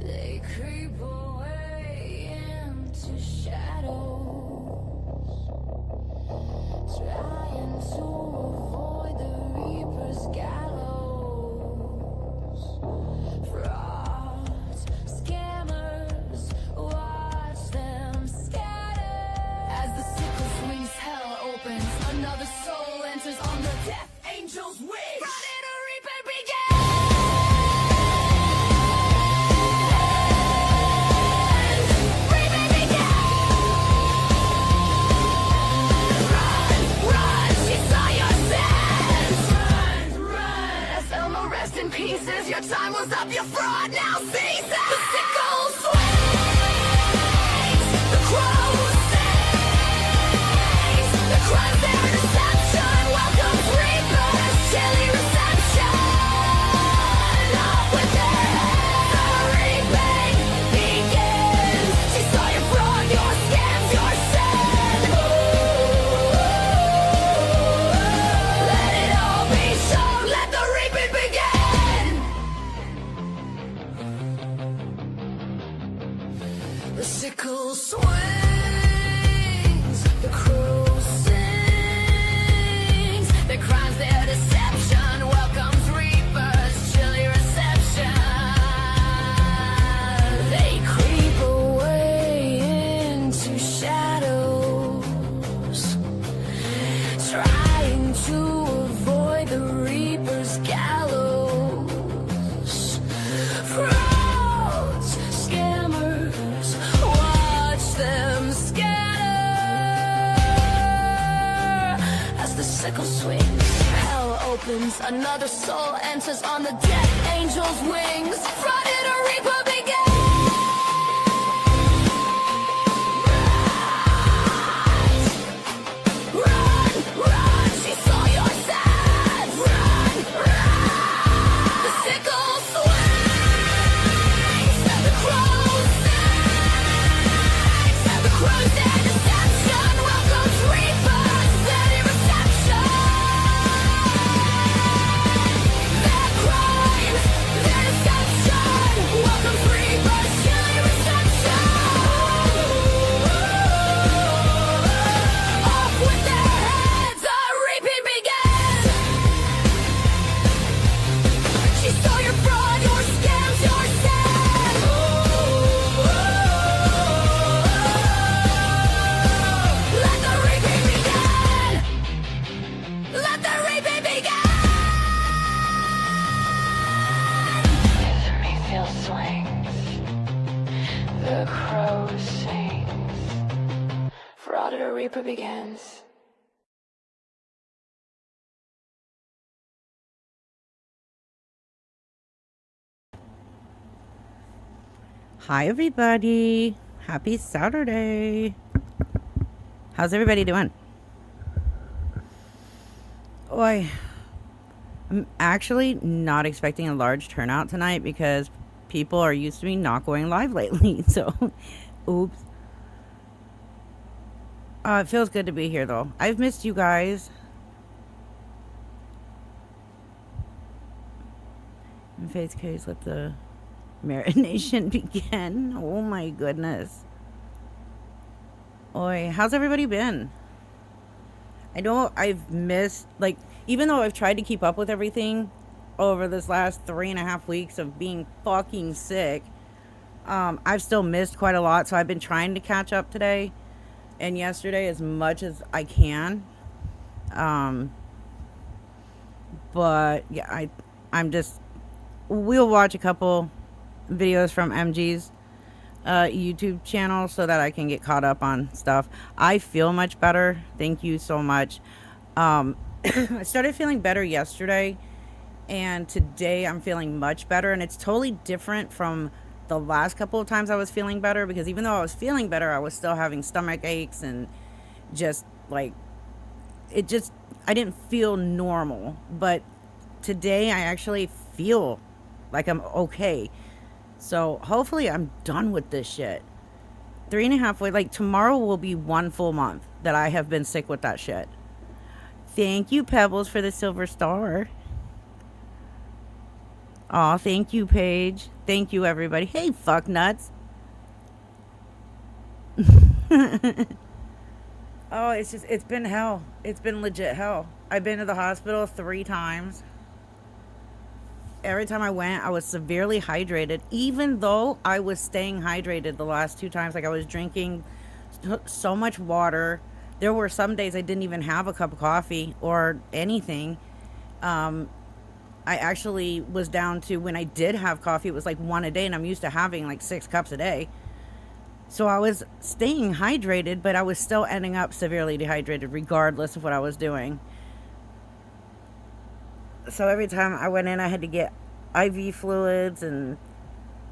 They creep away into shadows, trying to avoid the Reaper's gallows. Frauds, scammers, watch them scatter. As the sickle swings, hell opens, another soul enters on the death angel's wings. Friday the Reaper begins! Pieces, your time was up, your fraud now ceases. The sickle swings, the crow sings, the crime's their deception, welcomes reapers, chilly reception. Off with their heads, the reaping begins. She saw your fraud, your scams, your sin. Let it all be shown, let the reaping begin. The sickle swings, the crow sings, their crimes, their deception, welcomes reapers, chilly reception. They creep away into shadows, trying to avoid the reaper's gallows. Frauds, scammers, watch them scatter. As the sickle swings, hell opens, another soul enters on the death angel's wings. Friday the Reaper begins. Run, run, she saw your sins. Run, run. The sickle swings, the crow sings, the crow's their deception, welcomes reapers, steady reception. Their crimes, their deception, welcomes reapers, chilly reception. Off with their heads, the reaping begins. She saw your fraud, your scams, your sin. Let the reaping begin. Let the reaping begin. The refill swings, the crow sings. Friday the Reaper begins. Hi everybody, happy Saturday. How's everybody doing? I'm actually not expecting a large turnout tonight because people are used to me not going live lately. So, oops. It feels good to be here though. I've missed you guys. In Faith's case, let the marination begin. Oh my goodness. Oi, how's everybody been? I know I've missed, like, even though I've tried to keep up with everything over this last 3.5 weeks of being fucking sick, I've still missed quite a lot, so I've been trying to catch up today and yesterday as much as I can. But yeah, we'll watch a couple videos from MG's YouTube channel so that I can get caught up on stuff. I feel much better. Thank you so much. I started feeling better yesterday, and today I'm feeling much better, and it's totally different from the last couple of times I was feeling better, because even though I was feeling better, I was still having stomach aches and just like I didn't feel normal. But today I actually feel like I'm okay. So hopefully I'm done with this shit. 3.5 weeks, like tomorrow will be 1 full month that I have been sick with that shit. Thank you, Pebbles, for the silver star. Aw, thank you, Paige. Thank you, everybody. Hey, fuck nuts. Oh, it's been hell. It's been legit hell. I've been to the hospital 3 times. Every time I went, I was severely hydrated, even though I was staying hydrated the last 2 times. Like, I was drinking so much water. There were some days I didn't even have a cup of coffee or anything. Um, I actually was down to, when I did have coffee, it was like one a day, and I'm used to having like 6 cups a day. So I was staying hydrated, but I was still ending up severely dehydrated regardless of what I was doing. So every time I went in, I had to get IV fluids, and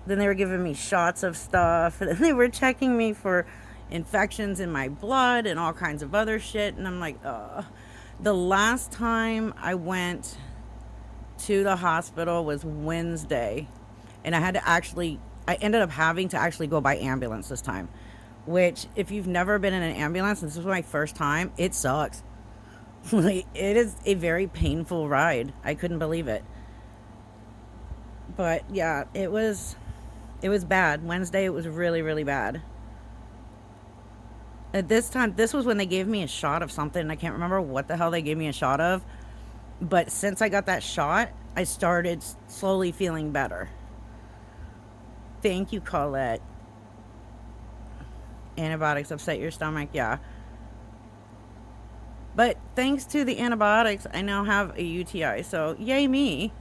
then they were giving me shots of stuff, and they were checking me for infections in my blood and all kinds of other shit. And I'm like, ugh. The last time I went to the hospital was Wednesday, and I ended up having to actually go by ambulance this time, which, if you've never been in an ambulance, and this was my first time, it sucks. Like, it is a very painful ride. I couldn't believe it. But yeah, it was bad. Wednesday, it was really, really bad. At this time, this was when they gave me a shot of something. I can't remember what the hell they gave me a shot of. But since I got that shot, I started slowly feeling better. Thank you, Colette. Antibiotics upset your stomach, yeah. But thanks to the antibiotics, I now have a UTI. So yay me.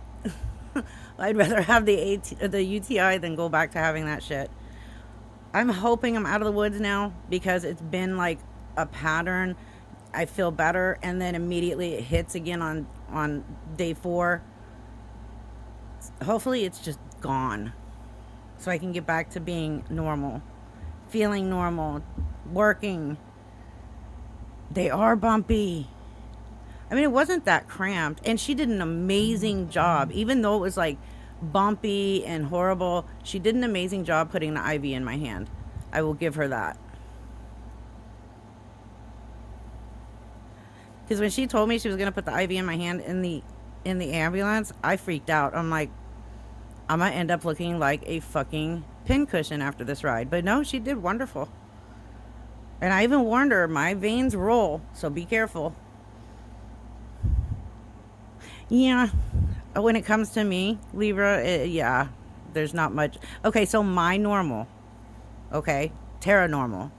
I'd rather have the UTI than go back to having that shit. I'm hoping I'm out of the woods now, because it's been like a pattern. I feel better, and then immediately it hits again on day 4. Hopefully it's just gone, so I can get back to being normal, feeling normal, working. They are bumpy. I mean, it wasn't that cramped, and she did an amazing job. Even though it was like bumpy and horrible, she did an amazing job putting the IV in my hand. I will give her that. Because when she told me she was gonna put the IV in my hand in the ambulance, I freaked out. I'm like, I'm gonna end up looking like a fucking pincushion after this ride. But no, she did wonderful. And I even warned her, my veins roll, so be careful. Yeah, when it comes to me, Libra, yeah, there's not much. Okay, so my normal, okay, Terra normal.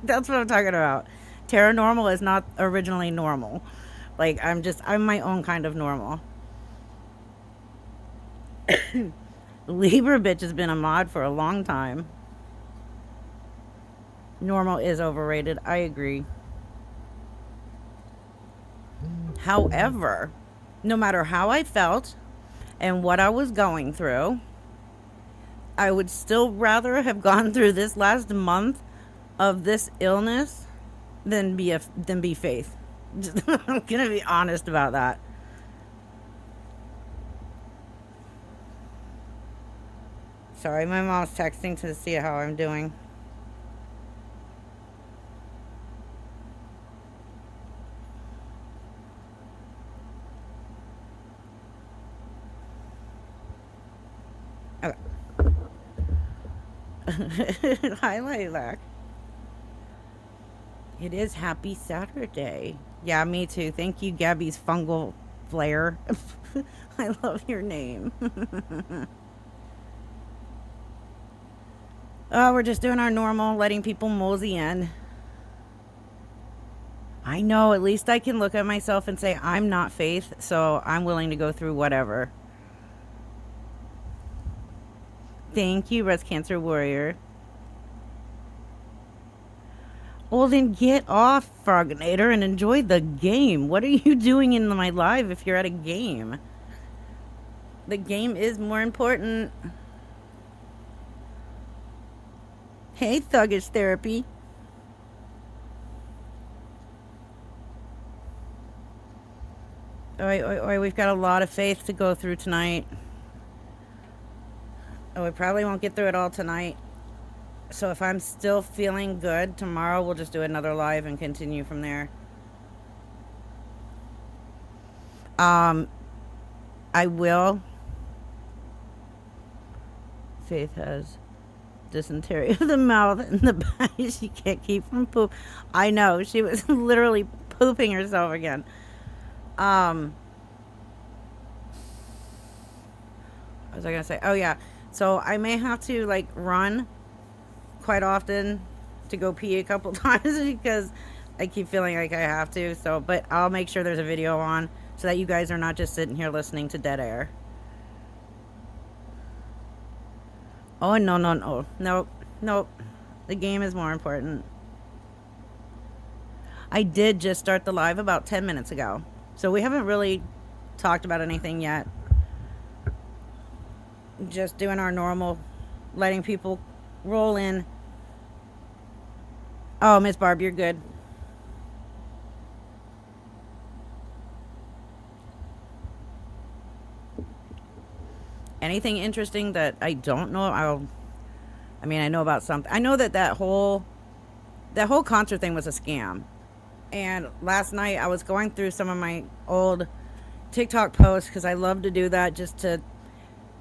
That's what I'm talking about. Terra normal is not originally normal. Like, I'm my own kind of normal. Libra bitch has been a mod for a long time. Normal is overrated. I agree. However, no matter how I felt and what I was going through, I would still rather have gone through this last month of this illness than be Faith. I'm gonna be honest about that. Sorry, my mom's texting to see how I'm doing. Okay. Hi, Lilac. It is Happy Saturday. Yeah, me too. Thank you, Gabby's fungal flare. I love your name. Oh, we're just doing our normal, letting people mosey in. I know, at least I can look at myself and say, I'm not Faith, so I'm willing to go through whatever. Thank you, Breast Cancer Warrior. Well, then get off, Frognator, and enjoy the game. What are you doing in my live if you're at a game? The game is more important. Hey, Thuggish Therapy. Oi, oi, oi, we've got a lot of faith to go through tonight. Oh, we probably won't get through it all tonight. So if I'm still feeling good, tomorrow we'll just do another live and continue from there. Um, I will. Faith has dysentery of the mouth and the body she can't keep from poop. I know, she was literally pooping herself again. What was I gonna say? Oh yeah. So I may have to like run quite often to go pee a couple times because I keep feeling like I have to. So, but I'll make sure there's a video on so that you guys are not just sitting here listening to dead air. Oh, no, no, no. Nope. Nope. The game is more important. I did just start the live about 10 minutes ago. So we haven't really talked about anything yet. Just doing our normal, letting people roll in. Oh, Miss Barb, you're good. Anything interesting that I don't know? I mean, I know about something. I know that that whole concert thing was a scam. And last night I was going through some of my old TikTok posts because I love to do that just to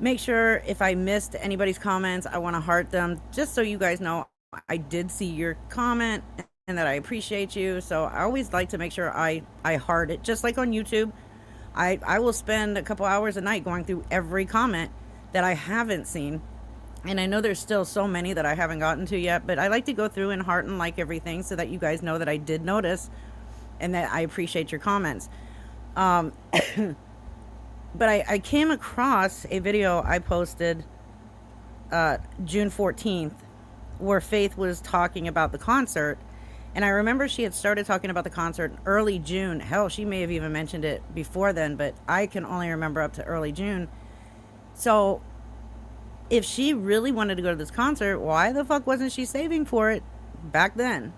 make sure if I missed anybody's comments, I want to heart them just so you guys know I did see your comment and that I appreciate you. So I always like to make sure I heart it, just like on YouTube. I will spend a couple hours a night going through every comment that I haven't seen. And I know there's still so many that I haven't gotten to yet, but I like to go through and heart and like everything so that you guys know that I did notice and that I appreciate your comments. But I came across a video I posted June 14th where Faith was talking about the concert. And I remember she had started talking about the concert in early June. Hell, she may have even mentioned it before then, but I can only remember up to early June. So if she really wanted to go to this concert, why the fuck wasn't she saving for it back then?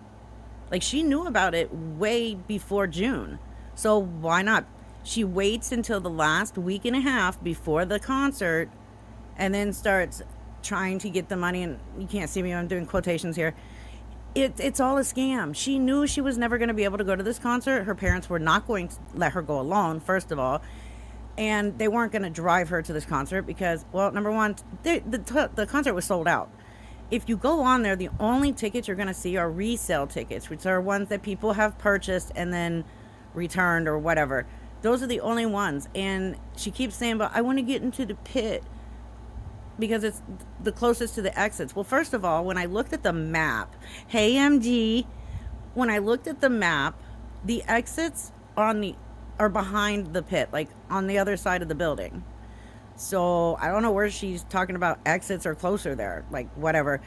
Like, she knew about it way before June. So why not? She waits until the last week and a half before the concert and then starts trying to get the money. And you can't see me, I'm doing quotations here. It's all a scam. She knew she was never going to be able to go to this concert. Her parents were not going to let her go alone, first of all. And they weren't going to drive her to this concert because, well, number one, the concert was sold out. If you go on there, the only tickets you're going to see are resale tickets, which are ones that people have purchased and then returned or whatever. Those are the only ones. And she keeps saying, but I want to get into the pit because it's the closest to the exits. Well, first of all, when I looked at the map, hey MG, when I looked at the map, the exits are behind the pit, like on the other side of the building. So I don't know where she's talking about exits or closer there, like whatever.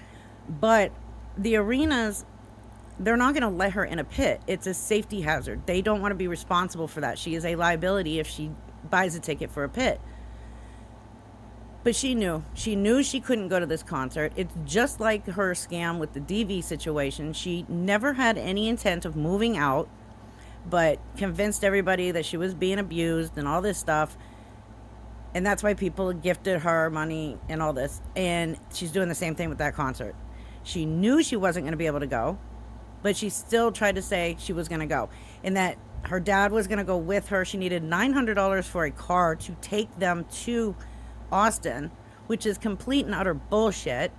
But the arenas, they're not going to let her in a pit. It's a safety hazard. They don't want to be responsible for that. She is a liability if she buys a ticket for a pit. But she knew she couldn't go to this concert. It's just like her scam with the DV situation. She never had any intent of moving out, but convinced everybody that she was being abused and all this stuff. And that's why people gifted her money and all this. And she's doing the same thing with that concert. She knew she wasn't going to be able to go, but she still tried to say she was going to go. And that her dad was going to go with her. She needed $900 for a car to take them to Austin, which is complete and utter bullshit.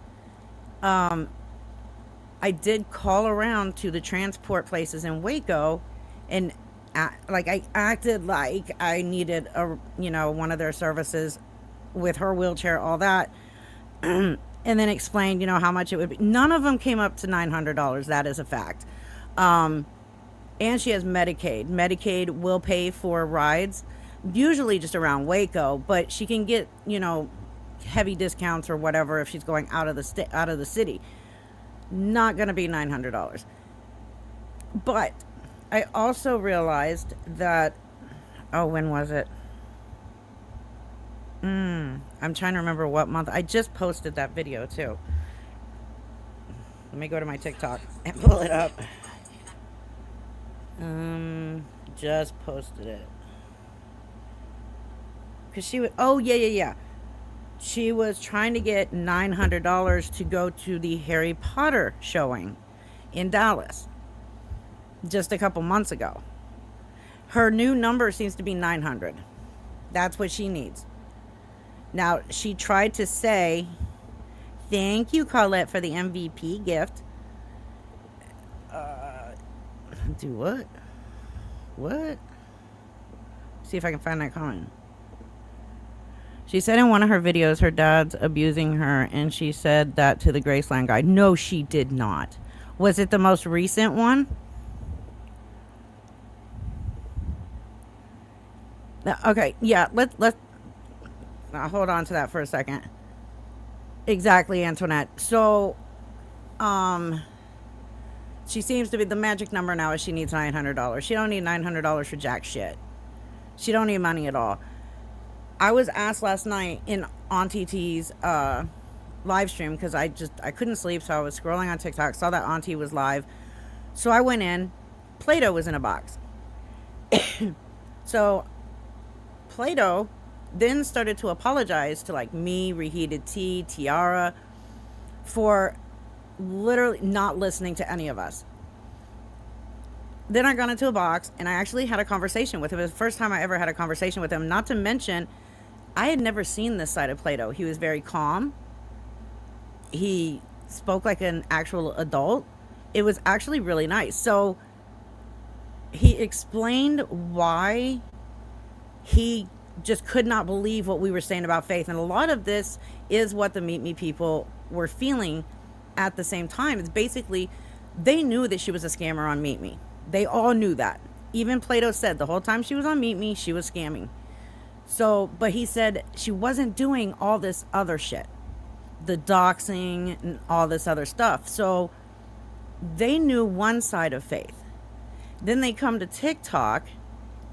I did call around to the transport places in Waco and I acted like I needed one of their services with her wheelchair, all that, and then explained how much it would be. None of them came up to $900. That is a fact. And she has Medicaid will pay for rides, usually just around Waco, but she can get heavy discounts or whatever if she's going out of the city. Not going to be $900. But I also realized that, when was it? I'm trying to remember what month. I just posted that video too. Let me go to my TikTok and pull it up. Just posted it. Because she would, yeah. She was trying to get $900 to go to the Harry Potter showing in Dallas just a couple months ago. Her new number seems to be 900. That's what she needs. Now, she tried to say Thank you, Colette, for the MVP gift. Do what? What? See if I can find that comment. She said in one of her videos her dad's abusing her, and she said that to the Graceland guy. No, she did not. Was it the most recent one? Okay, yeah, let's hold on to that for a second. Exactly, Antoinette. So, she seems to be the magic number now is she needs $900. She don't need $900 for jack shit. She don't need money at all. I was asked last night in Auntie T's live stream because I couldn't sleep, so I was scrolling on TikTok, saw that Auntie was live, so I went in. Play-Doh was in a box. So Play-Doh then started to apologize to like me, Reheated Tea, Tiara, for literally not listening to any of us. Then I got into a box and I actually had a conversation with him. It was the first time I ever had a conversation with him. Not to mention, I had never seen this side of Play-Doh. He was very calm. He spoke like an actual adult. It was actually really nice. So he explained why he just could not believe what we were saying about Faith. And a lot of this is what the Meet Me people were feeling at the same time. It's basically, they knew that she was a scammer on Meet Me. They all knew that. Even Play-Doh said the whole time she was on Meet Me, she was scamming. So, but he said she wasn't doing all this other shit. The doxing and all this other stuff. So they knew one side of Faith. Then they come to TikTok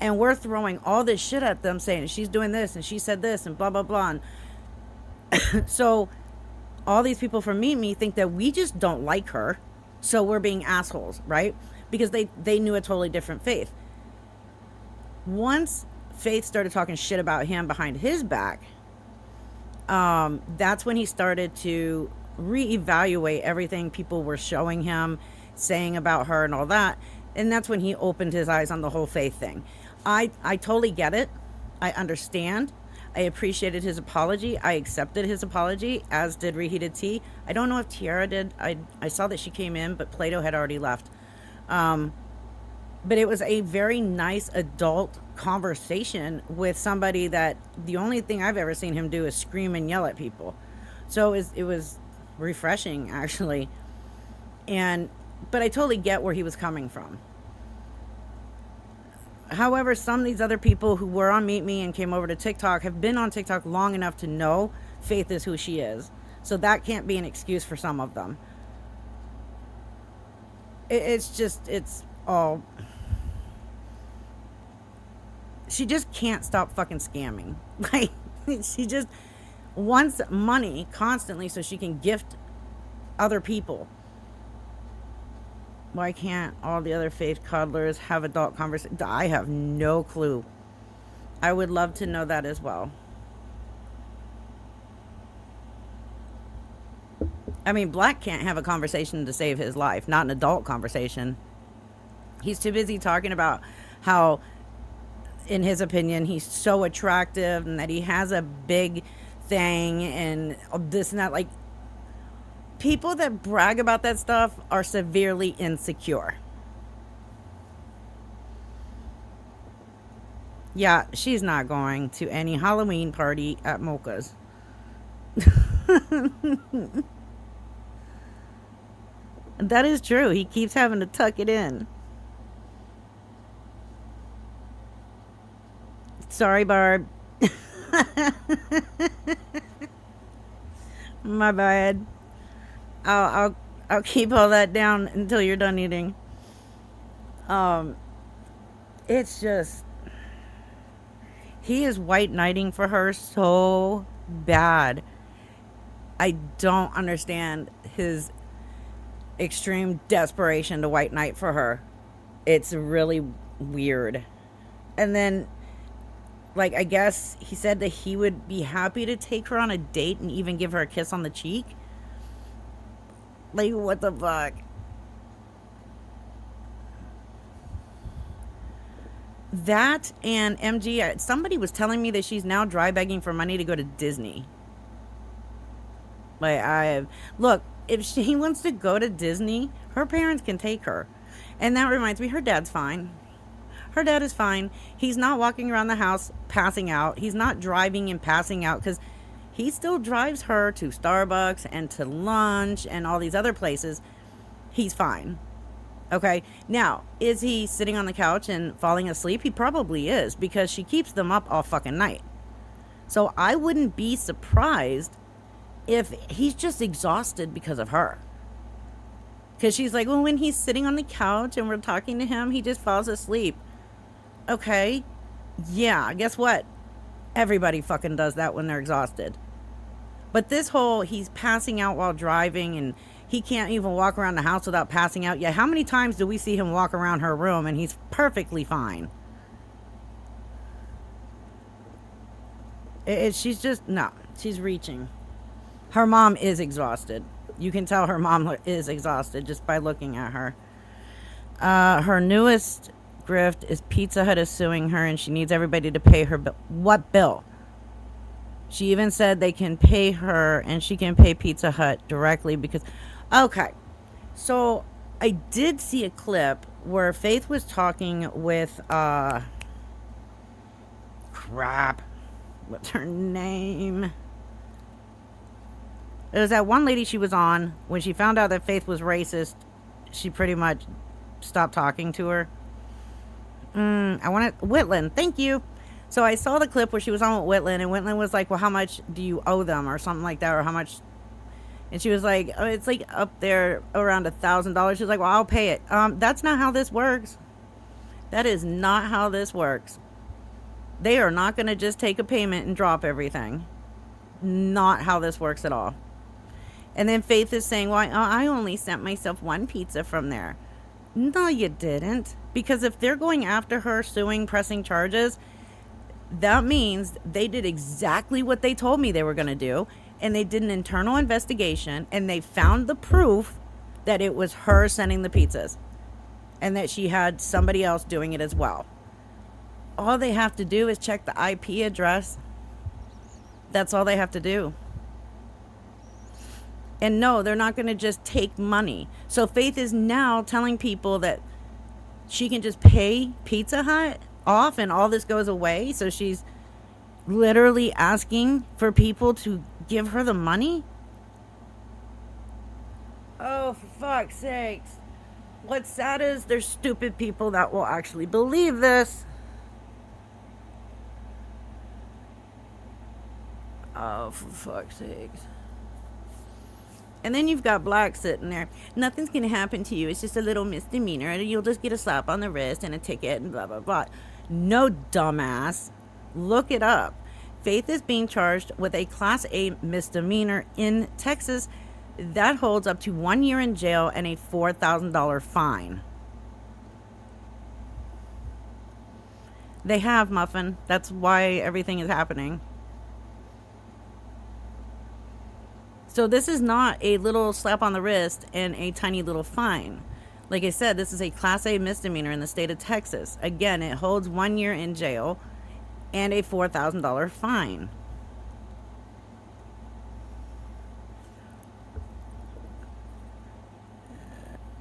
and we're throwing all this shit at them saying she's doing this and she said this and blah, blah, blah. And so all these people from Meet Me think that we just don't like her. So we're being assholes, right? Because they knew a totally different Faith. Once Faith started talking shit about him behind his back, that's when he started to reevaluate everything people were showing him, saying about her and all that. And that's when he opened his eyes on the whole Faith thing. I totally get it. I understand. I appreciated his apology. I accepted his apology, as did Reheated Tea. I don't know if Tiara did. I saw that she came in, but Play-Doh had already left. But it was a very nice adult conversation with somebody that the only thing I've ever seen him do is scream and yell at people. So it was refreshing, actually. But I totally get where he was coming from. However, some of these other people who were on Meet Me and came over to TikTok have been on TikTok long enough to know Faith is who she is. So that can't be an excuse for some of them. It's all... She just can't stop fucking scamming. Like, she just wants money constantly so she can gift other people. Why can't all the other Faith coddlers have adult conversations? I have no clue. I would love to know that as well. I mean, Black can't have a conversation to save his life, not an adult conversation. He's too busy talking about how, in his opinion, he's so attractive and that he has a big thing and this and that. Like, people that brag about that stuff are severely insecure. Yeah, she's not going to any Halloween party at Mocha's. That is true. He keeps having to tuck it in. Sorry, Barb. My bad. I'll keep all that down until you're done eating. It's just, he is white knighting for her so bad. I don't understand his extreme desperation to white knight for her. It's really weird. And then, like, I guess he said that he would be happy to take her on a date and even give her a kiss on the cheek. Like, what the fuck? That and MG, somebody was telling me that she's now dry begging for money to go to Disney. Like, look, if she wants to go to Disney, her parents can take her. And that reminds me, her dad's fine. Her dad is fine. He's not walking around the house passing out. He's not driving and passing out because he still drives her to Starbucks and to lunch and all these other places. He's fine. Okay. Now, is he sitting on the couch and falling asleep? He probably is because she keeps them up all fucking night. So I wouldn't be surprised if he's just exhausted because of her. Because she's like, well, when he's sitting on the couch and we're talking to him, he just falls asleep. Okay. Yeah, guess what? Everybody fucking does that when they're exhausted. But this whole he's passing out while driving and he can't even walk around the house without passing out. Yeah, how many times do we see him walk around her room and he's perfectly fine? She's just, no, she's reaching. Her mom is exhausted. You can tell her mom is exhausted just by looking at her. Her newest grift is Pizza Hut is suing her and she needs everybody to pay her bill. What bill? She even said they can pay her and she can pay Pizza Hut directly because... Okay. So, I did see a clip where Faith was talking with... Crap. What's her name? It was that one lady she was on. When she found out that Faith was racist, she pretty much stopped talking to her. I want to... Whitland, thank you. So I saw the clip where she was on with Whitland, and Whitland was like, well, how much do you owe them? Or something like that, or how much... And she was like, oh, it's like up there around $1,000. She was like, well, I'll pay it. That's not how this works. That is not how this works. They are not going to just take a payment and drop everything. Not how this works at all. And then Faith is saying, well, I only sent myself one pizza from there. No, you didn't. Because if they're going after her, suing, pressing charges, that means they did exactly what they told me they were going to do. And they did an internal investigation. And they found the proof that it was her sending the pizzas. And that she had somebody else doing it as well. All they have to do is check the IP address. That's all they have to do. And no, they're not going to just take money. So Faith is now telling people that she can just pay Pizza Hut off and all this goes away. So she's literally asking for people to give her the money. Oh, for fuck's sakes. What's sad is there's stupid people that will actually believe this. Oh, for fuck's sakes. And then you've got Black sitting there. Nothing's going to happen to you. It's just a little misdemeanor. And you'll just get a slap on the wrist and a ticket and blah, blah, blah. No, dumbass. Look it up. Faith is being charged with a Class A misdemeanor in Texas. That holds up to 1 year in jail and a $4,000 fine. They have, Muffin. That's why everything is happening. So this is not a little slap on the wrist and a tiny little fine. Like I said, this is a Class A misdemeanor in the state of Texas. Again, it holds 1 year in jail and a $4,000 fine.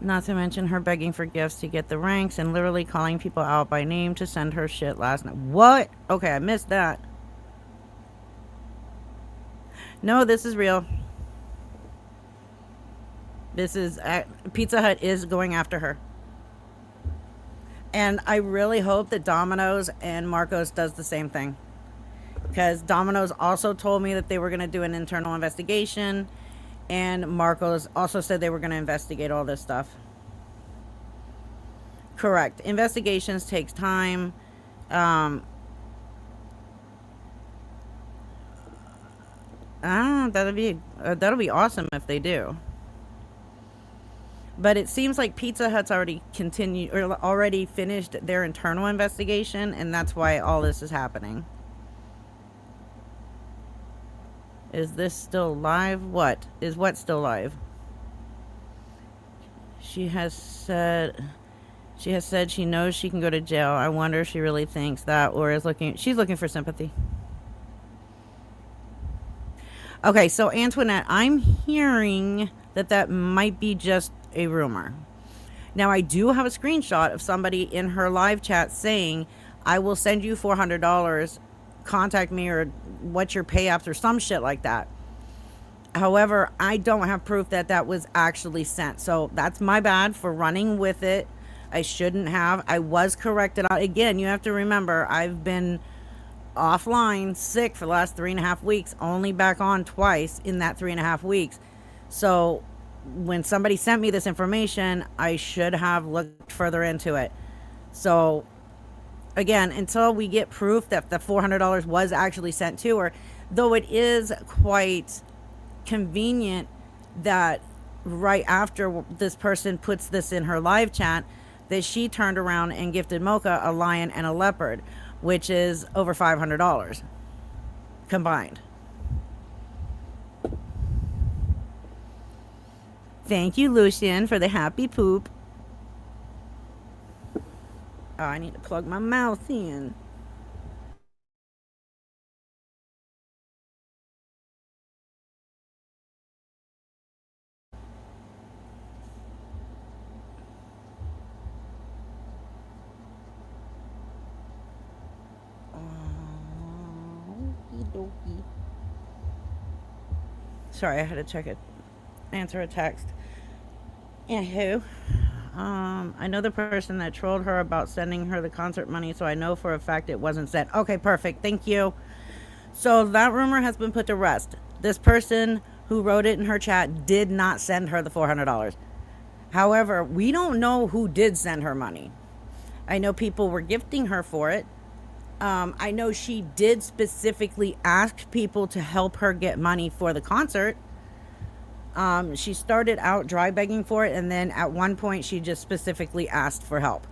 Not to mention her begging for gifts to get the ranks and literally calling people out by name to send her shit last night. What? Okay, I missed that. No, this is real. This is... Pizza Hut is going after her. And I really hope that Domino's and Marcos does the same thing. Because Domino's also told me that they were going to do an internal investigation. And Marcos also said they were going to investigate all this stuff. Correct. Investigations takes time. That'll be awesome if they do. But it seems like Pizza Hut's already finished their internal investigation, and that's why all this is happening. Is this still live? What still live? She has said she knows she can go to jail. I wonder if she really thinks that, or she's looking for sympathy. Okay, so Antoinette, I'm hearing that that might be just a rumor. Now, I do have a screenshot of somebody in her live chat saying, I will send you $400, contact me, or what's your pay apps, or some shit like that. However, I don't have proof that that was actually sent. So that's my bad for running with it. I shouldn't have. I was corrected. Again, you have to remember, I've been offline sick for the last 3.5 weeks, only back on twice in that 3.5 weeks. So when somebody sent me this information, I should have looked further into it. So again, until we get proof that the $400 was actually sent to her, though it is quite convenient that right after this person puts this in her live chat, that she turned around and gifted Mocha a lion and a leopard, which is over $500 combined. Thank you, Lucian, for the happy poop. Oh, I need to plug my mouth in. Okey-dokey. Sorry, I had to check it. Answer a text. Anywho, I know the person that trolled her about sending her the concert money, so I know for a fact it wasn't sent. Okay, perfect. Thank you. So that rumor has been put to rest. This person who wrote it in her chat did not send her the $400. However, we don't know who did send her money. I know people were gifting her for it. I know she did specifically ask people to help her get money for the concert. She started out dry begging for it, and then at one point she just specifically asked for help.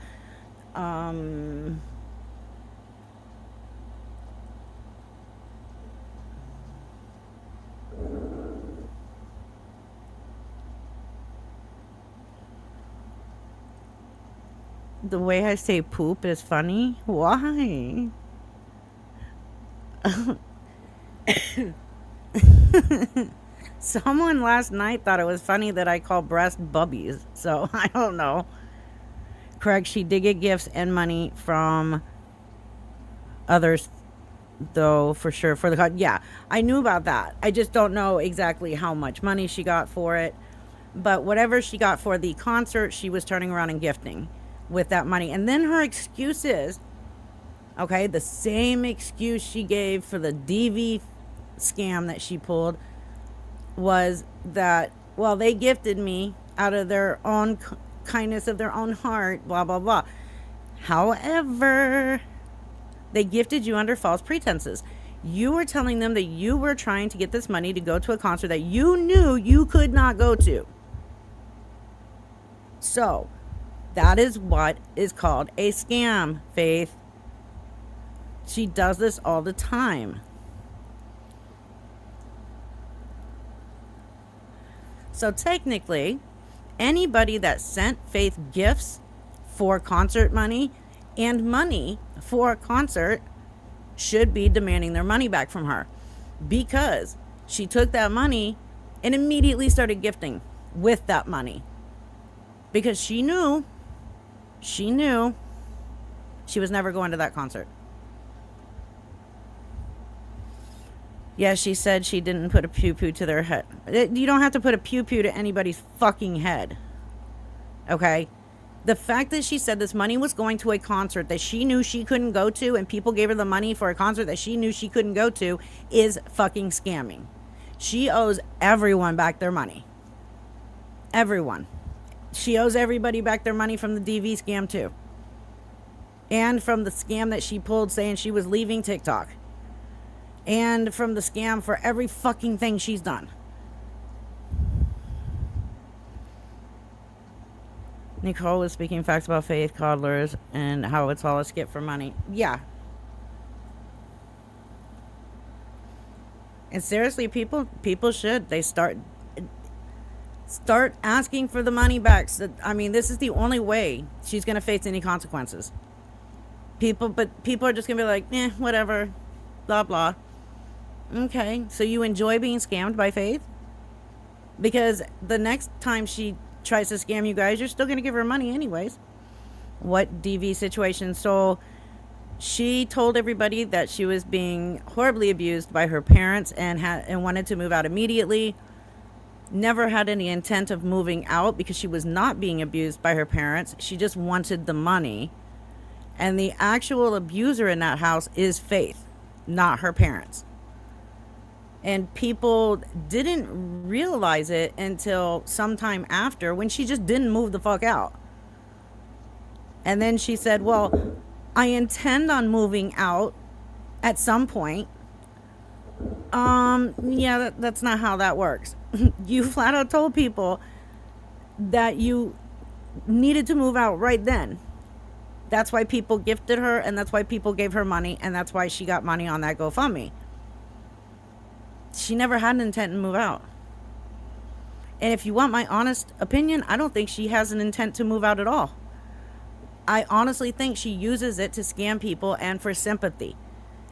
The way I say poop is funny. Why? Someone last night thought it was funny that I call breast bubbies. So I don't know. Correct. She did get gifts and money from others, though, for sure. For the yeah, I knew about that. I just don't know exactly how much money she got for it. But whatever she got for the concert, she was turning around and gifting with that money. And then her excuse is, okay, the same excuse she gave for the DV scam that she pulled was that, well, they gifted me out of their own kindness of their own heart, blah, blah, blah. However, they gifted you under false pretenses. You were telling them that you were trying to get this money to go to a concert that you knew you could not go to. So, that is what is called a scam, Faith. She does this all the time. So technically, anybody that sent Faith gifts for concert money and money for a concert should be demanding their money back from her, because she took that money and immediately started gifting with that money, because she knew she was never going to that concert. Yeah, she said she didn't put a pew-pew to their head. You don't have to put a pew-pew to anybody's fucking head. Okay? The fact that she said this money was going to a concert that she knew she couldn't go to, and people gave her the money for a concert that she knew she couldn't go to, is fucking scamming. She owes everyone back their money. Everyone. She owes everybody back their money from the DV scam too. And from the scam that she pulled saying she was leaving TikTok. And from the scam for every fucking thing she's done. Nicole was speaking facts about Faith coddlers and how it's all a skip for money. Yeah. And seriously, people should. They start asking for the money back. So, I mean, this is the only way she's going to face any consequences. People are just going to be like, whatever, blah, blah. Okay, so you enjoy being scammed by Faith? Because the next time she tries to scam you guys, you're still going to give her money anyways. What DV situation? So she told everybody that she was being horribly abused by her parents and wanted to move out immediately. Never had any intent of moving out because she was not being abused by her parents. She just wanted the money. And the actual abuser in that house is Faith, not her parents. And people didn't realize it until sometime after when she just didn't move the fuck out. And then she said, well, I intend on moving out at some point. Yeah, that's not how that works. You flat out told people that you needed to move out right then. That's why people gifted her, and that's why people gave her money, and that's why she got money on that GoFundMe. She never had an intent to move out. And if you want my honest opinion, I don't think she has an intent to move out at all. I honestly think she uses it to scam people and for sympathy.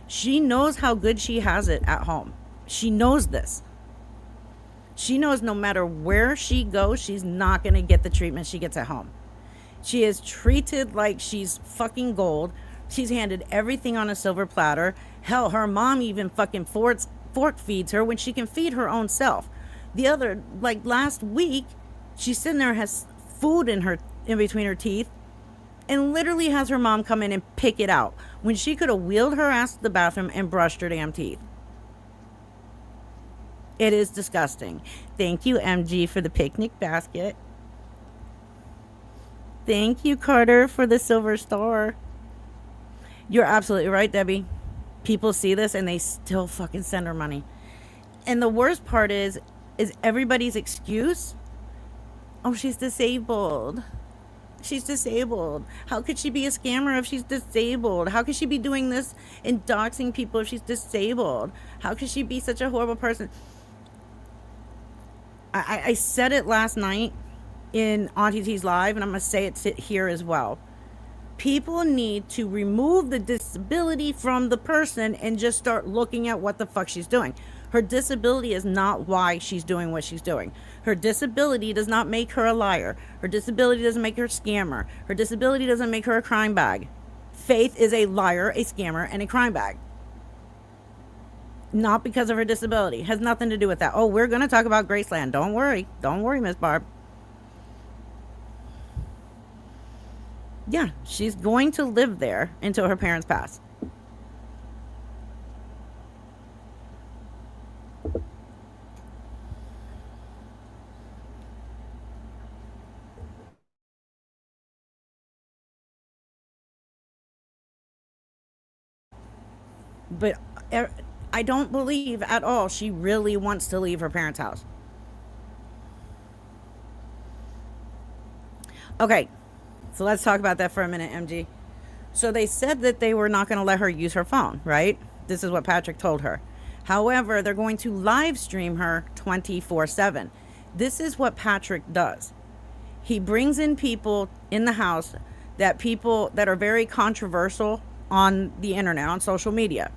She knows how good she has it at home. She knows this. She knows no matter where she goes, she's not going to get the treatment she gets at home. She is treated like she's fucking gold. She's handed everything on a silver platter. Hell, her mom even fucking fork feeds her when she can feed her own self. Like last week, she's sitting there, has food in between her teeth, and literally has her mom come in and pick it out when she could have wheeled her ass to the bathroom and brushed her damn teeth. It is disgusting. Thank you, MG, for the picnic basket. Thank you, Carter, for the silver star. You're absolutely right, Debbie. People see this and they still fucking send her money. And the worst part is everybody's excuse, oh, she's disabled. She's disabled. How could she be a scammer if she's disabled? How could she be doing this and doxing people if she's disabled? How could she be such a horrible person? I said it last night in Auntie T's Live, and I'm going to say it here as well. People need to remove the disability from the person and just start looking at what the fuck she's doing. Her disability is not why she's doing what she's doing. Her disability does not make her a liar. Her disability doesn't make her a scammer. Her disability doesn't make her a crime bag. Faith is a liar, a scammer, and a crime bag. Not because of her disability. Has nothing to do with that. Oh, we're going to talk about Graceland. Don't worry. Don't worry, Miss Barb. Yeah, she's going to live there until her parents pass. But I don't believe at all she really wants to leave her parents' house. Okay, so let's talk about that for a minute, MG. So they said that they were not going to let her use her phone, right? This is what Patrick told her. However, they're going to live stream her 24/7. This is what Patrick does. He brings in people in the house that are very controversial on the internet, on social media.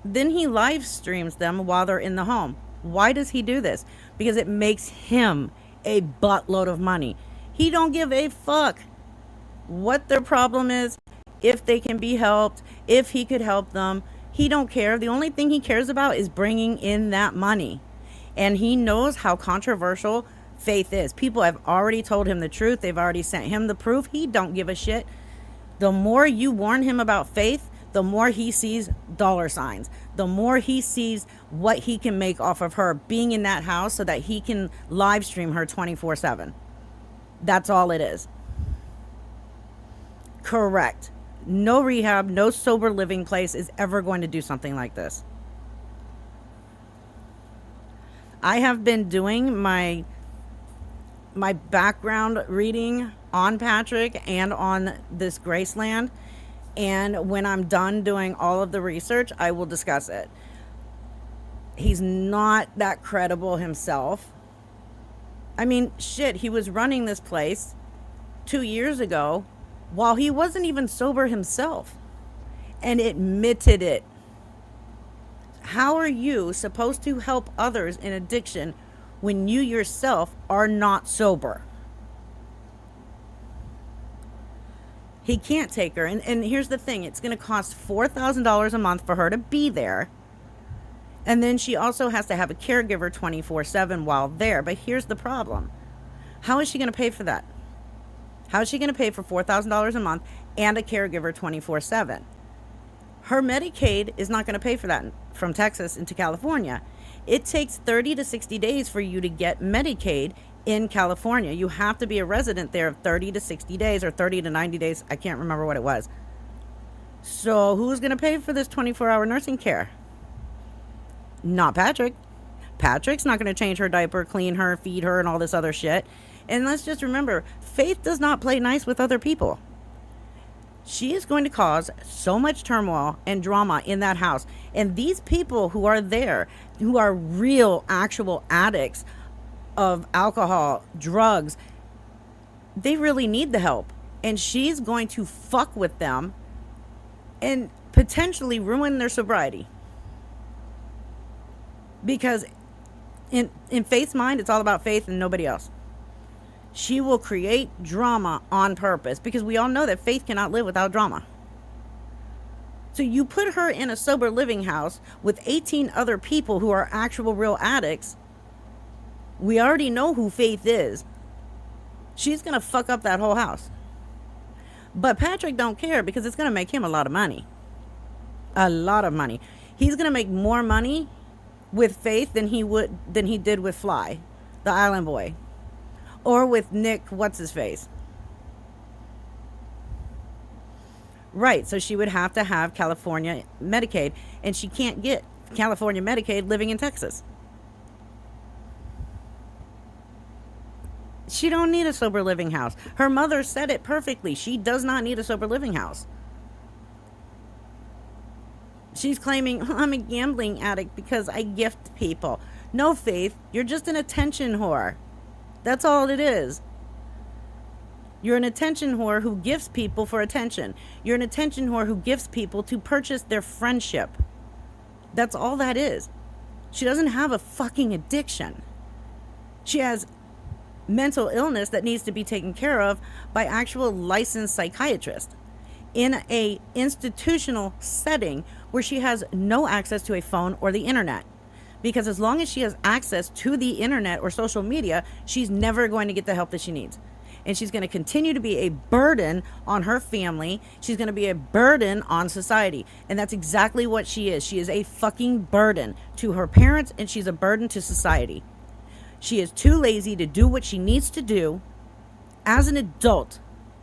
Then he live streams them while they're in the home. Why does he do this? Because it makes him a buttload of money. He don't give a fuck what their problem is, if they can be helped, if he could help them. He don't care. The only thing he cares about is bringing in that money. And he knows how controversial Faith is. People have already told him the truth. They've already sent him the proof. He don't give a shit. The more you warn him about Faith, the more he sees dollar signs. The more he sees what he can make off of her being in that house so that he can live stream her 24/7. That's all it is. Correct. No rehab, no sober living place is ever going to do something like this. I have been doing my background reading on Patrick and on this Graceland, and when I'm done doing all of the research, I will discuss it. He's not that credible himself. I mean, shit, he was running this place 2 years ago while he wasn't even sober himself and admitted it. How are you supposed to help others in addiction when you yourself are not sober? He can't take her. And here's the thing, it's going to cost $4,000 a month for her to be there. And then she also has to have a caregiver 24/7 while there. But here's the problem. How is she going to pay for that? How is she going to pay for $4,000 a month and a caregiver 24/7? Her Medicaid is not going to pay for that from Texas into California. It takes 30 to 60 days for you to get Medicaid in California. You have to be a resident there of 30 to 60 days or 30 to 90 days. I can't remember what it was. So who's going to pay for this 24-hour nursing care? Not Patrick. Patrick's not going to change her diaper, clean her, feed her, and all this other shit. And let's just remember, Faith does not play nice with other people. She is going to cause so much turmoil and drama in that house. And these people who are there, who are real, actual addicts of alcohol, drugs, they really need the help. And she's going to fuck with them and potentially ruin their sobriety. Because in Faith's mind, it's all about Faith and nobody else. She will create drama on purpose because we all know that Faith cannot live without drama. So you put her in a sober living house with 18 other people who are actual real addicts. We already know who Faith is. She's going to fuck up that whole house. But Patrick don't care because it's going to make him a lot of money. A lot of money. He's going to make more money with Faith than he did with Fly, the island boy, or with Nick, what's his face. Right, so she would have to have California Medicaid, and she can't get California Medicaid living in Texas. She don't need a sober living house. Her mother said it perfectly. She does not need a sober living house. She's claiming, I'm a gambling addict because I gift people. No, Faith, you're just an attention whore. That's all it is. You're an attention whore who gifts people for attention. You're an attention whore who gifts people to purchase their friendship. That's all that is. She doesn't have a fucking addiction. She has mental illness that needs to be taken care of by actual licensed psychiatrists in a institutional setting where she has no access to a phone or the internet. Because as long as she has access to the internet or social media, she's never going to get the help that she needs. And she's going to continue to be a burden on her family. She's going to be a burden on society. And that's exactly what she is. She is a fucking burden to her parents, and she's a burden to society. She is too lazy to do what she needs to do as an adult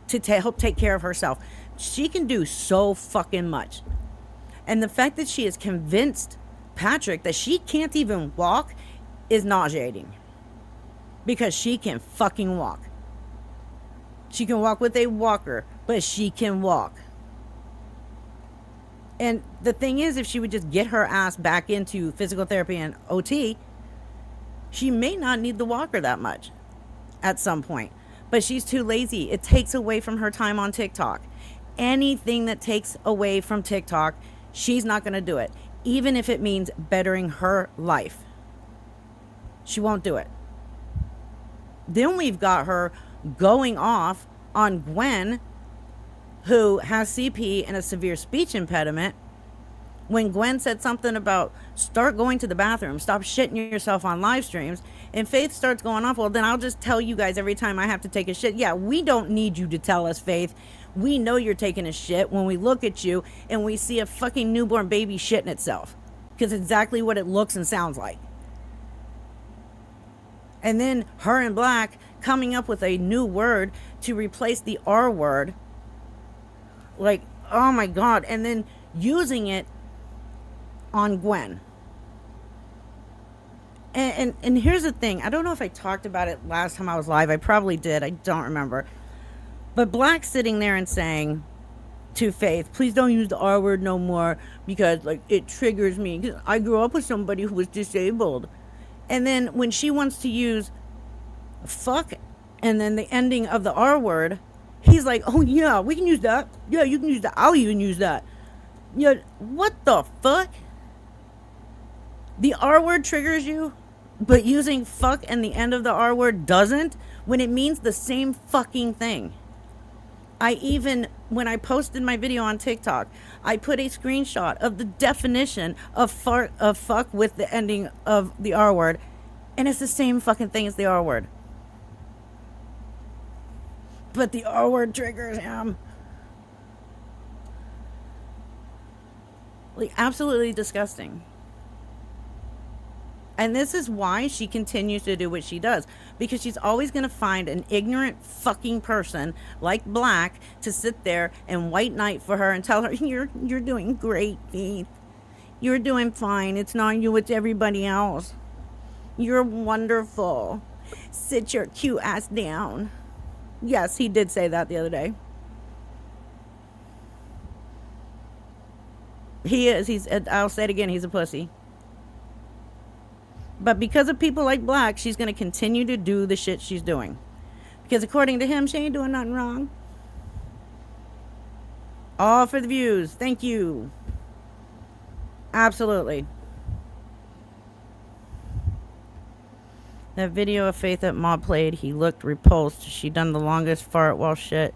to help take care of herself. She can do so fucking much. And the fact that she has convinced Patrick that she can't even walk is nauseating. Because she can fucking walk. She can walk with a walker, but she can walk. And the thing is, if she would just get her ass back into physical therapy and OT, she may not need the walker that much at some point. But she's too lazy. It takes away from her time on TikTok. Anything that takes away from TikTok, she's not going to do it. Even if it means bettering her life. She won't do it. Then we've got her going off on Gwen, who has CP and a severe speech impediment. When Gwen said something about start going to the bathroom, stop shitting yourself on live streams, and Faith starts going off, well, then I'll just tell you guys every time I have to take a shit. Yeah, we don't need you to tell us, Faith. We know you're taking a shit when we look at you and we see a fucking newborn baby shitting itself. Because it's exactly what it looks and sounds like. And then her and Black coming up with a new word to replace the R word. Like, oh my God. And then using it on Gwen. And here's the thing. I don't know if I talked about it last time I was live. I probably did. I don't remember. But Black sitting there and saying to Faith, please don't use the R word no more because like it triggers me. 'Cause I grew up with somebody who was disabled. And then when she wants to use fuck and then the ending of the R word, he's like, oh yeah, we can use that. Yeah, you can use that. I'll even use that. Yeah, what the fuck? The R word triggers you, but using fuck and the end of the R word doesn't, when it means the same fucking thing. When I posted my video on TikTok, I put a screenshot of the definition of fuck with the ending of the R word, and it's the same fucking thing as the R word. But the R word triggers him. Like, absolutely disgusting. And this is why she continues to do what she does. Because she's always going to find an ignorant fucking person like Black to sit there and white knight for her and tell her, you're doing great, Faith. You're doing fine. It's not you, it's everybody else. You're wonderful. Sit your cute ass down. Yes, he did say that the other day. He is. I'll say it again, he's a pussy. But because of people like Black, she's going to continue to do the shit she's doing. Because according to him, she ain't doing nothing wrong. All for the views. Thank you. Absolutely. That video of Faith that Ma played, he looked repulsed. She done the longest fart while shit.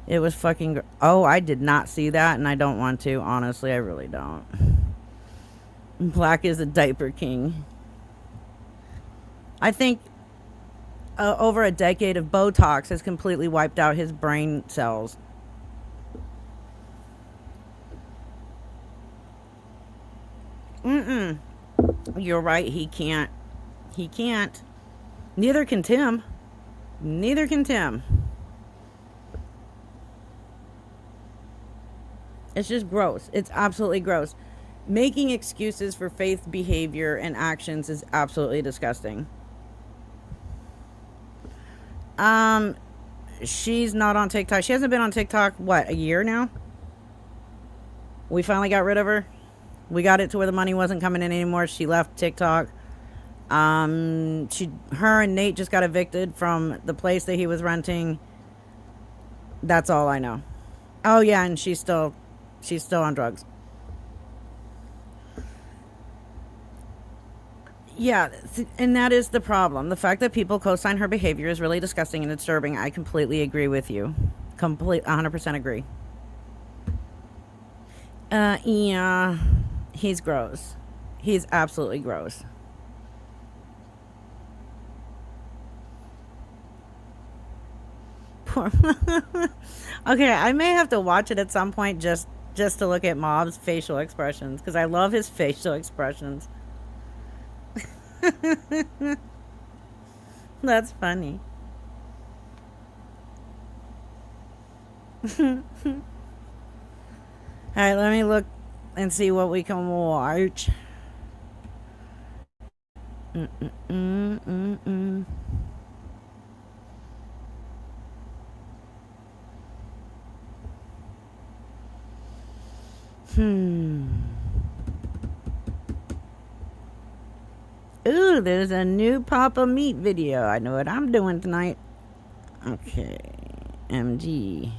It was fucking... Oh, I did not see that, and I don't want to. Honestly, I really don't. Black is a diaper king. I think over a decade of Botox has completely wiped out his brain cells. You're right, he can't. He can't. Neither can Tim. Neither can Tim. It's just gross. It's absolutely gross. Making excuses for Faith's behavior and actions is absolutely disgusting. She's not on TikTok. She hasn't been on TikTok, what, a year now? We finally got rid of her. We got it to where the money wasn't coming in anymore. She left TikTok. Her and Nate just got evicted from the place that he was renting. That's all I know. Oh yeah, and she's still on drugs. Yeah, and that is the problem. The fact that people co-sign her behavior is really disgusting and disturbing. I completely agree with you. 100% agree. Yeah, he's gross. He's absolutely gross. Poor. Okay, I may have to watch it at some point just to look at Mob's facial expressions because I love his facial expressions. That's funny. Alright, let me look and see what we can watch. Ooh, there's a new Papa Meat video. I know what I'm doing tonight. Okay, MG.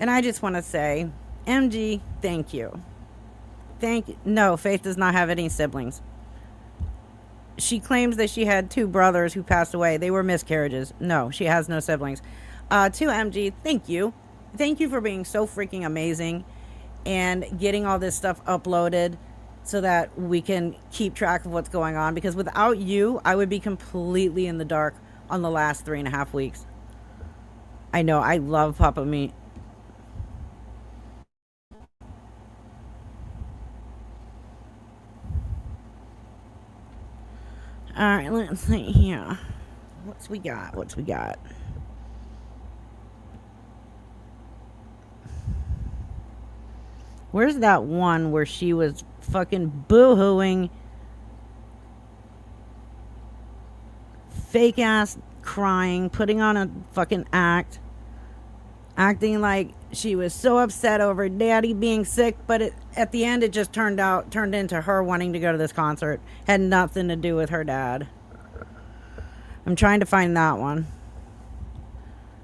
And I just want to say, MG, thank you. No, Faith does not have any siblings. She claims that she had 2 brothers who passed away. They were miscarriages. No, she has no siblings. To MG, thank you. Thank you for being so freaking amazing and getting all this stuff uploaded so that we can keep track of what's going on. Because without you, I would be completely in the dark on the last 3.5 weeks. I know, I love Papa Meat. Alright, let's see here. What's we got? Where's that one where she was fucking boo-hooing, fake ass crying, putting on a fucking act, acting like she was so upset over daddy being sick, but at the end it just turned into her wanting to go to this concert. Had nothing to do with her dad. I'm trying to find that one.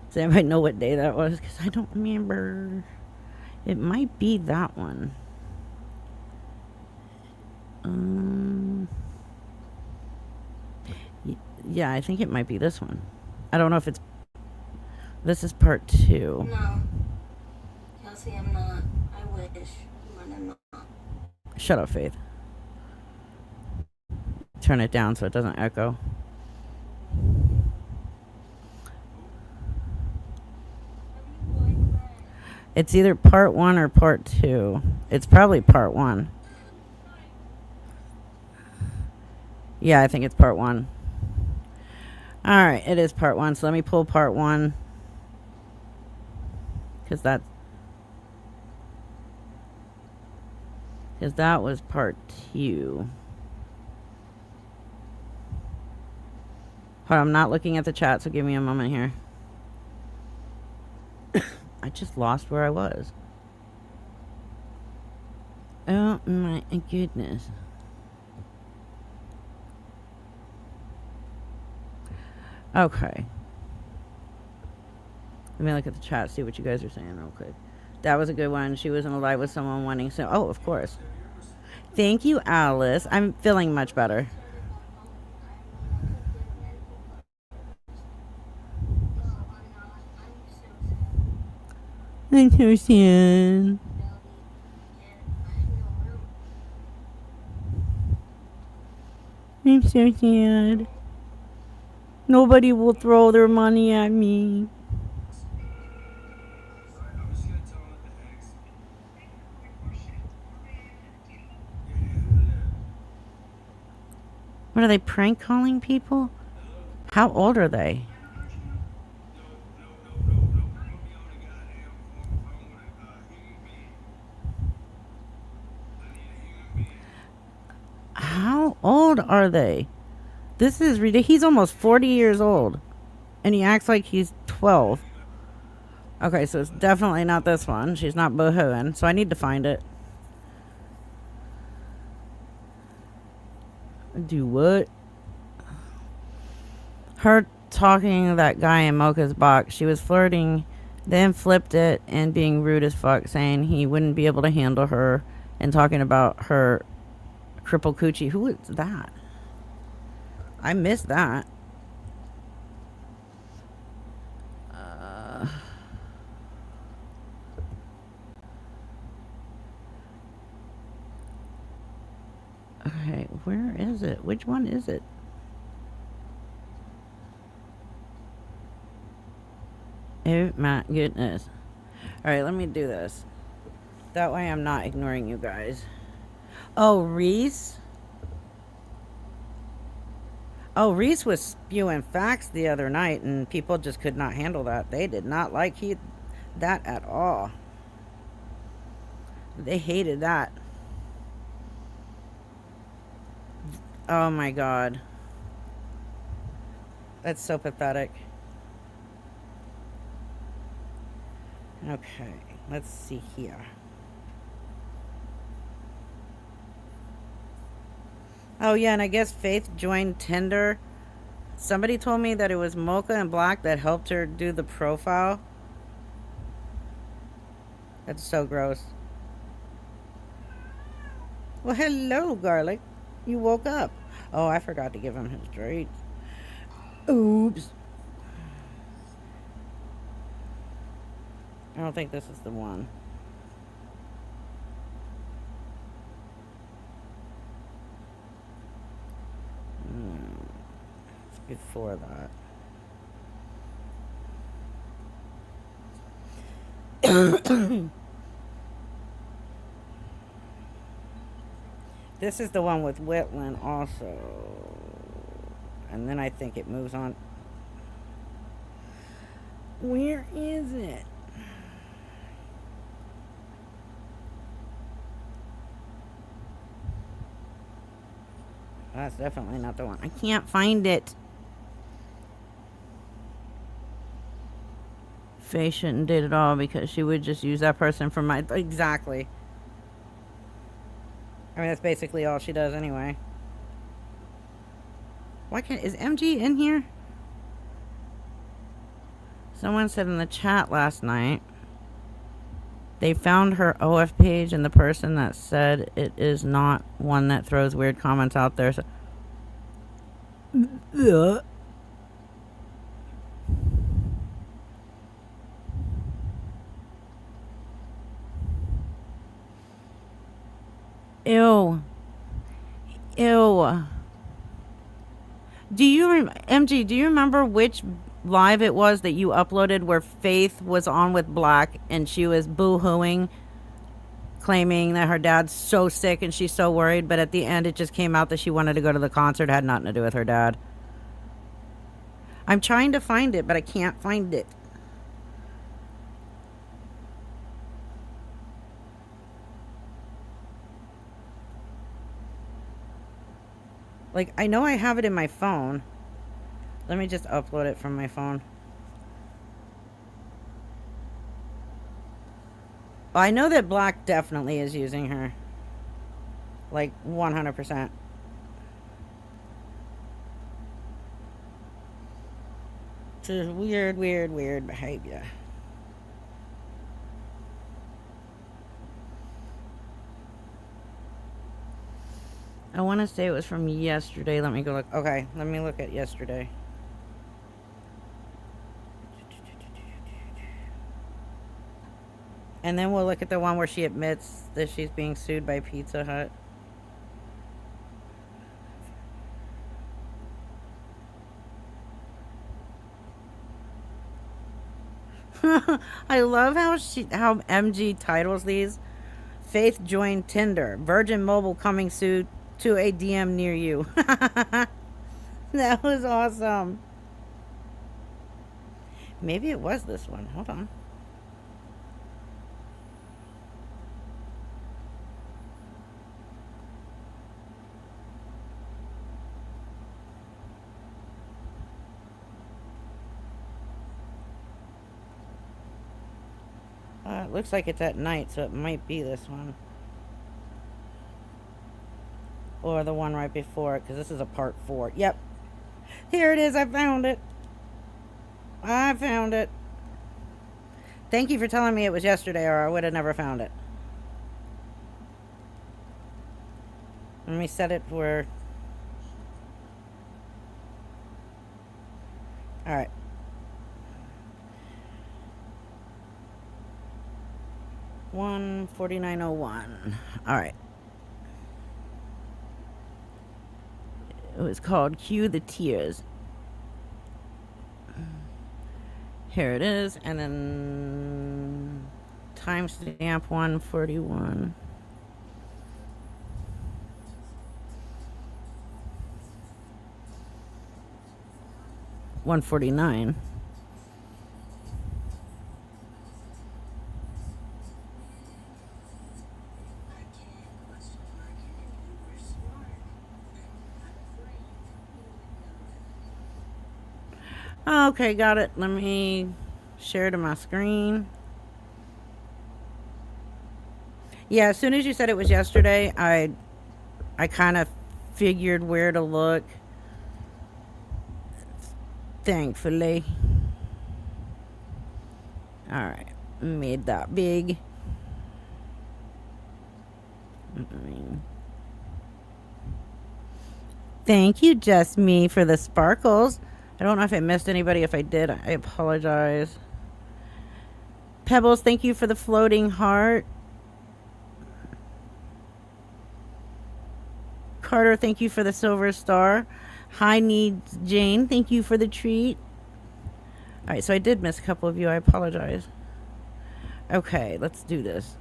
Does anybody know what day that was? Because I don't remember. It might be that one. Um, yeah, I think it might be this one. I don't know if it's. This is part 2. No. Kelsey, I'm not. I wish, but I'm not. Shut up, Faith. Turn it down so it doesn't echo. It's either part 1 or part 2. It's probably part 1. Yeah, I think it's part 1. Alright, it is part 1. So let me pull part 1. Because that was part 2. Hold on, I'm not looking at the chat, so give me a moment here. I just lost where I was. Oh my goodness. Okay. Let me look at the chat, see what you guys are saying real quick. That was a good one. She was in a live with someone wanting so. Oh, of course. Thank you, Alice. I'm feeling much better. I'm so sad. I'm so sad. Nobody will throw their money at me. What are they, prank calling people? How old are they? How old are they? This is ridiculous. He's almost 40 years old. And he acts like he's 12. Okay, so it's definitely not this one. She's not boohooing. So I need to find it. Do what? Her talking to that guy in Mocha's box. She was flirting, then flipped it and being rude as fuck, saying he wouldn't be able to handle her and talking about her cripple coochie. Who is that? I missed that. Okay, where is it? Which one is it? Oh my goodness. Alright, let me do this. That way I'm not ignoring you guys. Oh, Reese? Oh, Reese was spewing facts the other night and people just could not handle that. They did not like that at all. They hated that. Oh my god. That's so pathetic. Okay, let's see here. Oh yeah, and I guess Faith joined Tinder. Somebody told me that it was Mocha and Black that helped her do the profile. That's so gross. Well, hello, Garlic. You woke up. Oh, I forgot to give him his treats. Oops. I don't think this is the one. It's before that. This is the one with Whitland also. And then I think it moves on. Where is it? That's definitely not the one. I can't find it. Faye shouldn't date at all because she would just use that person for my... Exactly. I mean, that's basically all she does anyway. Why can't... Is MG in here? Someone said in the chat last night They found her OF page, and the person that said it is not one that throws weird comments out there. So, ugh. Ew. Ew. MG, do you remember which live it was that you uploaded where Faith was on with Black and she was boo-hooing, claiming that her dad's so sick and she's so worried, but at the end it just came out that she wanted to go to the concert, had nothing to do with her dad. I'm trying to find it, but I can't find it. Like, I know I have it in my phone. Let me just upload it from my phone. Well, I know that Black definitely is using her. Like, 100%. Just weird behavior. I want to say it was from yesterday. Let me go look. Okay, let me look at yesterday. And then we'll look at the one where she admits that she's being sued by Pizza Hut. I love how MG titles these. Faith joined Tinder. Virgin Mobile coming soon to a DM near you. That was awesome. Maybe it was this one. Hold on. It looks like it's at night, so it might be this one. Or the one right before it, because this is a part 4. Yep. Here it is. I found it. I found it. Thank you for telling me it was yesterday, or I would have never found it. Let me set it where... Alright. $149.01. Alright. It was called Cue the Tears. Here it is, and then timestamp 141. $149. Okay, got it. Let me share to my screen. Yeah, as soon as you said it was yesterday, I kind of figured where to look. Thankfully. Alright. Made that big. Thank you, Just Me, for the sparkles. I don't know if I missed anybody. If I did, I apologize. Pebbles, thank you for the floating heart. Carter, thank you for the silver star. High Needs Jane, thank you for the treat. Alright, so I did miss a couple of you. I apologize. Okay, let's do this.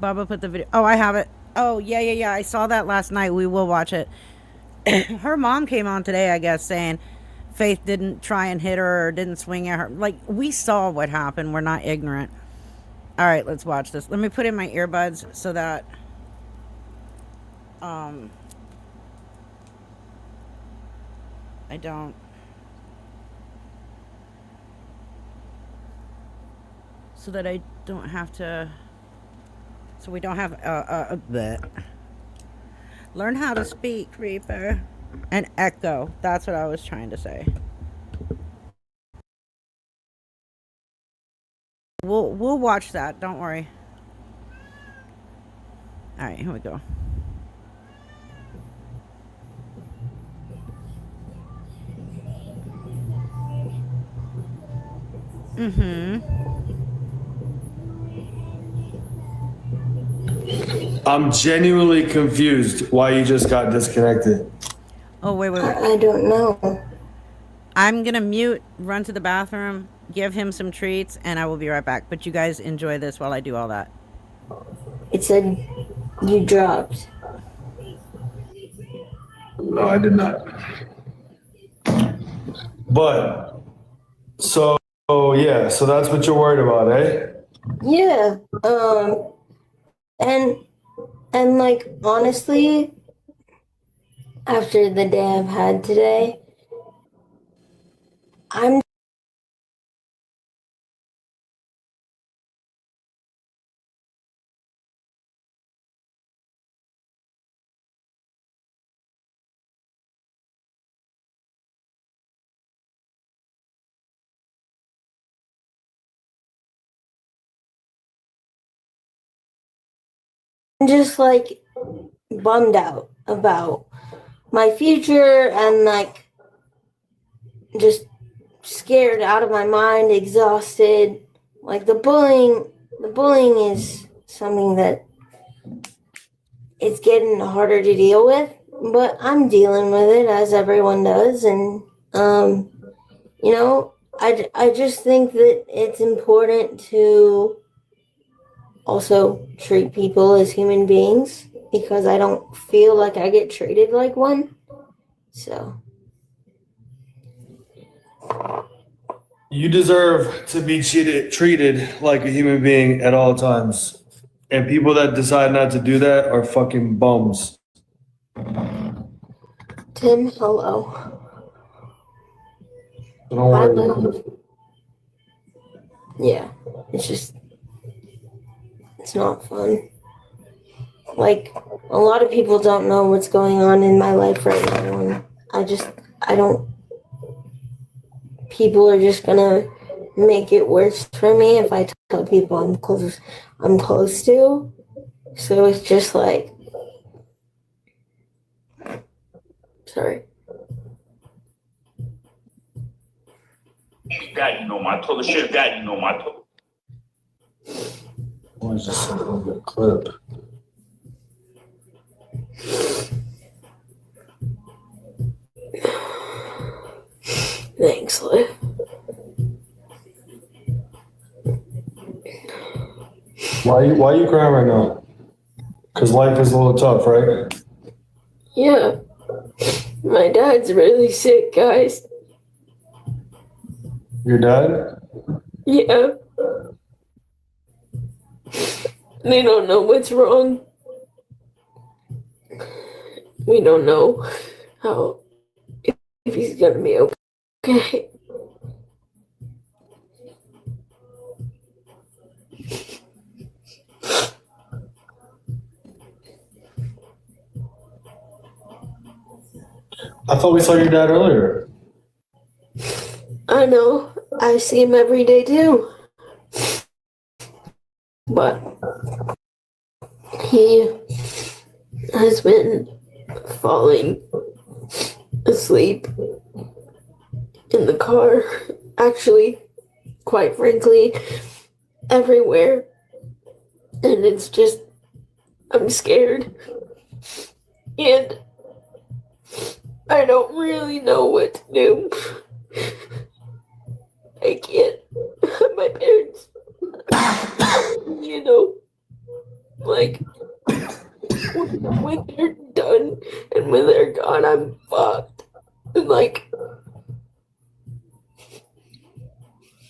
Baba put the video. Oh, I have it. Oh, yeah. I saw that last night. We will watch it. Her mom came on today, I guess, saying Faith didn't try and hit her or didn't swing at her. Like, we saw what happened. We're not ignorant. All right, let's watch this. Let me put in my earbuds so that I don't. So that I don't have to. So we don't have bleh. Learn how to speak, Reaper. And echo. That's what I was trying to say. we'll watch that. Don't worry. All right, here we go. I'm genuinely confused why you just got disconnected. Oh, wait. I don't know. I'm gonna mute, run to the bathroom, give him some treats, and I will be right back. But you guys enjoy this while I do all that. It said you dropped. No, I did not. But so yeah, so that's what you're worried about, eh? Yeah. And like honestly, after the day I've had today, I'm just like bummed out about my future and like just scared out of my mind, exhausted. Like the bullying is something that it's getting harder to deal with, but I'm dealing with it as everyone does. And, you know, I just think that it's important to also treat people as human beings because I don't feel like I get treated like one. So, You deserve to be treated like a human being at all times. And people that decide not to do that are fucking bums. Tim, hello. So don't worry. Yeah, it's not fun. Like, a lot of people don't know what's going on in my life right now, and people are just gonna make it worse for me if I tell people I'm close to. So it's just like, sorry. That you know my total shit. That you know my total. I was just sending a good clip. Thanks, Liv. Why are you crying right now? Because life is a little tough, right? Yeah. My dad's really sick, guys. Your dad? Yeah. They don't know what's wrong. We don't know if he's gonna be okay. I thought we saw your dad earlier. I know. I see him every day too. But he has been falling asleep in the car. Actually, quite frankly, everywhere. And it's just, I'm scared. And I don't really know what to do. I can't. My parents, you know, like, when they're done and when they're gone, I'm fucked. And, like,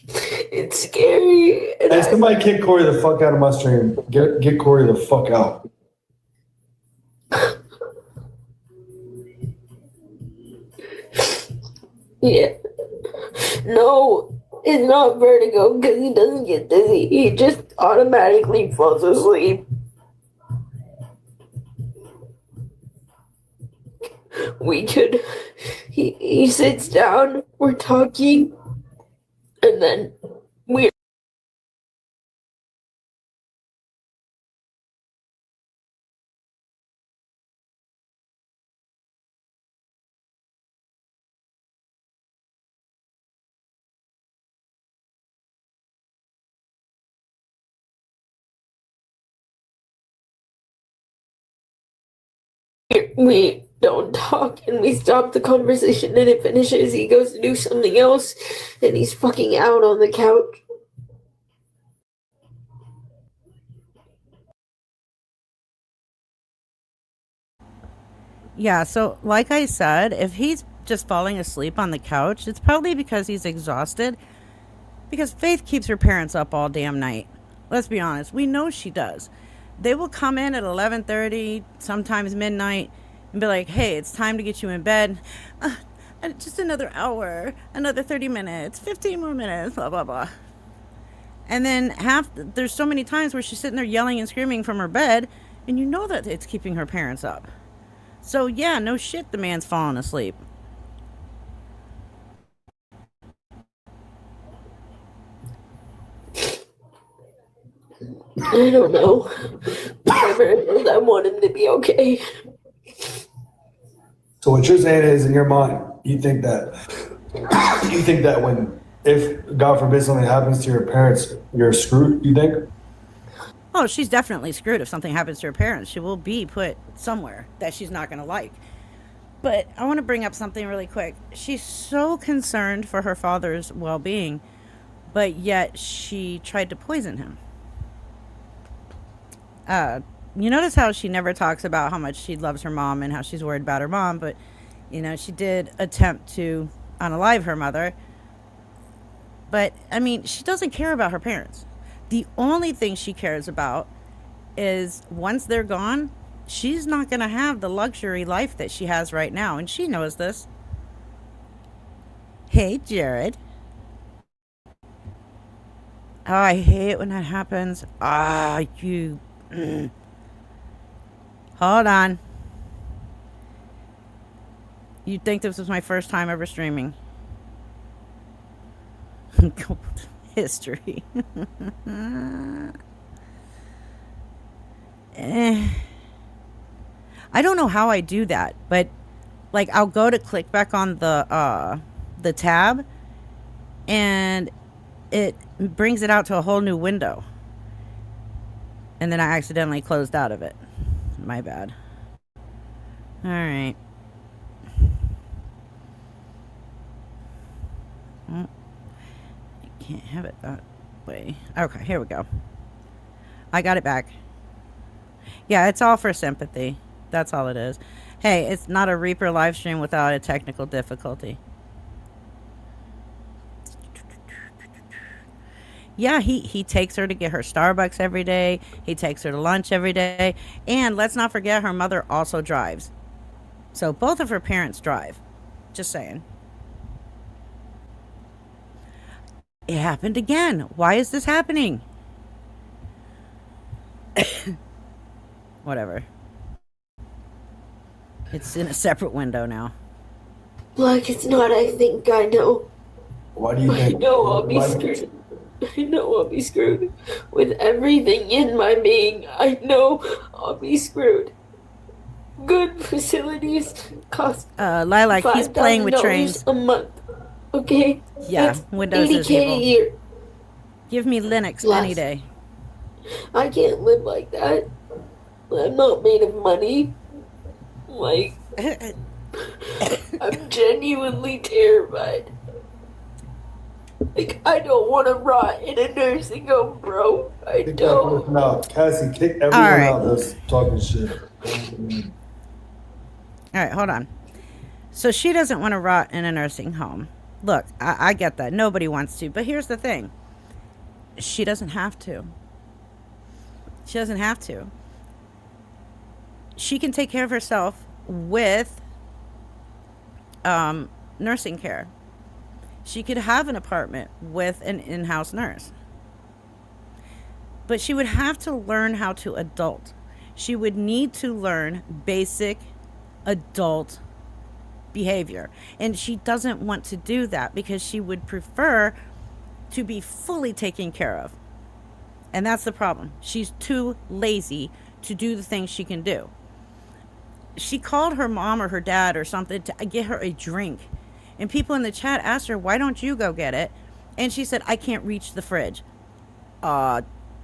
it's scary. And Hey, somebody kick Corey the fuck out of my stream. Get Corey the fuck out. Yeah. No, it's not vertigo because he doesn't get dizzy. He just automatically falls asleep. He sits down, we're talking, and then we don't talk and we stop the conversation and it finishes. He goes to do something else and he's fucking out on the couch. Yeah, so like I said, if he's just falling asleep on the couch, it's probably because he's exhausted. Because Faith keeps her parents up all damn night. Let's be honest, we know she does. They will come in at 11:30, sometimes midnight, and be like, "Hey, it's time to get you in bed. Just another hour, another 30 minutes, 15 more minutes, blah blah blah." And then there's so many times where she's sitting there yelling and screaming from her bed, and you know that it's keeping her parents up. So yeah, no shit, the man's falling asleep. I don't know. Whatever it is, I want him to be okay. So what you're saying is, in your mind, you think that when, if God forbid something happens to your parents, you're screwed. You think? Oh, she's definitely screwed if something happens to her parents. She will be put somewhere that she's not going to like. But I want to bring up something really quick. She's so concerned for her father's well-being, but yet she tried to poison him. You notice how she never talks about how much she loves her mom and how she's worried about her mom, but, you know, she did attempt to unalive her mother. But, I mean, she doesn't care about her parents. The only thing she cares about is once they're gone, she's not going to have the luxury life that she has right now, and she knows this. Hey, Jared. Oh, I hate when that happens. You... Hold on. You'd think this was my first time ever streaming. History. I don't know how I do that, but like I'll go to click back on the tab and it brings it out to a whole new window. And then I accidentally closed out of it. My bad. All right. Oh, I can't have it that way. Okay, here we go. I got it back. Yeah, it's all for sympathy. That's all it is. Hey, it's not a Reaper live stream without a technical difficulty. Yeah, he takes her to get her Starbucks every day. He takes her to lunch every day. And let's not forget, her mother also drives. So both of her parents drive. Just saying. It happened again. Why is this happening? Whatever. It's in a separate window now. Like it's not, I think I know. Why do you I think? know I'll be why- screwed. I know I'll be screwed. With everything in my being, I know I'll be screwed. Good facilities cost Lilac, he's playing with $5,000 trains. a month. Okay? Yeah, That's Windows is 80K a evil. year. Give me Linux Less. any day. I can't live like that. I'm not made of money. Like, I'm genuinely terrified. Like, I don't want to rot in a nursing home, bro. I Kick that don't. person out. Cassie, kick everyone All right. out that's talking shit. All right, hold on. So she doesn't want to rot in a nursing home. Look, I get that. Nobody wants to. But here's the thing. She doesn't have to. She doesn't have to. She can take care of herself with nursing care. She could have an apartment with an in-house nurse. But she would have to learn how to adult. She would need to learn basic adult behavior. And she doesn't want to do that because she would prefer to be fully taken care of. And that's the problem. She's too lazy to do the things she can do. She called her mom or her dad or something to get her a drink. And people in the chat asked her, why don't you go get it? And she said, I can't reach the fridge.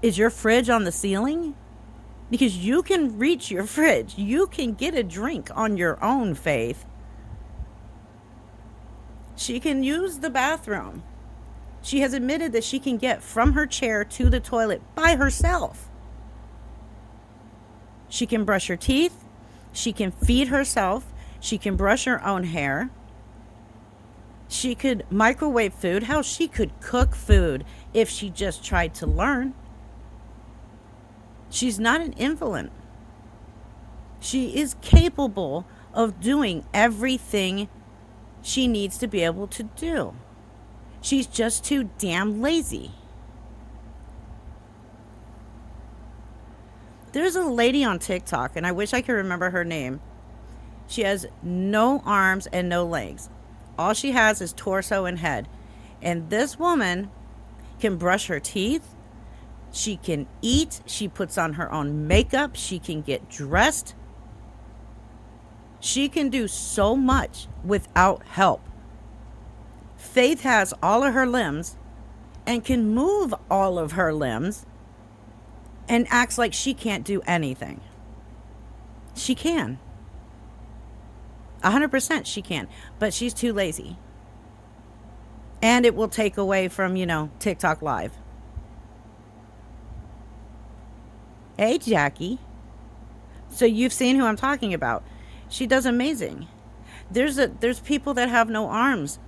Is your fridge on the ceiling? Because you can reach your fridge. You can get a drink on your own, Faith. She can use the bathroom. She has admitted that she can get from her chair to the toilet by herself. She can brush her teeth. She can feed herself. She can brush her own hair. She could microwave food. Hell, she could cook food if she just tried to learn. She's not an invalid. She is capable of doing everything she needs to be able to do. She's just too damn lazy. There's a lady on TikTok, and I wish I could remember her name. She has no arms and no legs. All she has is torso and head. And this woman can brush her teeth. She can eat. She puts on her own makeup. She can get dressed. She can do so much without help. Faith has all of her limbs and can move all of her limbs and acts like she can't do anything. She can. 100% she can. But she's too lazy. And it will take away from, TikTok Live. Hey, Jackie. So you've seen who I'm talking about. She does amazing. There's people that have no arms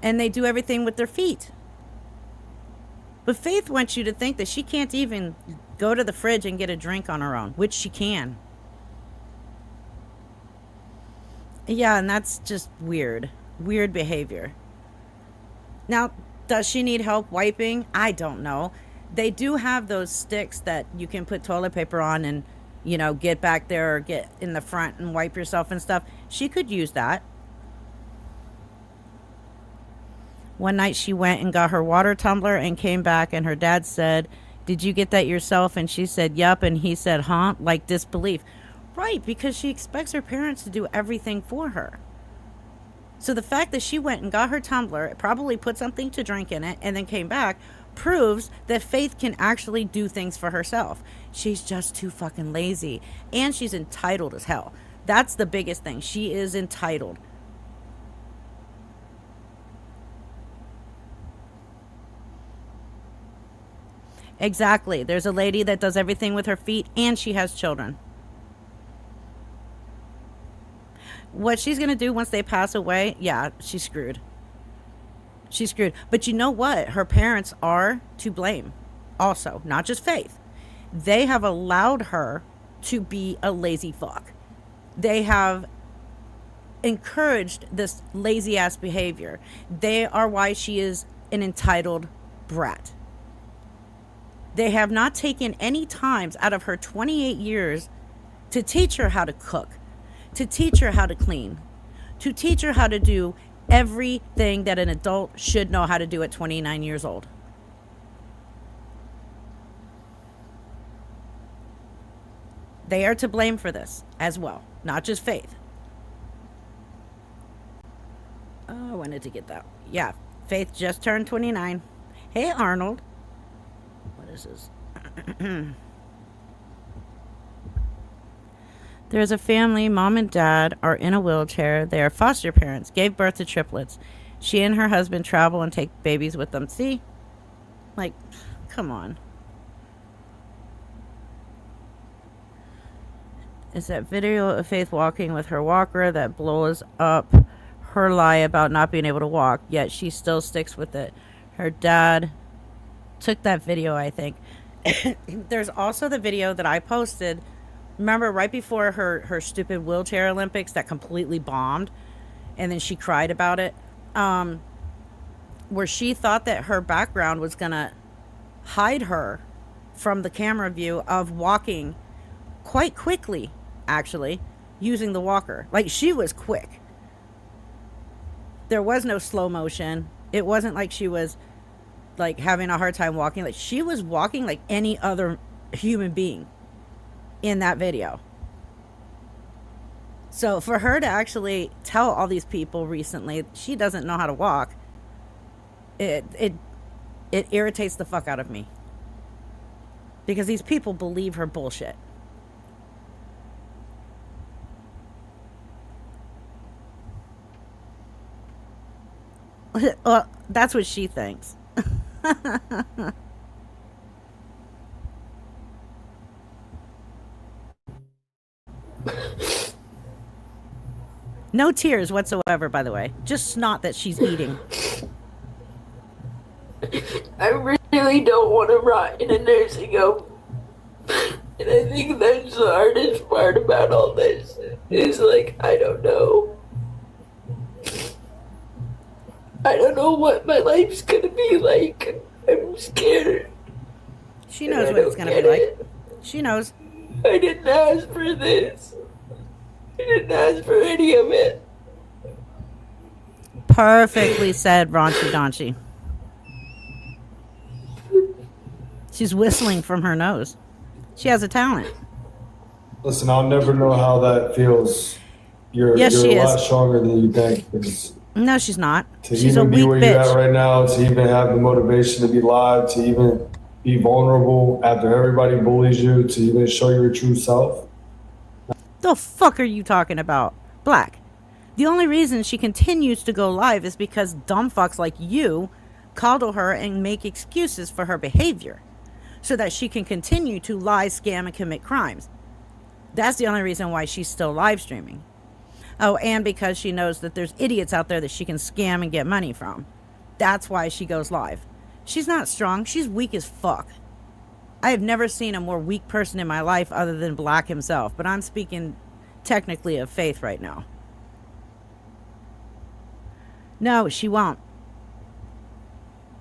and they do everything with their feet. But Faith wants you to think that she can't even go to the fridge and get a drink on her own, which she can. Yeah, and that's just weird. Weird behavior. Now, does she need help wiping? I don't know. They do have those sticks that you can put toilet paper on and, get back there or get in the front and wipe yourself and stuff. She could use that. One night she went and got her water tumbler and came back and her dad said, "Did you get that yourself?" And she said, "Yup." And he said, "Huh?" Like disbelief. Right, because she expects her parents to do everything for her. So the fact that she went and got her tumbler, probably put something to drink in it, and then came back, proves that Faith can actually do things for herself. She's just too fucking lazy. And she's entitled as hell. That's the biggest thing. She is entitled. Exactly. There's a lady that does everything with her feet and she has children. What she's going to do once they pass away, yeah, she's screwed. She's screwed. But you know what? Her parents are to blame also, not just Faith. They have allowed her to be a lazy fuck. They have encouraged this lazy ass behavior. They are why she is an entitled brat. They have not taken any times out of her 28 years to teach her how to cook, to teach her how to clean, to teach her how to do everything that an adult should know how to do at 29 years old. They are to blame for this as well, not just Faith. Oh, I wanted to get that. Yeah, Faith just turned 29. Hey, Arnold. What is this? There's a family, mom and dad are in a wheelchair. They are foster parents, gave birth to triplets. She and her husband travel and take babies with them. See? Like, come on. It's that video of Faith walking with her walker that blows up her lie about not being able to walk, yet she still sticks with it. Her dad took that video, I think. There's also the video that I posted. Remember right before her stupid wheelchair Olympics that completely bombed, and then she cried about it, where she thought that her background was gonna hide her from the camera view of walking quite quickly, actually, using the walker. Like, she was quick. There was no slow motion. It wasn't like she was like having a hard time walking. Like, she was walking like any other human being in that video. So for her to actually tell all these people recently she doesn't know how to walk, it irritates the fuck out of me, because these people believe her bullshit. Well, that's what she thinks. No tears whatsoever, by the way. Just snot that she's eating. I really don't want to rot in a nursing home. And I think that's the hardest part about all this. Is like, I don't know. I don't know what my life's gonna be like. I'm scared. She and knows I what it's don't going to get be like. it. She knows. I didn't ask for this. I didn't ask for any of it. Perfectly said, Raunchy Daunchy. She's whistling from her nose. She has a talent. Listen, I'll never know how that feels. You're Yes, she a lot is. stronger than you think. 'Cause No, she's not. to She's a even be weak where you're at bitch. right now, to even have the motivation to be live, to even be vulnerable after everybody bullies you, to even show your true self. The fuck are you talking about? Black. The only reason she continues to go live is because dumb fucks like you coddle her and make excuses for her behavior so that she can continue to lie, scam, and commit crimes. That's the only reason why she's still live streaming. Oh, and because she knows that there's idiots out there that she can scam and get money from. That's why she goes live. She's not strong. She's weak as fuck. I have never seen a more weak person in my life other than Black himself, but I'm speaking technically of Faith right now. No, she won't.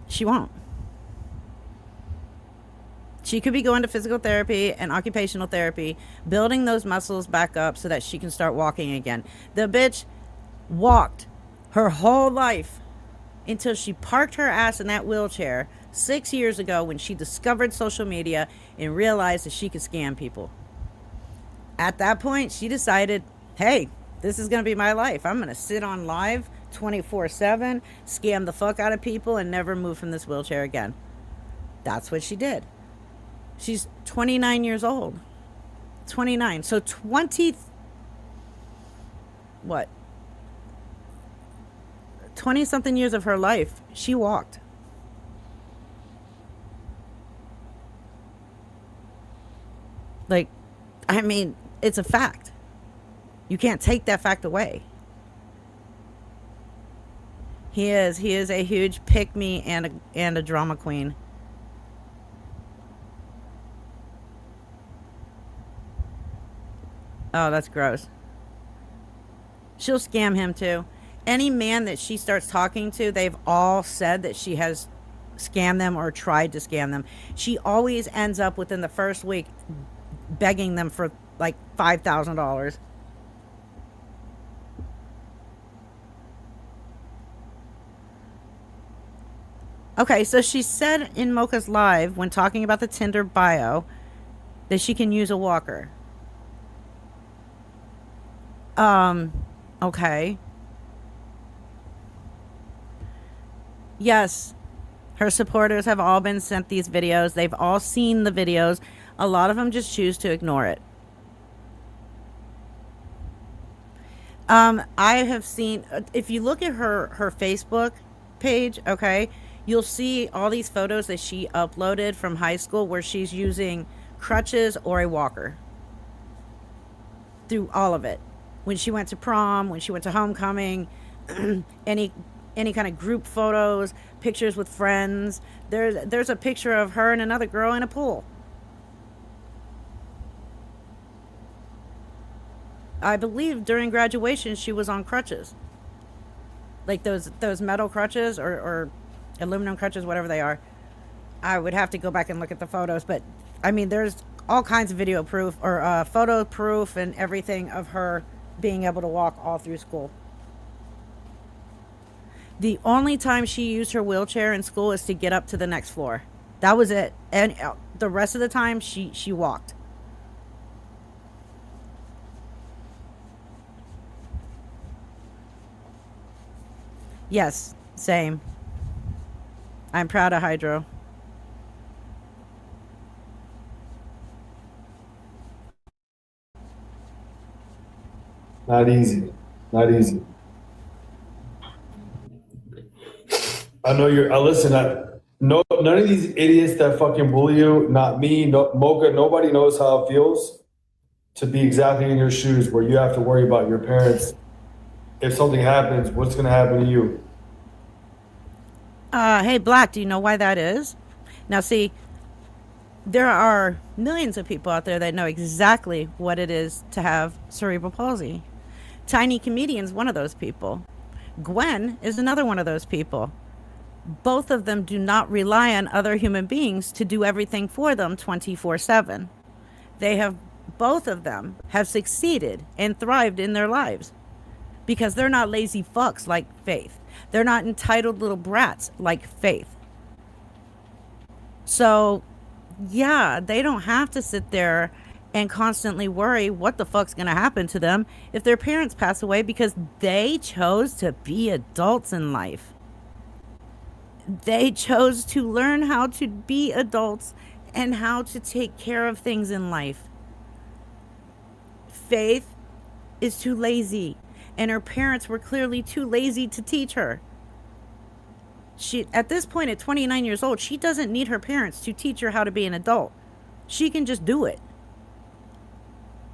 She won't. She could be going to physical therapy and occupational therapy, building those muscles back up so that she can start walking again. The bitch walked her whole life until she parked her ass in that wheelchair 6 years ago when she discovered social media and realized that she could scam people. At that point, she decided, hey, this is going to be my life. I'm going to sit on live 24/7, scam the fuck out of people, and never move from this wheelchair again. That's what she did. She's 29 years old. 29. So 20 something years of her life, she walked. Like, I mean, it's a fact. You can't take that fact away. He is a huge pick-me and a drama queen. Oh, that's gross. She'll scam him too. Any man that she starts talking to, they've all said that she has scammed them or tried to scam them. She always ends up within the first week begging them for like $5,000. Okay, so she said in Mocha's live when talking about the Tinder bio that she can use a walker. Okay. Yes, her supporters have all been sent these videos. They've all seen the videos. A lot of them just choose to ignore it. I have seen, if you look at her Facebook page, okay, you'll see all these photos that she uploaded from high school where she's using crutches or a walker. Through all of it. When she went to prom, when she went to homecoming, any kind of group photos, pictures with friends. There's a picture of her and another girl in a pool. I believe during graduation she was on crutches. Like those metal crutches or aluminum crutches, whatever they are. I would have to go back and look at the photos, but I mean there's all kinds of video proof or photo proof and everything of her being able to walk all through school. The only time she used her wheelchair in school is to get up to the next floor. That was it. And the rest of the time she walked. Yes, same. I'm proud of Hydro. Not easy. Not easy. I know you're. Listen, no, none of these idiots that fucking bully you, not me, no, Mocha, nobody knows how it feels to be exactly in your shoes where you have to worry about your parents. If something happens, what's going to happen to you? Hey, Black, do you know why that is? Now, see, there are millions of people out there that know exactly what it is to have cerebral palsy. Tiny Comedian's one of those people. Gwen is another one of those people. Both of them do not rely on other human beings to do everything for them 24/7. Both of them have succeeded and thrived in their lives because they're not lazy fucks like Faith. They're not entitled little brats like Faith. So, yeah, they don't have to sit there and constantly worry what the fuck's going to happen to them if their parents pass away because they chose to be adults in life. They chose to learn how to be adults and how to take care of things in life. Faith is too lazy, and her parents were clearly too lazy to teach her. She, at this point, at 29 years old, she doesn't need her parents to teach her how to be an adult. She can just do it.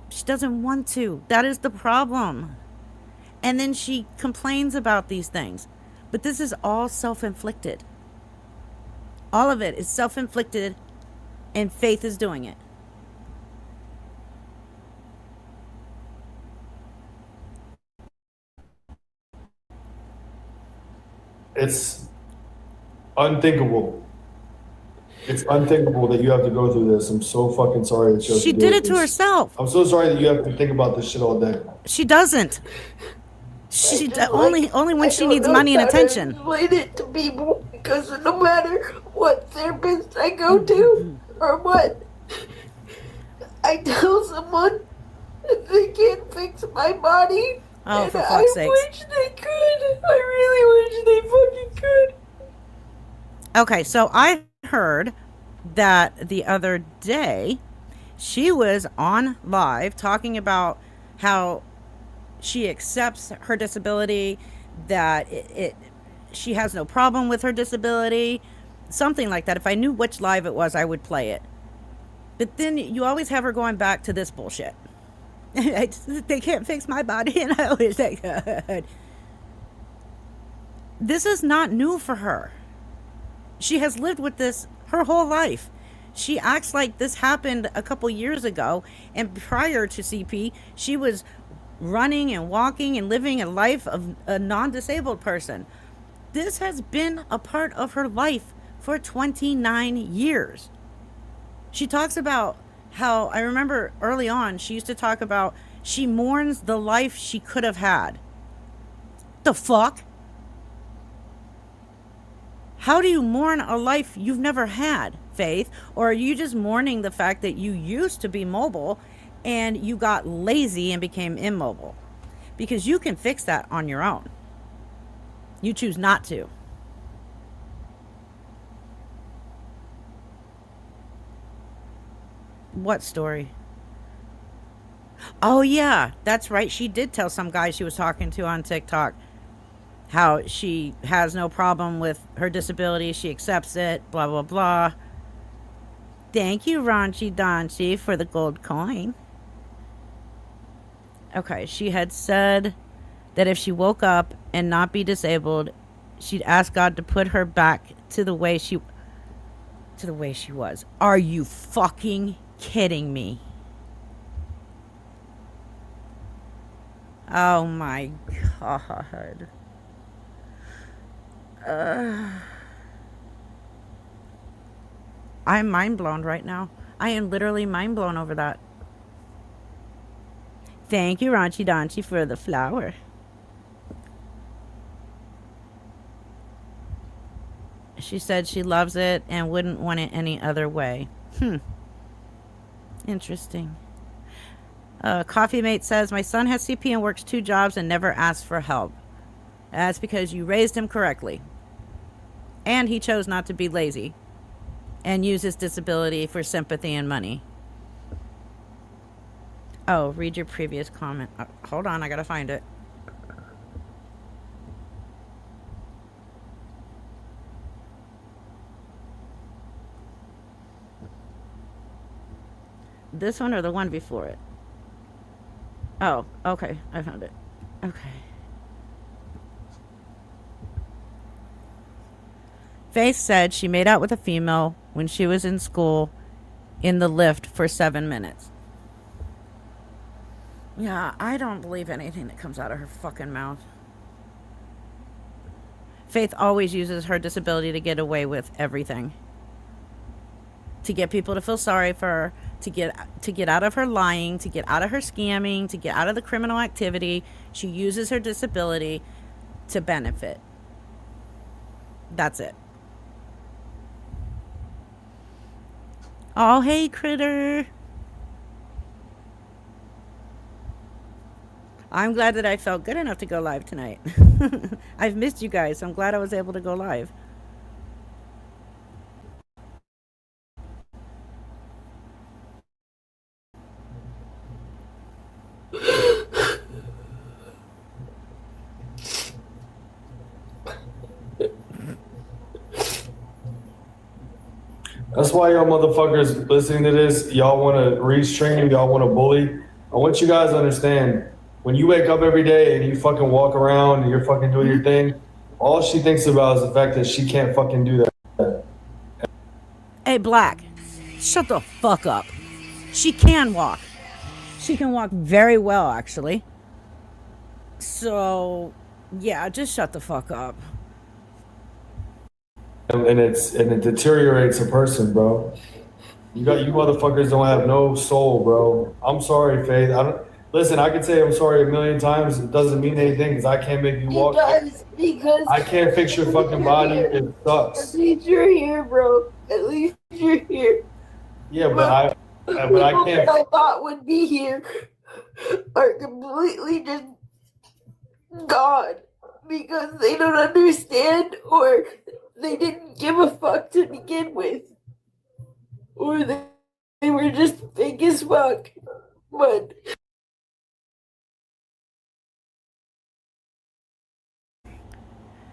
She doesn't want to. That is the problem. And then she complains about these things. But this is all self-inflicted. All of it is self-inflicted, and Faith is doing it. It's unthinkable. It's unthinkable that you have to go through this. I'm so fucking sorry that you have She to do did it to this. herself. I'm so sorry that you have to think about this shit all day. She doesn't. She just, only when I she don't needs know money and how to attention. explain it to people because no matter what therapist I go to or what I tell someone, they can't fix my body. Oh, and for I fuck's sakes. wish they could. I really wish they fucking could. Okay, so I heard that the other day she was on live talking about how she accepts her disability, that she has no problem with her disability, something like that. If I knew which live it was, I would play it. But then you always have her going back to this bullshit. They can't fix my body, and I wish they could. This is not new for her. She has lived with this her whole life. She acts like this happened a couple years ago, and prior to CP, she was running and walking and living a life of a non-disabled person. This has been a part of her life for 29 years. She talks about how, I remember early on, she used to talk about she mourns the life she could have had. The fuck? How do you mourn a life you've never had, Faith? Or are you just mourning the fact that you used to be mobile and you got lazy and became immobile? Because you can fix that on your own. You choose not to. What story? Oh, yeah, that's right. She did tell some guy she was talking to on TikTok how she has no problem with her disability. She accepts it, blah, blah, blah. Thank you, Raunchy Donchi, for the gold coin. Okay, she had said that if she woke up and not be disabled, she'd ask God to put her back to the way she was. Are you fucking kidding me? Oh my God. I'm mind blown right now. I am literally mind blown over that. Thank you, Raunchy Donchi, for the flower. She said she loves it and wouldn't want it any other way. Interesting. Coffee Mate says, my son has CP and works 2 jobs and never asks for help. That's because you raised him correctly. And he chose not to be lazy and use his disability for sympathy and money. Oh, read your previous comment. Hold on, I gotta find it. This one or the one before it? Oh, okay. I found it. Okay. Faith said she made out with a female when she was in school in the lift for 7 minutes. Yeah, I don't believe anything that comes out of her fucking mouth. Faith always uses her disability to get away with everything. To get people to feel sorry for her, to get out of her lying, to get out of her scamming, to get out of the criminal activity. She uses her disability to benefit. That's it. Oh, hey, critter. I'm glad that I felt good enough to go live tonight. I've missed you guys, so I'm glad I was able to go live. That's why y'all motherfuckers listening to this, y'all want to restream, y'all want to bully. I want you guys to understand, when you wake up every day and you fucking walk around and you're fucking doing your thing, all she thinks about is the fact that she can't fucking do that. Hey, Black, shut the fuck up. She can walk. She can walk very well, actually. So, yeah, just shut the fuck up. And it deteriorates a person, bro. You motherfuckers don't have no soul, bro. I'm sorry, Faith. Listen, I can say I'm sorry a million times. It doesn't mean anything because I can't make you walk. It does, because I can't fix your fucking body. It at sucks. least you're here, bro. At least you're here. Yeah, but I People can't. that I thought would be here are completely just gone because they don't understand, or they didn't give a fuck to begin with, or they were just fake as fuck. But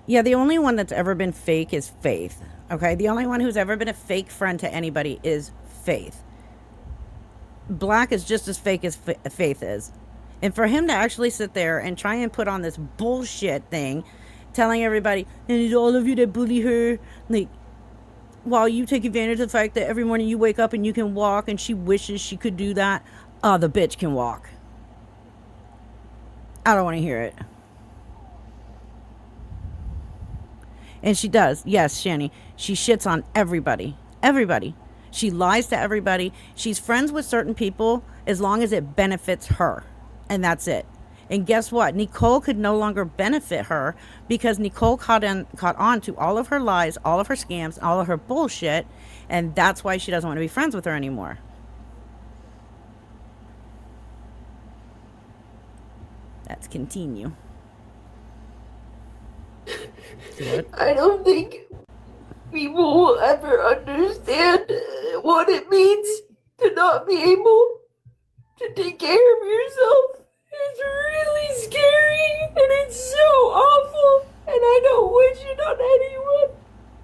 Yeah, the only one that's ever been fake is Faith. Okay, the only one who's ever been a fake friend to anybody is Faith. Black is just as fake as Faith is. And for him to actually sit there and try and put on this bullshit thing, telling everybody, and it's all of you that bully her, like, while you take advantage of the fact that every morning you wake up and you can walk and she wishes she could do that, the bitch can walk. I don't want to hear it. And she does. Yes, Shani. She shits on everybody. Everybody. She lies to everybody. She's friends with certain people as long as it benefits her. And that's it. And guess what? Nicole could no longer benefit her because Nicole caught on to all of her lies, all of her scams, all of her bullshit. And that's why she doesn't want to be friends with her anymore. Let's continue. I don't think people will ever understand what it means to not be able to take care of yourself. It's really scary and it's so awful, and I don't wish it on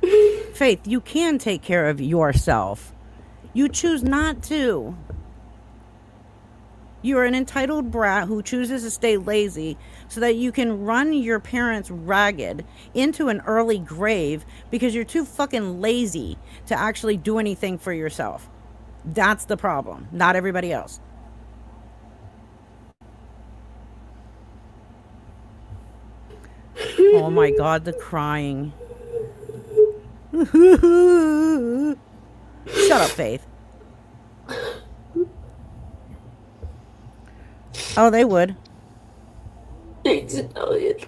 anyone. Faith, you can take care of yourself. You choose not to. You are an entitled brat who chooses to stay lazy so that you can run your parents ragged into an early grave because you're too fucking lazy to actually do anything for yourself. That's the problem, not everybody else. Oh my God, the crying. Shut up, Faith. Oh, they would. Thanks, Elliot.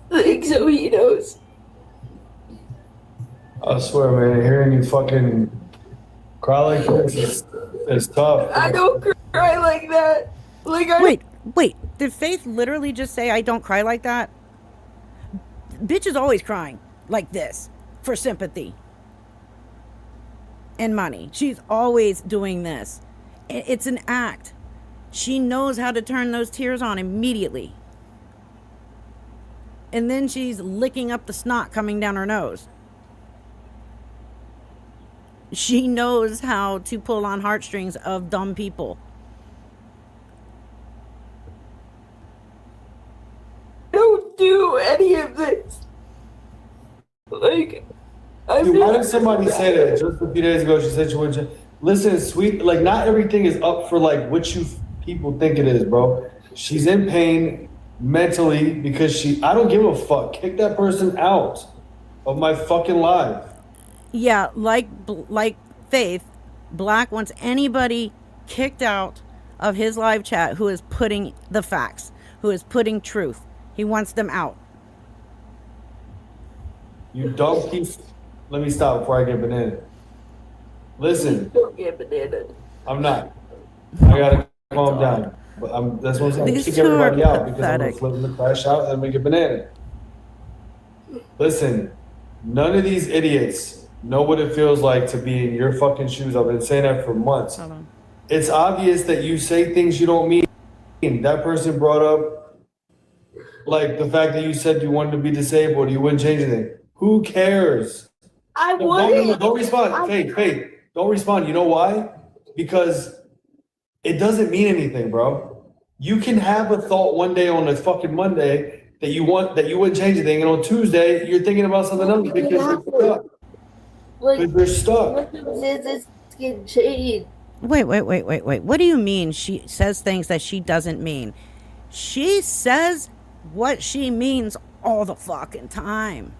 Thanks, so he knows. I swear, man, hearing you fucking cry like this is tough. I don't cry like that. Like I Wait. Did Faith literally just say I don't cry like that? Bitch is always crying like this for sympathy and money. She's always doing this. It's an act. She knows how to turn those tears on immediately. And then she's licking up the snot coming down her nose. She knows how to pull on heartstrings of dumb people. Don't do any of this. Like, I'm Dude, why not did somebody say that just a few days ago? She said she wouldn't. Listen, sweet, like not everything is up for like what you people think it is, bro. She's in pain mentally because I don't give a fuck. Kick that person out of my fucking life. Yeah, like Faith, Black wants anybody kicked out of his live chat who is putting the facts, who is putting truth. He wants them out. You don't keep. Let me stop before I get banana. Listen, Don't get banana. I'm not. I gotta calm down. But that's what I'm saying. These Kick two are everybody out because I'm gonna pathetic. flip them to crash out and make a banana. Listen, none of these idiots know what it feels like to be in your fucking shoes. I've been saying that for months. Hold on. It's obvious that you say things you don't mean. That person brought up, like, the fact that you said you wanted to be disabled, you wouldn't change anything. Who cares? I No, wouldn't. don't respond. I- Faith, don't respond. You know why? Because it doesn't mean anything, bro. You can have a thought one day on a fucking Monday that you wouldn't change anything, and on Tuesday you're thinking about something else because you're stuck. Like, Because you're stuck. what is this can change? Wait. What do you mean she says things that she doesn't mean? She says what she means all the fucking time.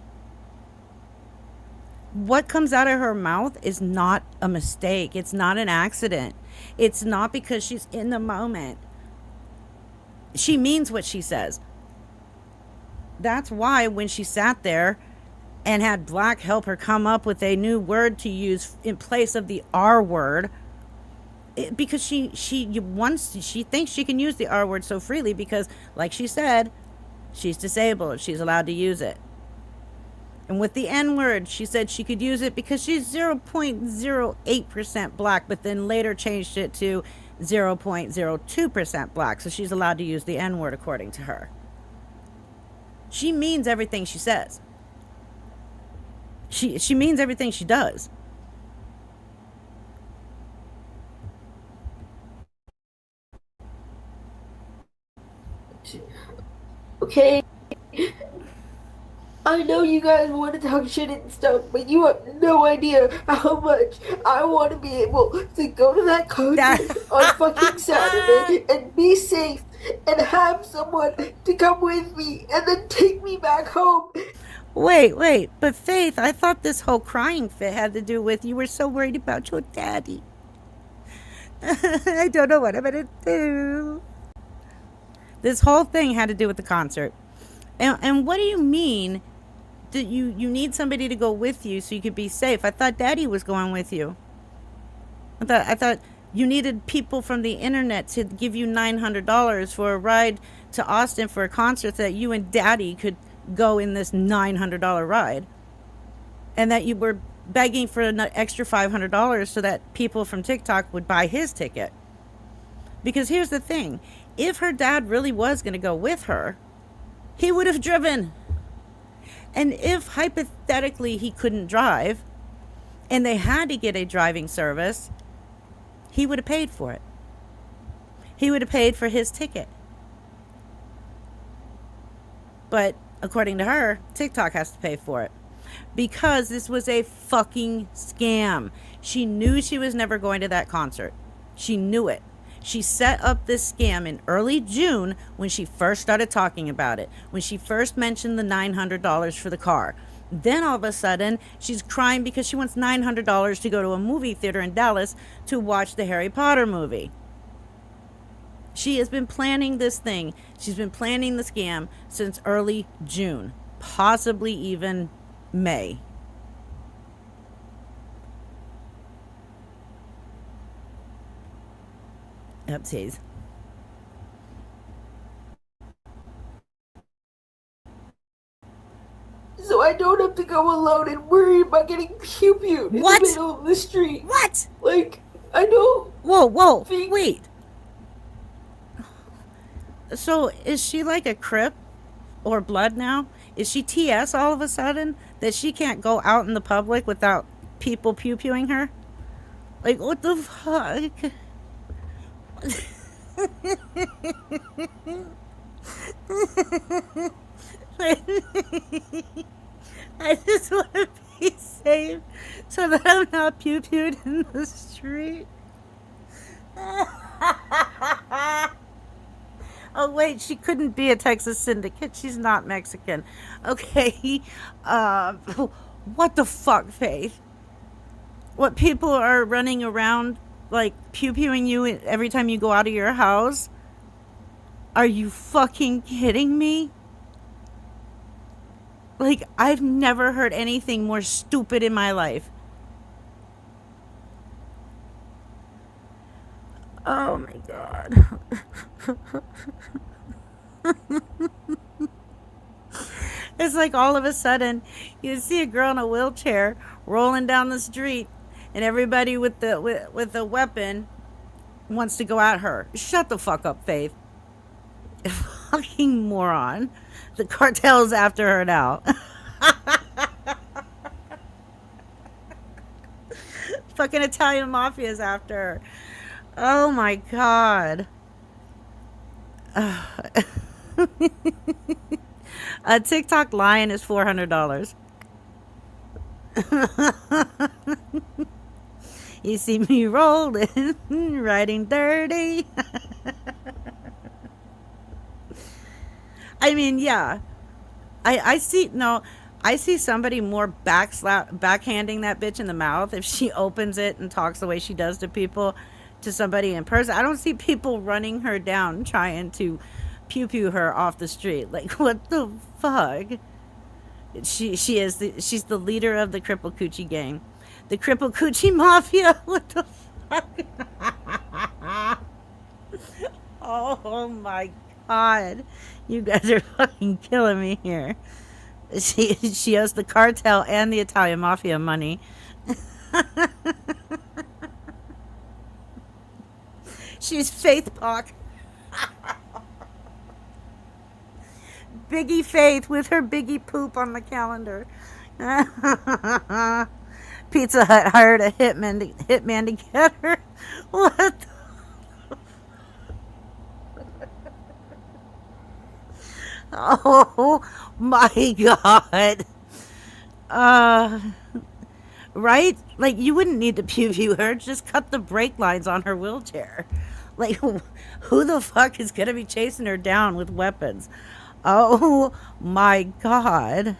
What comes out of her mouth is not a mistake. It's not an accident. It's not because she's in the moment. She means what she says. That's why when she sat there and had Black help her come up with a new word to use in place of the R word, because she thinks she can use the R word so freely because, like she said, she's disabled. She's allowed to use it. And with the N word, she said she could use it because she's 0.08% Black, but then later changed it to 0.02% Black. So she's allowed to use the N word according to her. She means everything she says. She means everything she does. Okay? I know you guys want to talk shit and stuff, but you have no idea how much I want to be able to go to that concert on fucking Saturday and be safe and have someone to come with me and then take me back home. Wait, but Faith, I thought this whole crying fit had to do with you were so worried about your daddy. I don't know what I'm gonna do. This whole thing had to do with the concert. And what do you mean that you need somebody to go with you so you could be safe? I thought Daddy was going with you. I thought you needed people from the internet to give you $900 for a ride to Austin for a concert so that you and Daddy could go in this $900 ride. And that you were begging for an extra $500 so that people from TikTok would buy his ticket. Because here's the thing. If her dad really was going to go with her, he would have driven. And if hypothetically he couldn't drive and they had to get a driving service, he would have paid for it. He would have paid for his ticket. But according to her, TikTok has to pay for it. Because this was a fucking scam. She knew she was never going to that concert. She knew it. She set up this scam in early June when she first started talking about it, when she first mentioned the $900 for the car. Then all of a sudden, she's crying because she wants $900 to go to a movie theater in Dallas to watch the Harry Potter movie. She has been planning this thing. She's been planning the scam since early June, possibly even May. Oopsies. So I don't have to go alone and worry about getting pew-pewed in What? the middle of the street. What? Like, I don't Whoa, think... wait. So is she like a Crip or Blood now? Is she TS all of a sudden? That she can't go out in the public without people pew-pewing her? Like, what the fuck? I just want to be safe so that I'm not pew-pewed in the street. Oh, wait, she couldn't be a Texas syndicate. She's not Mexican. Okay, what the fuck, Faith? What, people are running around, like, pew-pewing you every time you go out of your house? Are you fucking kidding me? Like, I've never heard anything more stupid in my life. Oh my god. It's like all of a sudden you see a girl in a wheelchair rolling down the street and everybody with the weapon wants to go at her. Shut the fuck up, Faith. Fucking moron. The cartel's after her now. Fucking Italian mafia's after her. Oh my god. A TikTok lion is $400. You see me rolling, riding dirty. I mean, yeah. I see somebody more backhanding that bitch in the mouth if she opens it and talks the way she does to people, to somebody in person. I don't see people running her down trying to pew her off the street. Like, what the fuck? She's the leader of the Cripple Coochie gang. The Cripple Coochie Mafia. What the fuck? Oh my god. You guys are fucking killing me here. She owes the cartel and the Italian Mafia money. She's Faith Pock. Biggie Faith with her Biggie poop on the calendar. Pizza Hut hired a hitman to get her. What the Oh my god. Right? Like, you wouldn't need to pew her. Just cut the brake lines on her wheelchair. Like, who the fuck is gonna be chasing her down with weapons? Oh my god.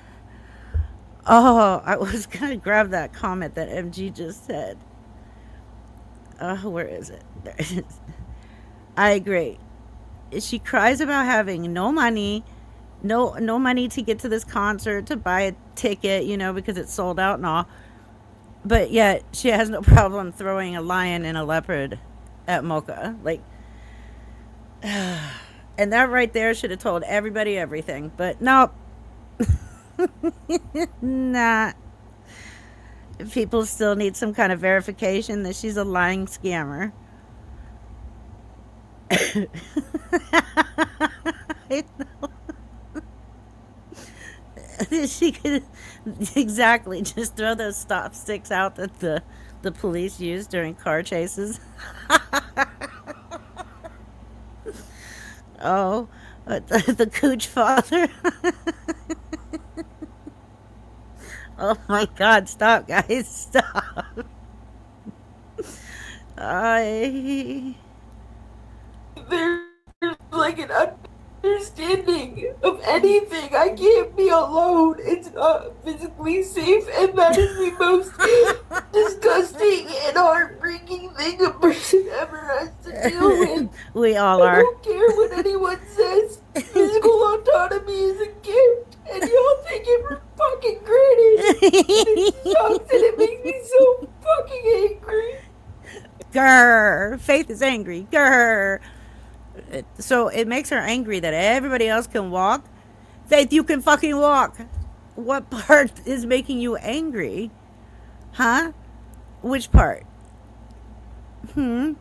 Oh, I was gonna grab that comment that MG just said. Where is it? There it is. I agree. She cries about having no money, no money to get to this concert, to buy a ticket, because it's sold out and all. But yet she has no problem throwing a lion and a leopard at Mocha. Like, and that right there should have told everybody everything. But nope. Nah. People still need some kind of verification that she's a lying scammer. I know. She could exactly just throw those stop sticks out that the police use during car chases. Oh, the Cooch father. Oh my god, stop, guys, stop. There's like an understanding of anything. I can't be alone. It's not physically safe, and that is the most disgusting and heartbreaking thing a person ever has to deal with. We all I are. don't care what anyone says. Physical autonomy is a gift, and y'all take it for fucking granted. It sucks, and it makes me so fucking angry. Grr. Faith is angry. Grr. So it makes her angry that everybody else can walk. Faith, you can fucking walk. What part is making you angry? Huh? Which part? I'm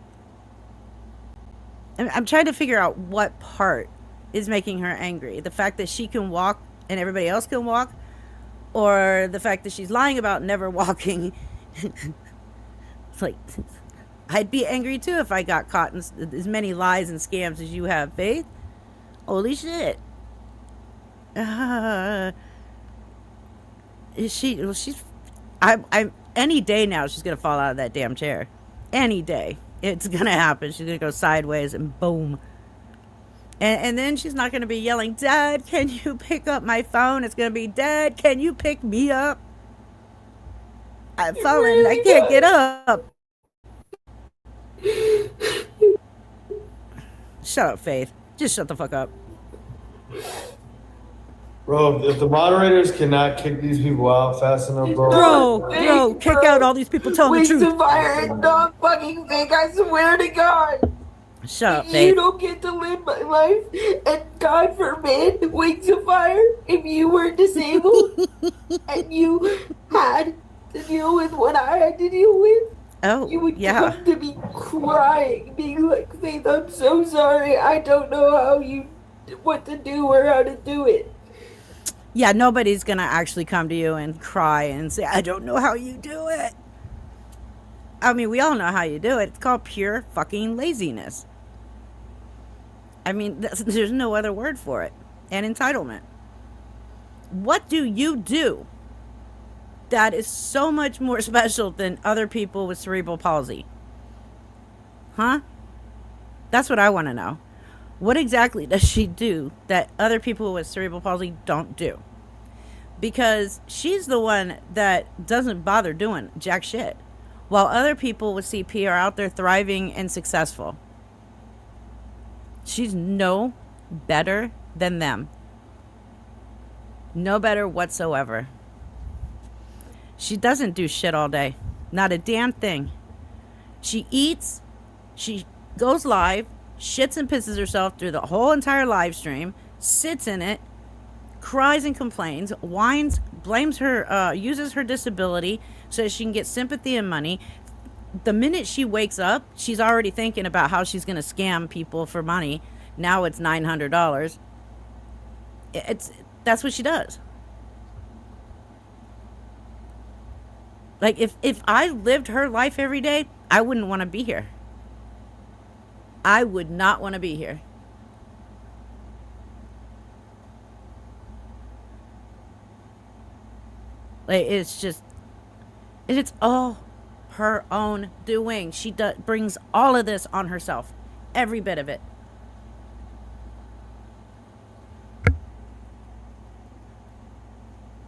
trying to figure out what part is making her angry. The fact that she can walk and everybody else can walk, or the fact that she's lying about never walking. It's like, I'd be angry too if I got caught in as many lies and scams as you have, Faith. Holy shit. She's I any day now she's gonna fall out of that damn chair. Any day. It's gonna happen. She's gonna go sideways and boom. And then she's not gonna be yelling, Dad, can you pick up my phone? It's gonna be, Dad, can you pick me up? I've fallen, I can't get up. Shut up, Faith. Just shut the fuck up. Bro, if the moderators cannot kick these people out fast enough, bro. Bro, kick out all these people telling the Wings truth. of fire and dog fucking fake, I swear to God. Shut up, You Faith. don't get to live my life, and God forbid, Wings of Fire, if you were disabled and you had to deal with what I had to deal with, you Oh, would yeah. come to me crying, being like, Faith, I'm so sorry, I don't know what to do or how to do it. Yeah, nobody's gonna actually come to you and cry and say, I don't know how you do it. I mean, we all know how you do it. It's called pure fucking laziness. I mean, there's no other word for it. And entitlement. What do you do that is so much more special than other people with cerebral palsy? Huh? That's what I want to know. What exactly does she do that other people with cerebral palsy don't do? Because she's the one that doesn't bother doing jack shit, while other people with CP are out there thriving and successful. She's no better than them. No better whatsoever. She doesn't do shit all day. Not a damn thing. She eats, she goes live, shits and pisses herself through the whole entire live stream, sits in it, cries and complains, whines, blames her, uses her disability so that she can get sympathy and money. The minute she wakes up, she's already thinking about how she's going to scam people for money. Now it's $900. That's what she does. Like, if I lived her life every day, I wouldn't want to be here. I would not want to be here. Like, it's all her own doing. She brings all of this on herself. Every bit of it.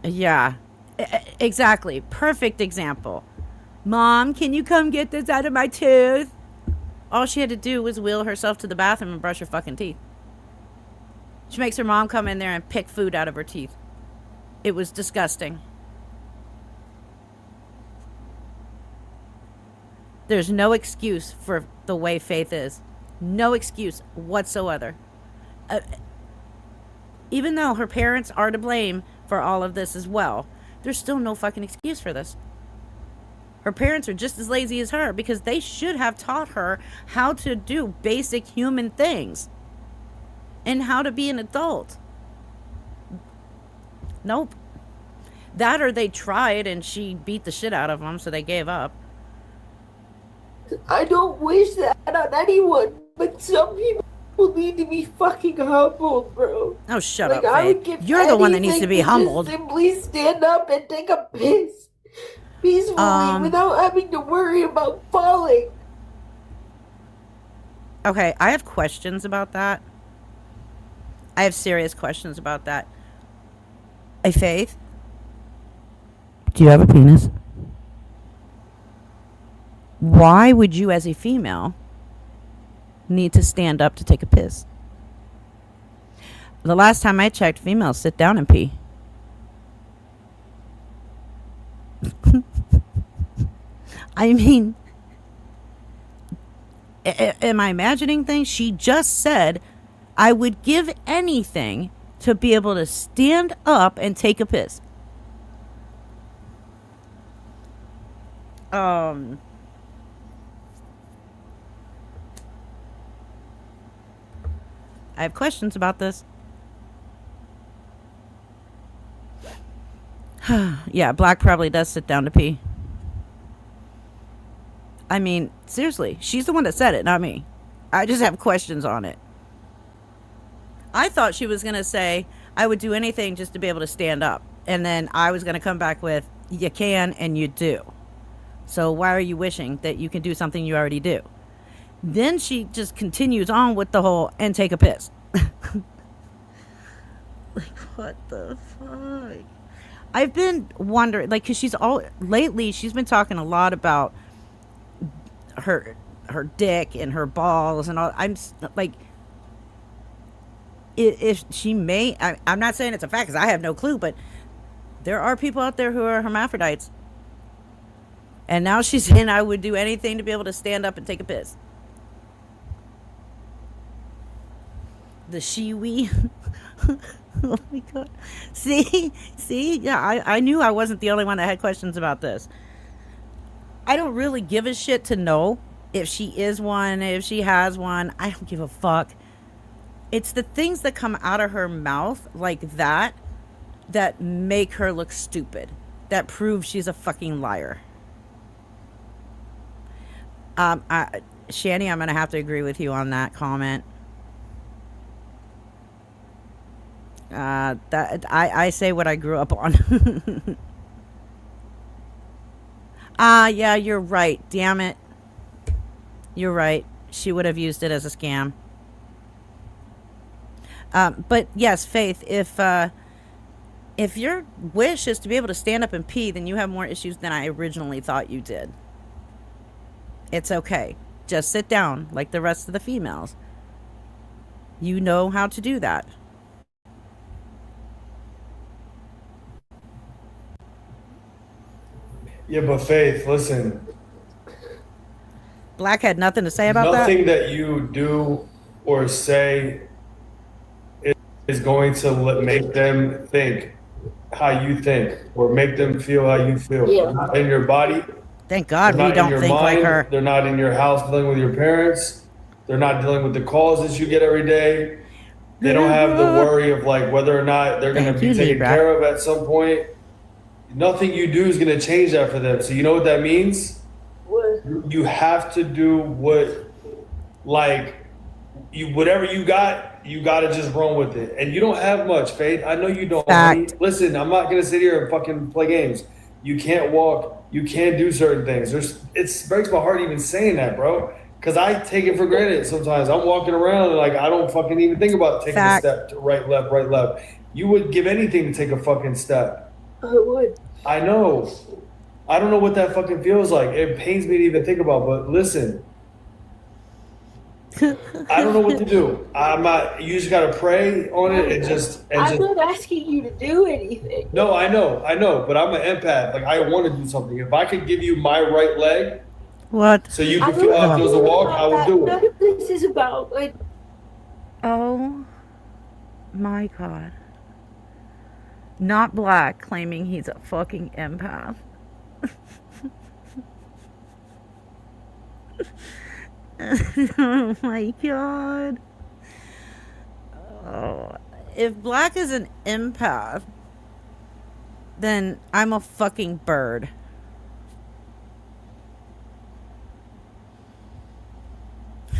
Yeah, exactly. Perfect example. Mom, can you come get this out of my tooth? All she had to do was wheel herself to the bathroom and brush her fucking teeth. She makes her mom come in there and pick food out of her teeth. It was disgusting. There's no excuse for the way Faith is. No excuse whatsoever. Even though her parents are to blame for all of this as well, there's still no fucking excuse for this. Her parents are just as lazy as her because they should have taught her how to do basic human things and how to be an adult. Nope. That or they tried and she beat the shit out of them, so they gave up. I don't wish that on anyone, but some people need to be fucking humbled, bro. Oh, shut Like, up, I would Faith. give You're the one that needs to be anything humbled. just simply stand up and take a piss peacefully without having to worry about falling. Okay, I have questions about that. I have serious questions about that. Hey, Faith? Do you have a penis? Why would you, as a female, need to stand up to take a piss? The last time I checked, females sit down and pee. I mean, am I imagining things? She just said, I would give anything to be able to stand up and take a piss. I have questions about this. Yeah, Black probably does sit down to pee. I mean, seriously, she's the one that said it, not me. I just have questions on it. I thought she was going to say, I would do anything just to be able to stand up. And then I was going to come back with, you can and you do. So why are you wishing that you can do something you already do? Then she just continues on with the whole, and take a piss. Like, what the fuck? I've been wondering, like, because lately she's been talking a lot about her dick and her balls and all. Like, if she may, I'm not saying it's a fact because I have no clue, but there are people out there who are hermaphrodites. And now she's saying I would do anything to be able to stand up and take a piss. The shiwi. Oh my god. See, yeah, I knew I wasn't the only one that had questions about this. I don't really give a shit to know if she is one, if she has one. I don't give a fuck. It's the things that come out of her mouth like that make her look stupid. That prove she's a fucking liar. Shani, I'm gonna have to agree with you on that comment. That I say what I grew up on. Yeah, you're right. Damn it. You're right. She would have used it as a scam. But yes, Faith, if your wish is to be able to stand up and pee, then you have more issues than I originally thought you did. It's okay. Just sit down like the rest of the females. You know how to do that. Yeah, but Faith, listen. Black had nothing to say about Nothing that? that you do or say is going to make them think how you think or make them feel how you feel. Yeah. They're not in your body. Thank God They're we not in don't your think mind. like her. They're not in your house dealing with your parents. They're not dealing with the calls that you get every day. They don't have the worry of like whether or not they're going to Thank be you, taken Libra. care of at some point. Nothing you do is going to change that for them. So you know what that means? What? You have to do whatever you got to just run with it. And you don't have much, Faith. I know you don't. Honey. Fact. Listen, I'm not going to sit here and fucking play games. You can't walk. You can't do certain things. It breaks my heart even saying that, bro. Because I take it for granted sometimes. I'm walking around and like I don't fucking even think about taking Fact. a step to right, left. You would give anything to take a fucking step. I would. I know. I don't know what that fucking feels like. It pains me to even think about, but listen. I don't know what to do. You just gotta pray on it I'm not asking you to do anything. No, I know, but I'm an empath. Like I want to do something. If I could give you my right leg What? so you can feel how it feels to walk, I would do None it. of this is about like Oh my god. Not Black claiming he's a fucking empath. Oh my god. Oh, if Black is an empath, then I'm a fucking bird.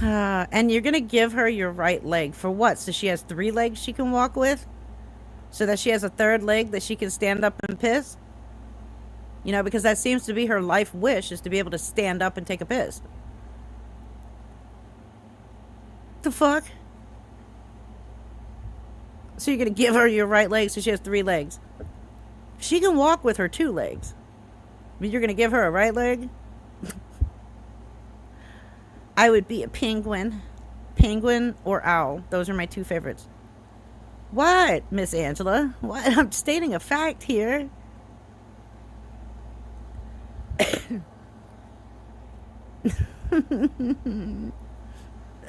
And you're gonna give her your right leg for what? So she has 3 legs she can walk with? So that she has a 3rd leg that she can stand up and piss? You know, because that seems to be her life wish, is to be able to stand up and take a piss. The fuck? So you're gonna give her your right leg so she has 3 legs? She can walk with her 2 legs. But you're gonna give her a right leg? I would be a penguin. Penguin or owl. Those are my 2 favorites. What, Miss Angela? What? I'm stating a fact here.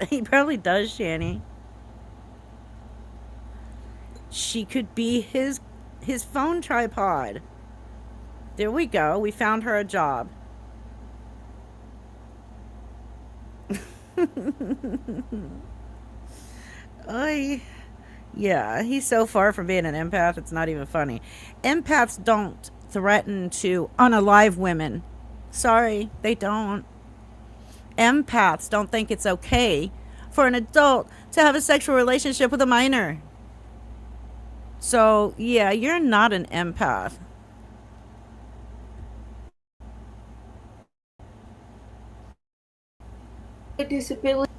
He probably does, Shani. She could be his phone tripod. There we go. We found her a job. Oy. Yeah, he's so far from being an empath, it's not even funny. Empaths don't threaten to unalive women. Sorry, they don't. Empaths don't think it's okay for an adult to have a sexual relationship with a minor. So, yeah, you're not an empath. A disability.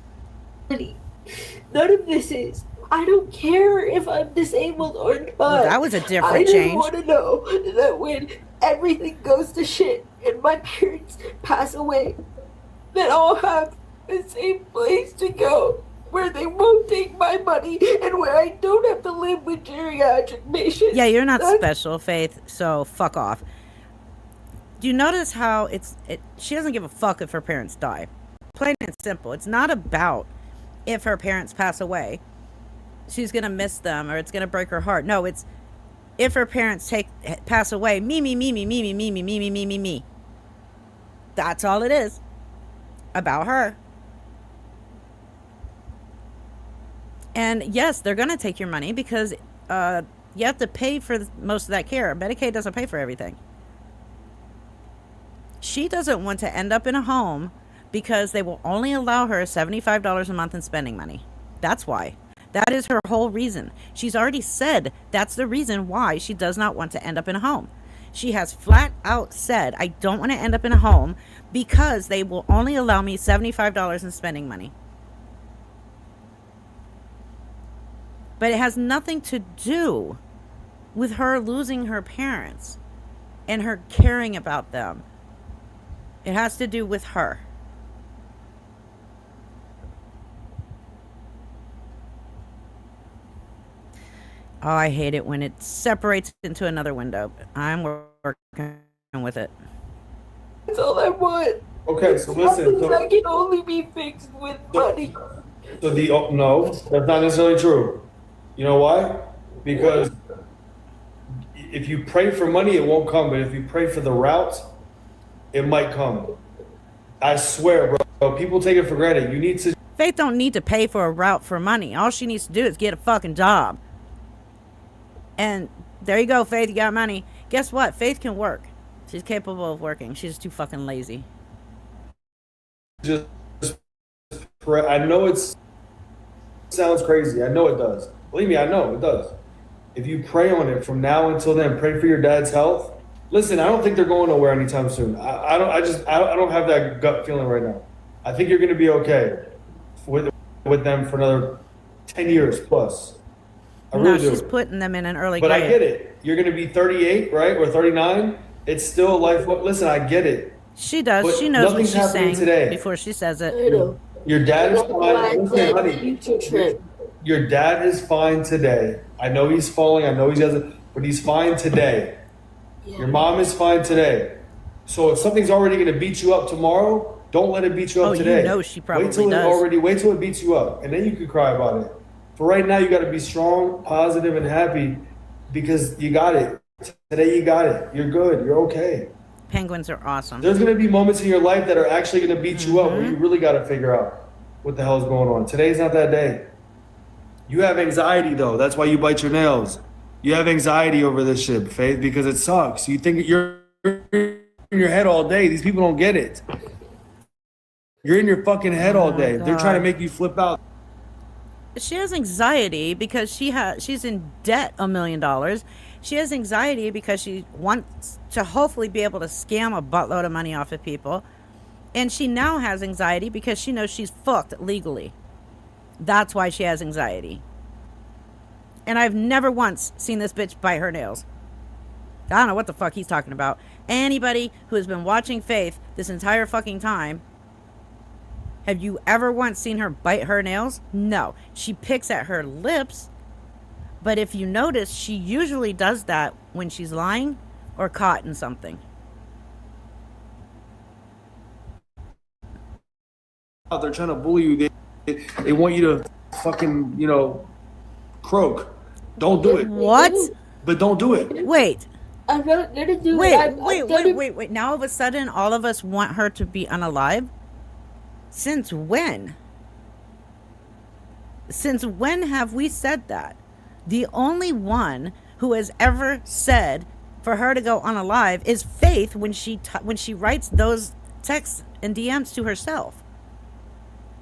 None of this is. I don't care if I'm disabled or not. Well, that was a I different just change. want to know that when everything goes to shit and my parents pass away, that I'll have the same place to go where they won't take my money and where I don't have to live with geriatric patients. Yeah, you're not That's- special, Faith, so fuck off. Do you notice how she doesn't give a fuck if her parents die? Plain and simple. It's not about if her parents pass away. She's gonna miss them or it's gonna break her heart. No, it's if her parents pass away, me. That's all it is about her. And yes, they're gonna take your money because you have to pay for most of that care. Medicaid doesn't pay for everything. She doesn't want to end up in a home because they will only allow her $75 a month in spending money. That's why. That is her whole reason. She's already said that's the reason why she does not want to end up in a home. She has flat out said, I don't want to end up in a home because they will only allow me $75 in spending money. But it has nothing to do with her losing her parents and her caring about them. It has to do with her. Oh, I hate it when it separates into another window. I'm working with it. That's all I want. Okay, so listen. Problems So, that can only be fixed with money. no, that's not necessarily true. You know why? Because if you pray for money, it won't come. But if you pray for the route, it might come. I swear, bro. People take it for granted. You need to. Faith don't need to pay for a route for money. All she needs to do is get a fucking job. And there you go, Faith. You got money. Guess what? Faith can work. She's capable of working. She's too fucking lazy. Just pray. I know it sounds crazy. I know it does. Believe me, I know it does. If you pray on it from now until then, pray for your dad's health. Listen, I don't think they're going nowhere anytime soon. I don't have that gut feeling right now. I think you're going to be okay with them for another 10 years plus. I No, really she's do. putting them in an early But grade. I get it. You're going to be 38, right? Or 39. It's still life. Listen, I get it. She does. But She knows what nothing's she's happening saying today. before she says I it. know. Your dad is That's why I fine. Listen, said honey, future trip. your dad is fine today. I know he's falling. I know he doesn't, but he's fine today. Your mom is fine today. So if something's already going to beat you up tomorrow, don't let it beat you up Oh, you today. know she probably wait till does. Wait till it beats you up, and then you can cry about it. For right now, you got to be strong, positive, and happy because you got it. Today, you got it. You're good. You're okay. Penguins are awesome. There's going to be moments in your life that are actually going to beat you up where Mm-hmm. you really got to figure out what the hell is going on. Today's not that day. You have anxiety, though. That's why you bite your nails. You have anxiety over this shit, Faith, because it sucks. You think you're in your head all day. These people don't get it. You're in your fucking head all day. They're trying to God. make you flip out. She has anxiety because she's in debt $1 million. She has anxiety because she wants to hopefully be able to scam a buttload of money off of people. And she now has anxiety because she knows she's fucked legally. That's why she has anxiety. And I've never once seen this bitch bite her nails. I don't know what the fuck he's talking about. Anybody who has been watching Faith this entire fucking time, have you ever once seen her bite her nails? No. She picks at her lips. But if you notice, she usually does that when she's lying or caught in something. They're trying to bully you. They want you to fucking, croak. Don't do it. What? But don't do it. Wait. I'm not gonna do it. I've done it. Wait. Now all of a sudden, all of us want her to be unalive? Since when? Since when have we said that? The only one who has ever said for her to go on a live is Faith when she writes those texts and DMs to herself.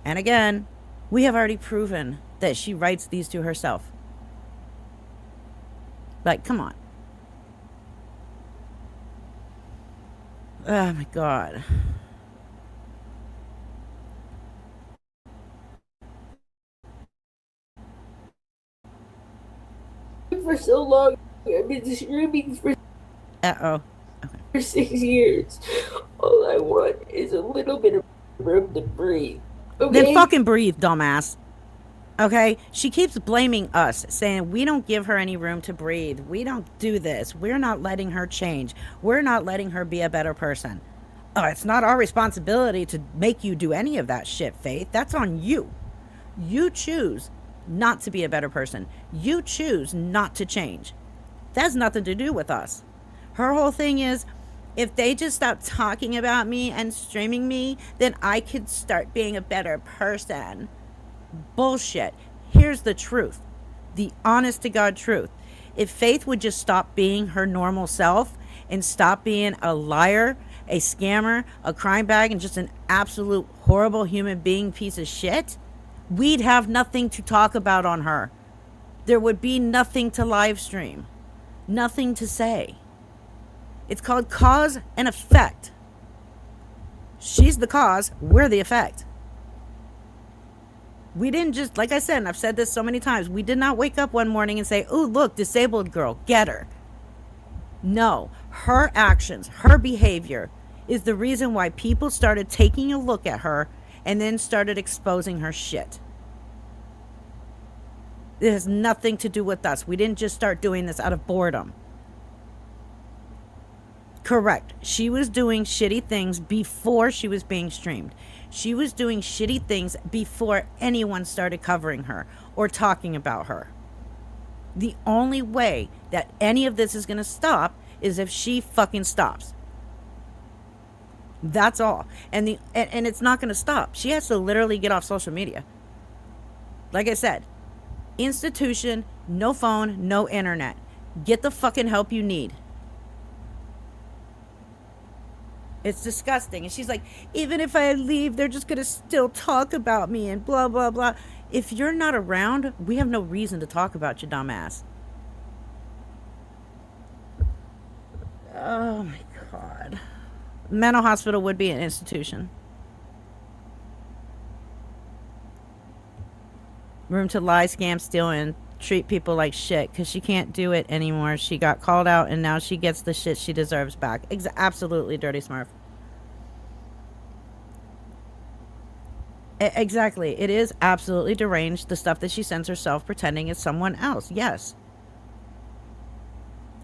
And again, we have already proven that she writes these to herself. Like, come on. Oh my God. For so long, I've been streaming for Uh-oh. 6 years. All I want is a little bit of room to breathe. Okay? Then fucking breathe, dumbass. Okay? She keeps blaming us, saying we don't give her any room to breathe. We don't do this. We're not letting her change. We're not letting her be a better person. Oh, it's not our responsibility to make you do any of that shit, Faith. That's on you. You choose not to be a better person. You choose not to change. That has nothing to do with us. Her whole thing is, if they just stop talking about me and streaming me, then I could start being a better person. Bullshit. Here's the truth. The honest to God truth. If Faith would just stop being her normal self and stop being a liar, a scammer, a crime bag, and just an absolute horrible human being piece of shit, we'd have nothing to talk about on her. There would be nothing to live stream. Nothing to say. It's called cause and effect. She's the cause, we're the effect. We didn't just, like I said, and I've said this so many times, we did not wake up one morning and say, "Ooh, look, disabled girl, get her." No, her actions, her behavior is the reason why people started taking a look at her and then started exposing her shit. It has nothing to do with us. We didn't just start doing this out of boredom. Correct. She was doing shitty things before she was being streamed. She was doing shitty things before anyone started covering her or talking about her. The only way that any of this is going to stop is if she fucking stops. That's all. And it's not going to stop. She has to literally get off social media. Like I said, institution, no phone, no internet. Get the fucking help you need. It's disgusting. And she's like, even if I leave, they're just going to still talk about me and blah, blah, blah. If you're not around, we have no reason to talk about you, dumbass. Oh my God. Mental hospital would be an institution. Room to lie, scam, steal, and treat people like shit because she can't do it anymore. She got called out and now she gets the shit she deserves back. Absolutely, Dirty Smurf. Exactly. It is absolutely deranged, the stuff that she sends herself pretending it's someone else. Yes.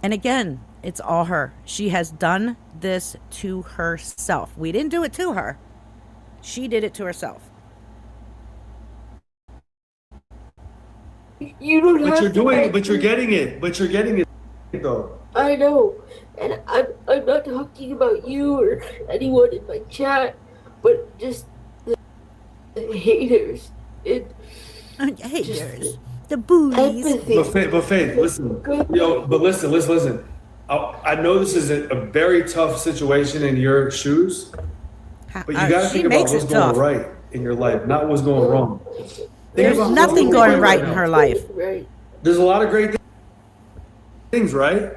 And again, it's all her. She has done this to herself. We didn't do it to her. She did it to herself. You don't have But you're to doing, act- but you're getting it. But you're getting it, though. I know, and I'm not talking about you or anyone in my chat, but just the haters. Haters. The bullies. Empathy. But Faith, listen, listen. I know this is a very tough situation in your shoes, but you got to She think about makes what's it going tough. right in your life, not what's going wrong. Think There's about what's nothing going right in now. her life. Right. There's a lot of great things, right?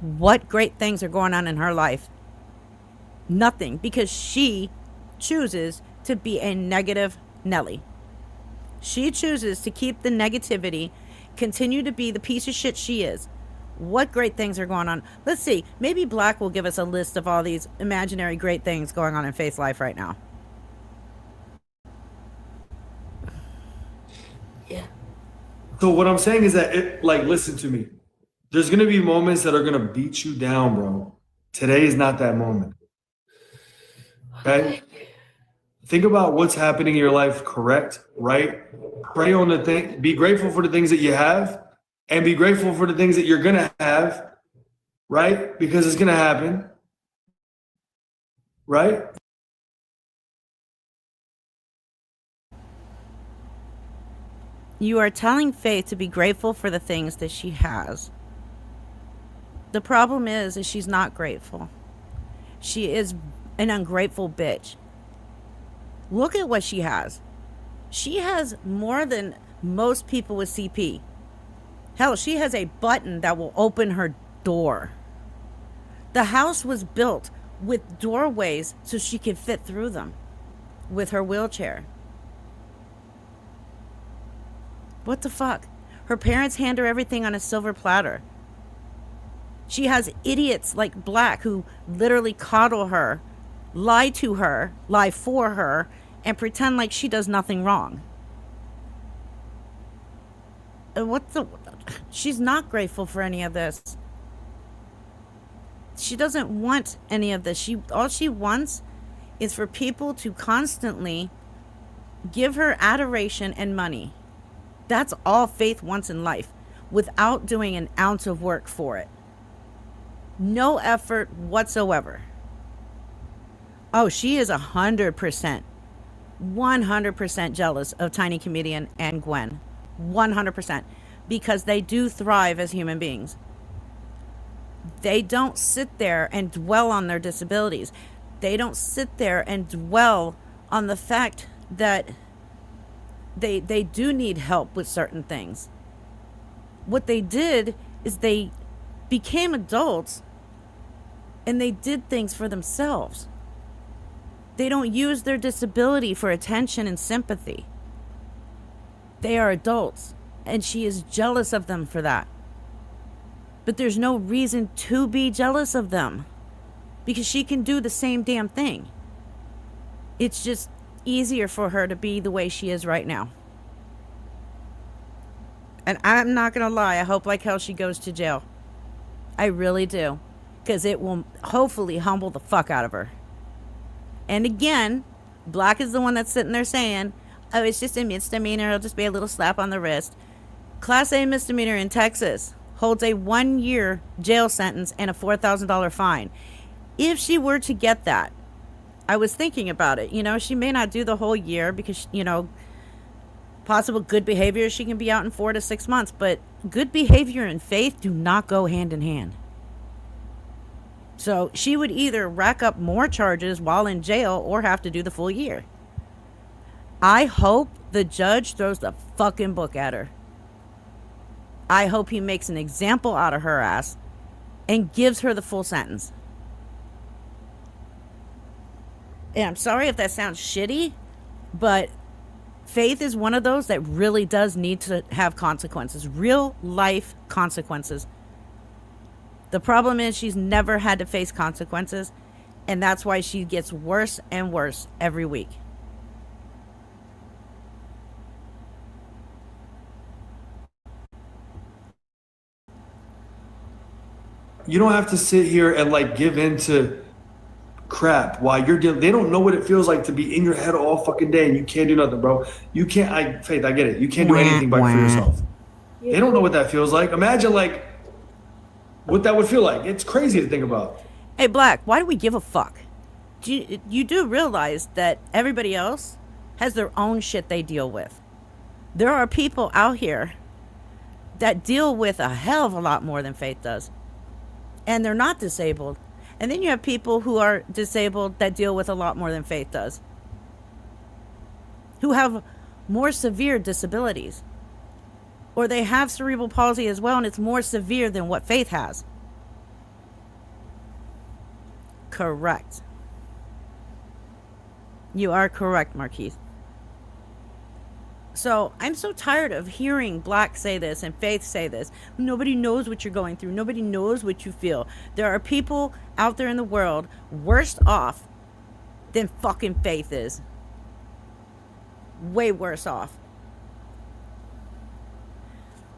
What great things are going on in her life? Nothing, because she chooses to be a negative Nelly. She chooses to keep the negativity, continue to be the piece of shit she is. What great things are going on? Let's see. Maybe Black will give us a list of all these imaginary great things going on in Faith's life right now. Yeah. So what I'm saying is that, listen to me. There's going to be moments that are going to beat you down, bro. Today is not that moment. Okay? Think about what's happening in your life, correct, right? Pray on the thing. Be grateful for the things that you have and be grateful for the things that you're going to have, right? Because it's going to happen, right? You are telling Faith to be grateful for the things that she has. The problem is she's not grateful. She is an ungrateful bitch. Look at what she has. She has more than most people with CP. Hell, she has a button that will open her door. The house was built with doorways so she could fit through them with her wheelchair. What the fuck? Her parents hand her everything on a silver platter. She has idiots like Black who literally coddle her, lie to her, lie for her, and pretend like she does nothing wrong. She's not grateful for any of this. She doesn't want any of this. All she wants is for people to constantly give her adoration and money. That's all Faith wants in life, without doing an ounce of work for it. No effort whatsoever. Oh, she is 100%, 100% jealous of Tiny Comedian and Gwen. 100%. Because they do thrive as human beings. They don't sit there and dwell on their disabilities. They don't sit there and dwell on the fact that they do need help with certain things. What they did is they became adults and they did things for themselves. They don't use their disability for attention and sympathy. They are adults, and she is jealous of them for that. But there's no reason to be jealous of them, because she can do the same damn thing. It's just easier for her to be the way she is right now. And I'm not gonna lie, I hope like hell she goes to jail. I really do, because it will hopefully humble the fuck out of her. And again, Black is the one that's sitting there saying, oh, it's just a misdemeanor, it'll just be a little slap on the wrist. Class A misdemeanor in Texas holds a 1-year jail sentence and a $4,000 fine. If she were to get that, I was thinking about it. You know, she may not do the whole year because, you know, possible good behavior, she can be out in 4 to 6 months. But good behavior and faith do not go hand in hand. So she would either rack up more charges while in jail or have to do the full year. I hope the judge throws the fucking book at her. I hope he makes an example out of her ass and gives her the full sentence. And I'm sorry if that sounds shitty, but Faith is one of those that really does need to have consequences, real life consequences. The problem is she's never had to face consequences, and that's why she gets worse and worse every week. You don't have to sit here and like give in to crap while you're dealing. They don't know what it feels like to be in your head all fucking day and you can't do nothing, bro. You can't. Faith, I get it. You can't do anything for yourself. They don't know what that feels like. Imagine like what that would feel like. It's crazy to think about. Hey, Black, why do we give a fuck? You do realize that everybody else has their own shit they deal with. There are people out here that deal with a hell of a lot more than Faith does. And they're not disabled. And then you have people who are disabled that deal with a lot more than Faith does. Who have more severe disabilities. Or they have cerebral palsy as well, and it's more severe than what Faith has. Correct. You are correct, Marquise. So I'm so tired of hearing Black say this and Faith say this. Nobody knows what you're going through. Nobody knows what you feel. There are people out there in the world worse off than fucking Faith is. Way worse off.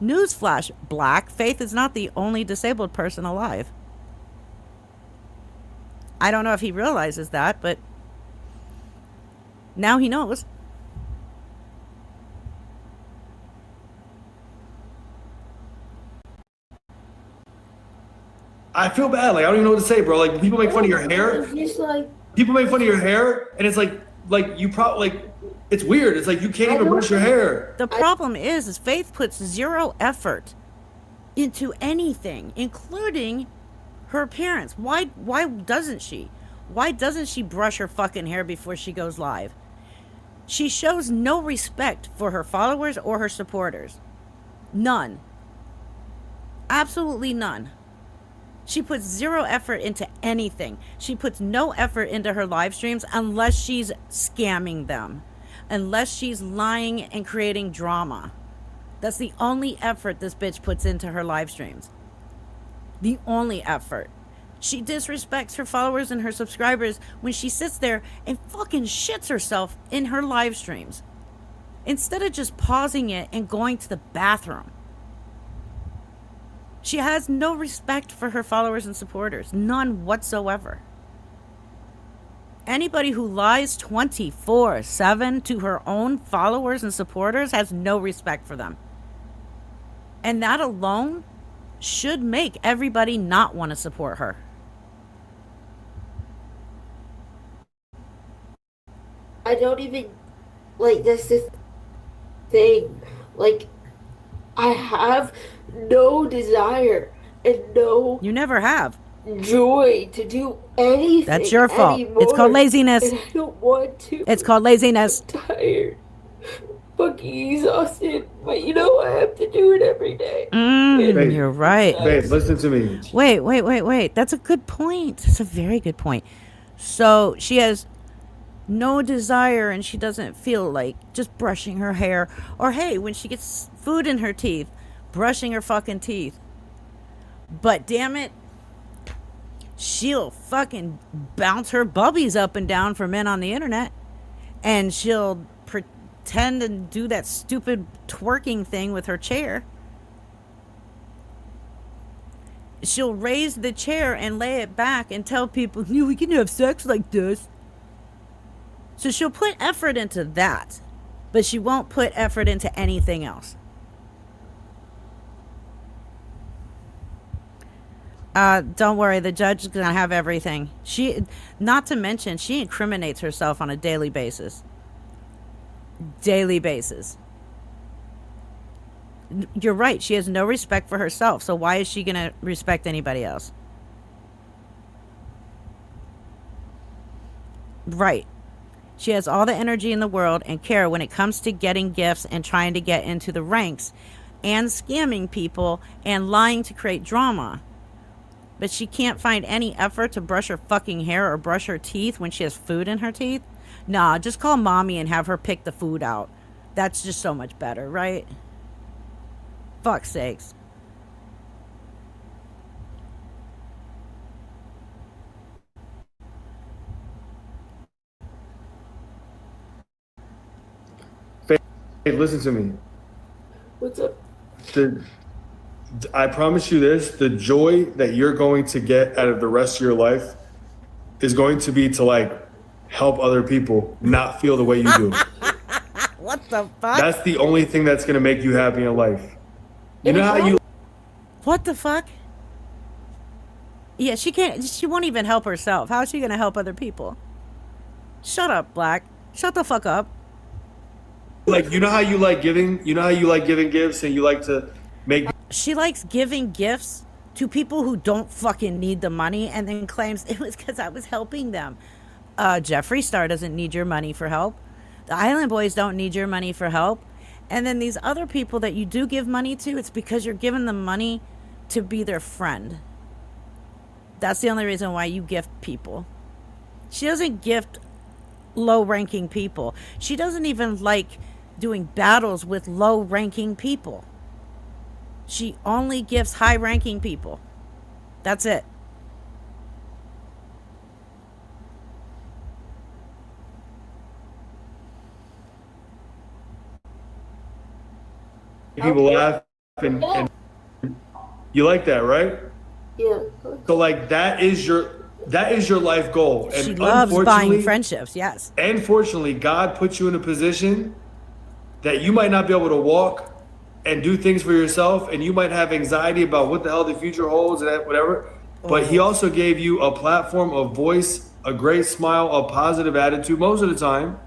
Newsflash, Black, Faith is not the only disabled person alive. I don't know if he realizes that, but now he knows. I feel bad. Like I don't even know what to say, bro. Like people make fun of your hair. It's just like People make fun of your hair, and it's like you probably like It's weird. It's like you can't even brush your hair. The problem is Faith puts zero effort into anything, including her appearance. Why doesn't she? Why doesn't she brush her fucking hair before she goes live? She shows no respect for her followers or her supporters. None. Absolutely none. She puts zero effort into anything. She puts no effort into her live streams unless she's scamming them. Unless she's lying and creating drama. That's the only effort this bitch puts into her live streams. The only effort. She disrespects her followers and her subscribers when she sits there and fucking shits herself in her live streams. Instead of just pausing it and going to the bathroom. She has no respect for her followers and supporters. None whatsoever. Anybody who lies 24/7 to her own followers and supporters has no respect for them. And that alone should make everybody not want to support her. I don't even, like, this thing. Like, I have no desire and no You never have. joy to do anything. That's your fault. Anymore. It's called laziness. And I don't want to. It's called laziness. I'm tired. Fucking exhausted. But you know I have to do it every day. Babe. You're right. Babe, listen to me. Wait. That's a good point. It's a very good point. So she has no desire and she doesn't feel like just brushing her hair. Or hey, when she gets food in her teeth, brushing her fucking teeth. But damn it, she'll fucking bounce her bubbies up and down for men on the internet. And she'll pretend and do that stupid twerking thing with her chair. She'll raise the chair and lay it back and tell people, no, we can have sex like this. So she'll put effort into that, but she won't put effort into anything else. Don't worry, the judge is gonna have everything. Not to mention, she incriminates herself on a daily basis. Daily basis. You're right, she has no respect for herself, so why is she gonna respect anybody else? Right. She has all the energy in the world and care when it comes to getting gifts and trying to get into the ranks and scamming people and lying to create drama. But she can't find any effort to brush her fucking hair or brush her teeth when she has food in her teeth? Nah, just call mommy and have her pick the food out. That's just so much better, right? Fuck's sakes. Hey, listen to me. What's up? I promise you this, the joy that you're going to get out of the rest of your life is going to be to like help other people not feel the way you do. What the fuck? That's the only thing that's going to make you happy in life. You know how you What the fuck? Yeah, she won't even help herself. How is she gonna help other people? Shut up, Black. Shut the fuck up. like how you like giving gifts and you like to make She likes giving gifts to people who don't fucking need the money and then claims it was because I was helping them. Jeffree Star doesn't need your money for help. The Island Boys don't need your money for help. And then these other people that you do give money to, it's because you're giving them money to be their friend. That's the only reason why you gift people. She doesn't gift low-ranking people. She doesn't even like doing battles with low-ranking people. She only gifts high-ranking people. That's it. people laugh and you like that, right? Yeah. So like that is your life goal. And She loves buying unfortunately- friendships, yes. And fortunately, God puts you in a position that you might not be able to walk and do things for yourself, and you might have anxiety about what the hell the future holds and whatever. But He also gave you a platform of voice, a great smile, a positive attitude most of the time.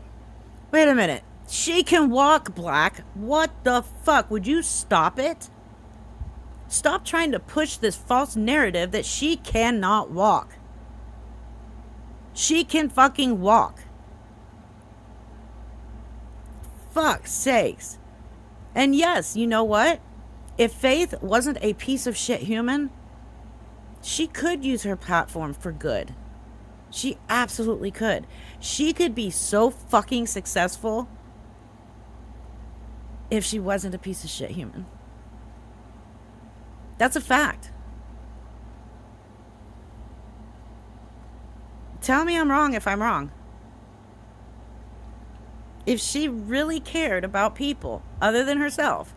Wait a minute. She can walk, Black. What the fuck? Would you stop it? Stop trying to push this false narrative that she cannot walk. She can fucking walk. Fuck's sakes. And yes, you know what? If Faith wasn't a piece of shit human, she could use her platform for good. She absolutely could. She could be so fucking successful if she wasn't a piece of shit human. That's a fact. Tell me I'm wrong if I'm wrong. If she really cared about people other than herself,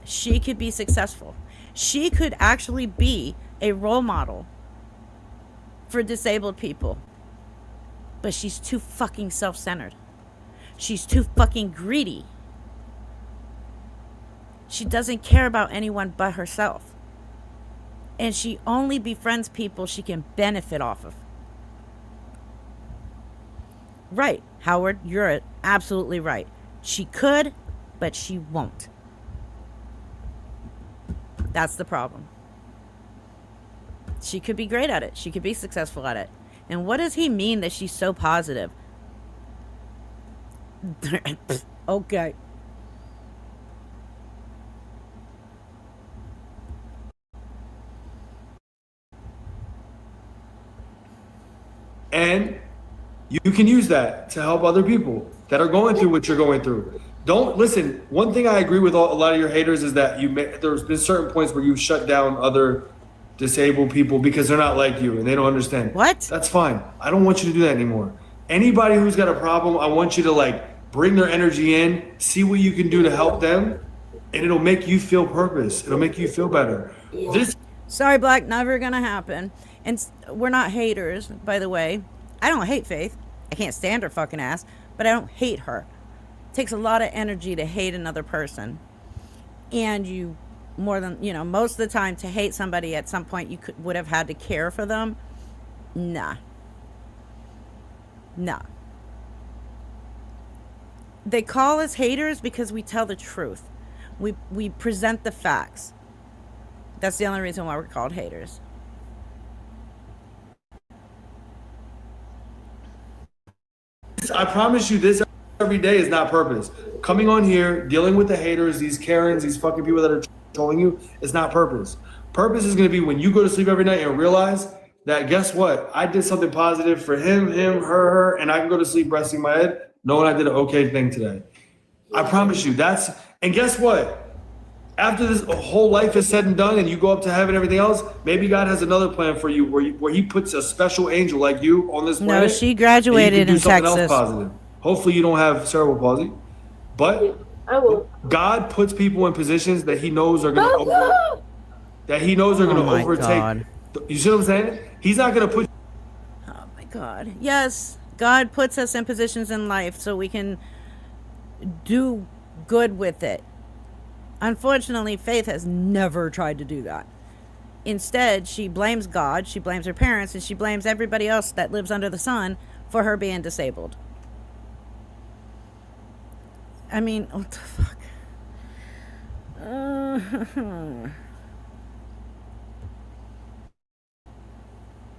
she could be successful. She could actually be a role model for disabled people. But she's too fucking self-centered. She's too fucking greedy. She doesn't care about anyone but herself. And she only befriends people she can benefit off of. Right, Howard, you're absolutely right. She could, but she won't. That's the problem. She could be great at it. She could be successful at it. And what does he mean that she's so positive? Okay. And you can use that to help other people that are going through what you're going through. Don't listen. One thing I agree with a lot of your haters is that there's been certain points where you've shut down other disabled people because they're not like you and they don't understand. What? That's fine. I don't want you to do that anymore. Anybody who's got a problem, I want you to bring their energy in, see what you can do to help them, and it'll make you feel purpose. It'll make you feel better. This Sorry, Black, never gonna happen. And we're not haters, by the way. I don't hate Faith. I can't stand her fucking ass, but I don't hate her. It takes a lot of energy to hate another person. And you, more than, most of the time to hate somebody at some point you would have had to care for them. Nah. They call us haters because we tell the truth. We present the facts. That's the only reason why we're called haters. I promise you, this every day is not purpose. Coming on here, dealing with the haters, these Karens, these fucking people that are trolling you, is not purpose. Purpose is going to be when you go to sleep every night and realize that, guess what? I did something positive for him, her, and I can go to sleep resting my head knowing I did an okay thing today. I promise you, and guess what? After this whole life is said and done and you go up to heaven and everything else, maybe God has another plan for you where he puts a special angel like you on this planet. No, she graduated in Texas. Positive. Hopefully you don't have cerebral palsy. But I will. God puts people in positions that he knows are going to overtake. God. You see what I'm saying? He's not going to put. Oh my God. Yes, God puts us in positions in life so we can do good with it. Unfortunately, Faith has never tried to do that. Instead, she blames God, she blames her parents, and she blames everybody else that lives under the sun for her being disabled. I mean, what the fuck?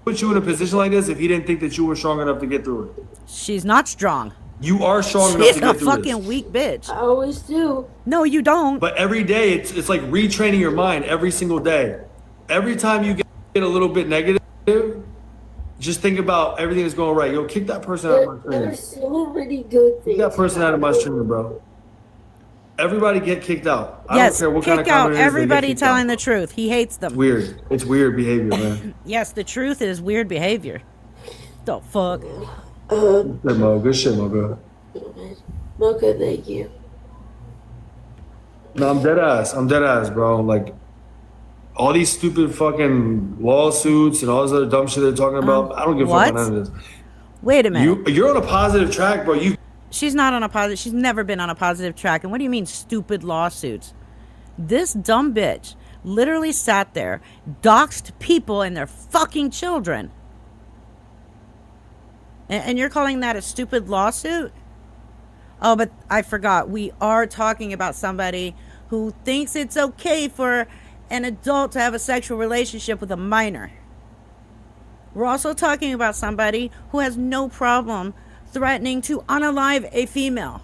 Put you in a position like this if he didn't think that you were strong enough to get through it. She's not strong. You are strong enough She's to a get through fucking this. weak bitch. I always do. No, you don't. But every day, it's like retraining your mind every single day. Every time you get a little bit negative, just think about everything that's going right. Yo, kick that person out of my stream. There's so many good things. Kick that person out of my stream, bro. Everybody get kicked out. I Yes, don't care what kind of kick out comment it is, they get everybody kicked telling out. the truth. He hates them. It's weird. It's weird behavior, man. Yes, the truth is weird behavior. The fuck? Good shit, Mo. Good shit, Mo, bro. Mocha, thank you. No, I'm dead ass, bro. Like, all these stupid fucking lawsuits and all this other dumb shit they're talking about. I don't give a fuck about none of this. Wait a minute. You're on a positive track, bro. She's not on a positive. She's never been on a positive track. And what do you mean stupid lawsuits? This dumb bitch literally sat there, doxed people and their fucking children. And you're calling that a stupid lawsuit? Oh, but I forgot. We are talking about somebody who thinks it's okay for an adult to have a sexual relationship with a minor. We're also talking about somebody who has no problem threatening to unalive a female.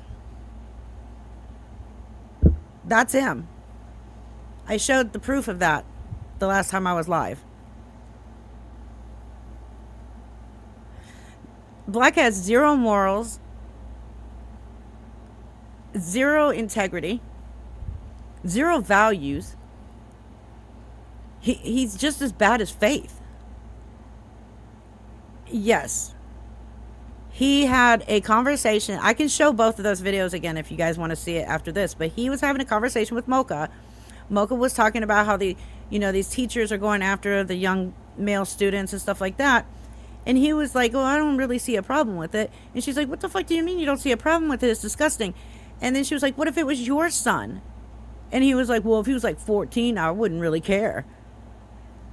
That's him. I showed the proof of that the last time I was live. Black has zero morals, zero integrity, zero values. He's just as bad as Faith. Yes. He had a conversation. I can show both of those videos again if you guys want to see it after this. But he was having a conversation with Mocha. Mocha was talking about how these teachers are going after the young male students and stuff like that. And he was like, "Oh, I don't really see a problem with it." And she's like, "What the fuck do you mean you don't see a problem with it? It's disgusting." And then she was like, "What if it was your son?" And he was like, "Well, if he was like 14, I wouldn't really care."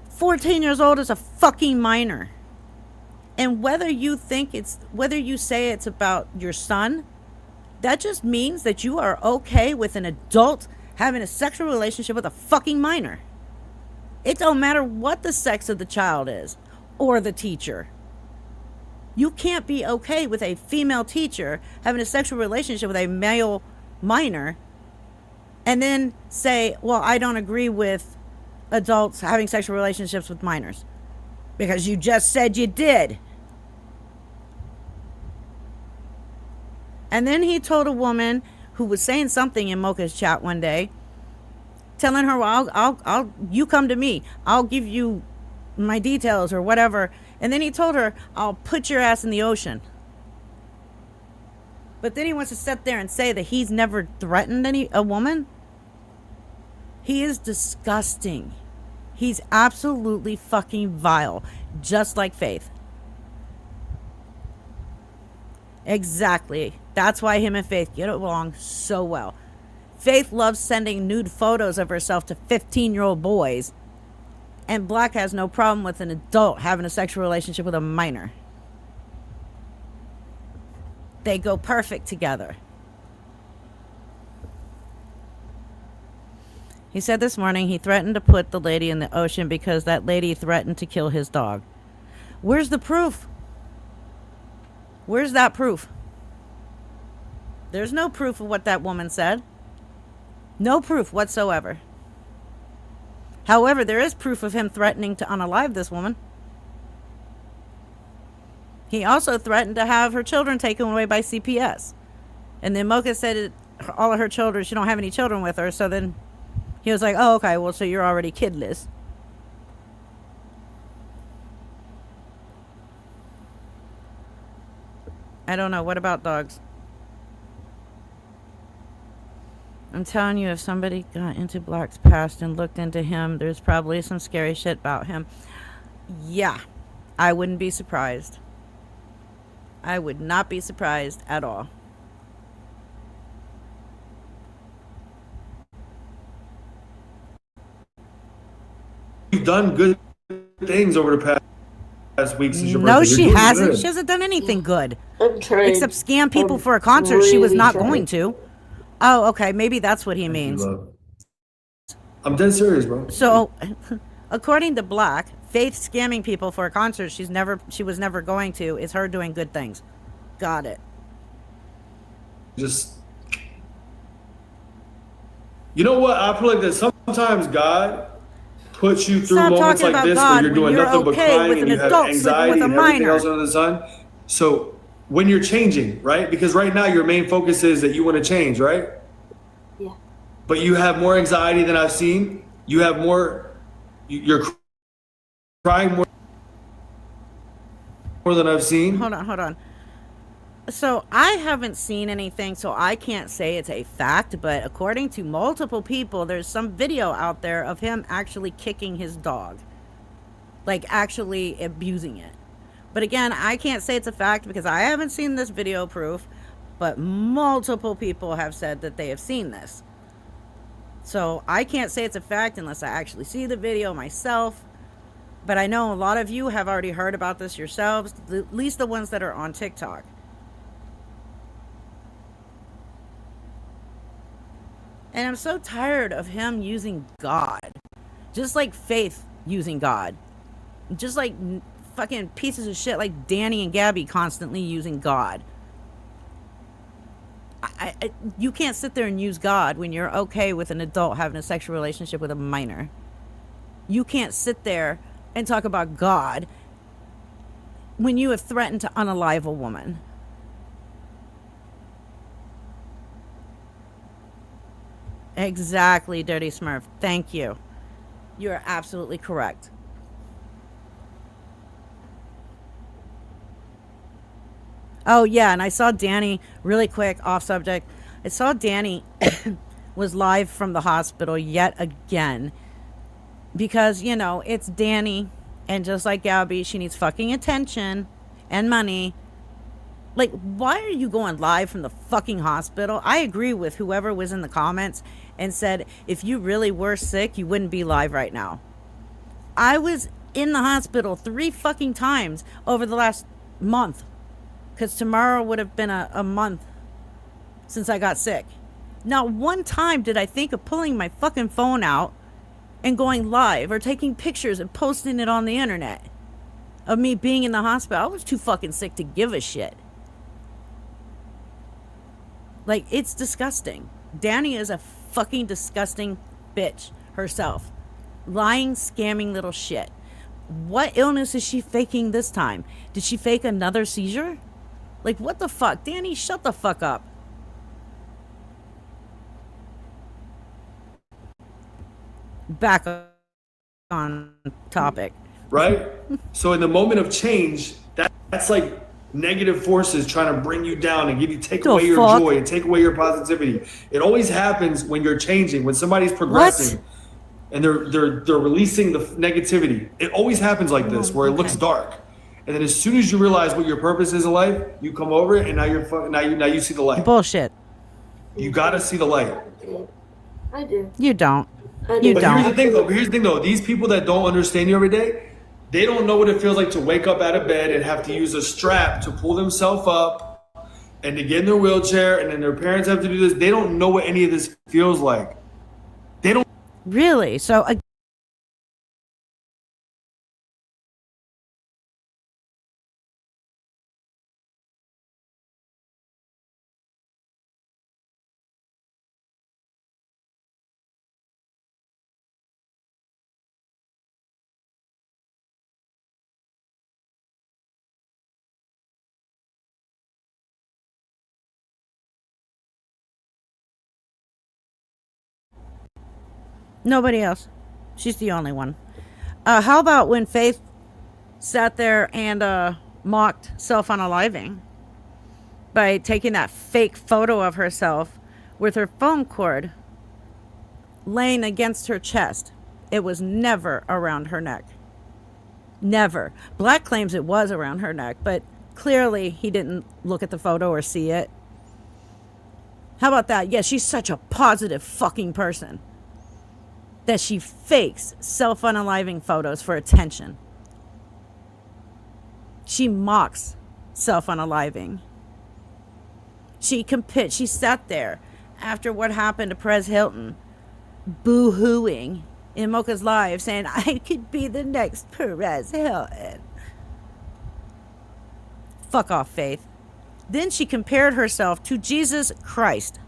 14 years old is a fucking minor. And whether you say it's about your son, that just means that you are okay with an adult having a sexual relationship with a fucking minor. It don't matter what the sex of the child is or the teacher. You can't be okay with a female teacher having a sexual relationship with a male minor and then say, "Well, I don't agree with adults having sexual relationships with minors." Because you just said you did. And then he told a woman who was saying something in Mocha's chat one day, telling her, "Well, I'll you come to me. I'll give you my details or whatever." And then he told her, "I'll put your ass in the ocean." But then he wants to sit there and say that he's never threatened a woman. He is disgusting. He's absolutely fucking vile, just like Faith. Exactly. That's why him and Faith get along so well. Faith loves sending nude photos of herself to 15-year-old boys. And Black has no problem with an adult having a sexual relationship with a minor. They go perfect together. He said this morning he threatened to put the lady in the ocean because that lady threatened to kill his dog. Where's the proof? Where's that proof? There's no proof of what that woman said. No proof whatsoever. However, there is proof of him threatening to unalive this woman. He also threatened to have her children taken away by CPS. And then Mocha said all of her children, she don't have any children with her. So then he was like, "Oh, okay, well, so you're already kidless." I don't know. What about dogs? I'm telling you, if somebody got into Black's past and looked into him, there's probably some scary shit about him. Yeah, I wouldn't be surprised. I would not be surprised at all. You've done good things over the past week since your No, birthday. she You're doing hasn't. good. She hasn't done anything good. I'm trying. Except scam people I'm for a concert she was really not trying. going to. Oh, okay. Maybe that's what he means. Love. I'm dead serious, bro. So, according to Black, Faith scamming people for a concert she was never going to is her doing good things. Got it. Just, you know what? I feel like that sometimes God puts you through Stop moments talking like about this God where you're when doing you're nothing but okay crying with and an you have adult sleeping anxiety with a and everything minor. else under the sun. So when you're changing, right? Because right now your main focus is that you want to change, right? Yeah. But you have more anxiety than I've seen. You have more, you're crying more than I've seen. Hold on. So I haven't seen anything, so I can't say it's a fact, but according to multiple people, there's some video out there of him actually kicking his dog. Like actually abusing it. But again, I can't say it's a fact because I haven't seen this video proof, but multiple people have said that they have seen this. So I can't say it's a fact unless I actually see the video myself. But I know a lot of you have already heard about this yourselves, at least the ones that are on TikTok. And I'm so tired of him using God. Just like Faith using God. Just like fucking pieces of shit like Danny and Gabby constantly using God. You can't sit there and use God when you're okay with an adult having a sexual relationship with a minor. You can't sit there and talk about God when you have threatened to unalive a woman. Exactly, Dirty Smurf. Thank you. You are absolutely correct. Oh, yeah, and I saw Danny, really quick, off subject. I saw Danny was live from the hospital yet again. Because, you know, it's Danny. And just like Gabby, she needs fucking attention and money. Like, why are you going live from the fucking hospital? I agree with whoever was in the comments and said, if you really were sick, you wouldn't be live right now. I was in the hospital 3 fucking times over the last month. Because tomorrow would have been a month since I got sick. Not one time did I think of pulling my fucking phone out and going live or taking pictures and posting it on the internet of me being in the hospital. I was too fucking sick to give a shit. Like, it's disgusting. Danny is a fucking disgusting bitch herself. Lying, scamming little shit. What illness is she faking this time? Did she fake another seizure? Like, what the fuck? Danny, shut the fuck up. Back on topic. Right? So in the moment of change, that's like negative forces trying to bring you down and take away your joy and take away your positivity. It always happens when you're changing, when somebody's progressing and they're releasing the negativity. It always happens like this, where it looks dark. And then as soon as you realize what your purpose is in life, you come over it and now you see the light. Bullshit. You gotta see the light. I do. You don't. I do. You But don't. here's the thing though. These people that don't understand you every day, they don't know what it feels like to wake up out of bed and have to use a strap to pull themselves up and to get in their wheelchair, and then their parents have to do this. They don't know what any of this feels like. They don't. Really? So, nobody else. She's the only one. How about when Faith sat there and mocked self-unaliving by taking that fake photo of herself with her phone cord laying against her chest? It was never around her neck. Never. Black claims it was around her neck, but clearly he didn't look at the photo or see it. How about that? Yeah, she's such a positive fucking person that she fakes self-unaliving photos for attention. She mocks self-unaliving. She sat there after what happened to Perez Hilton, boo-hooing in Mocha's live, saying, I could be the next Perez Hilton. Fuck off, Faith. Then she compared herself to Jesus Christ.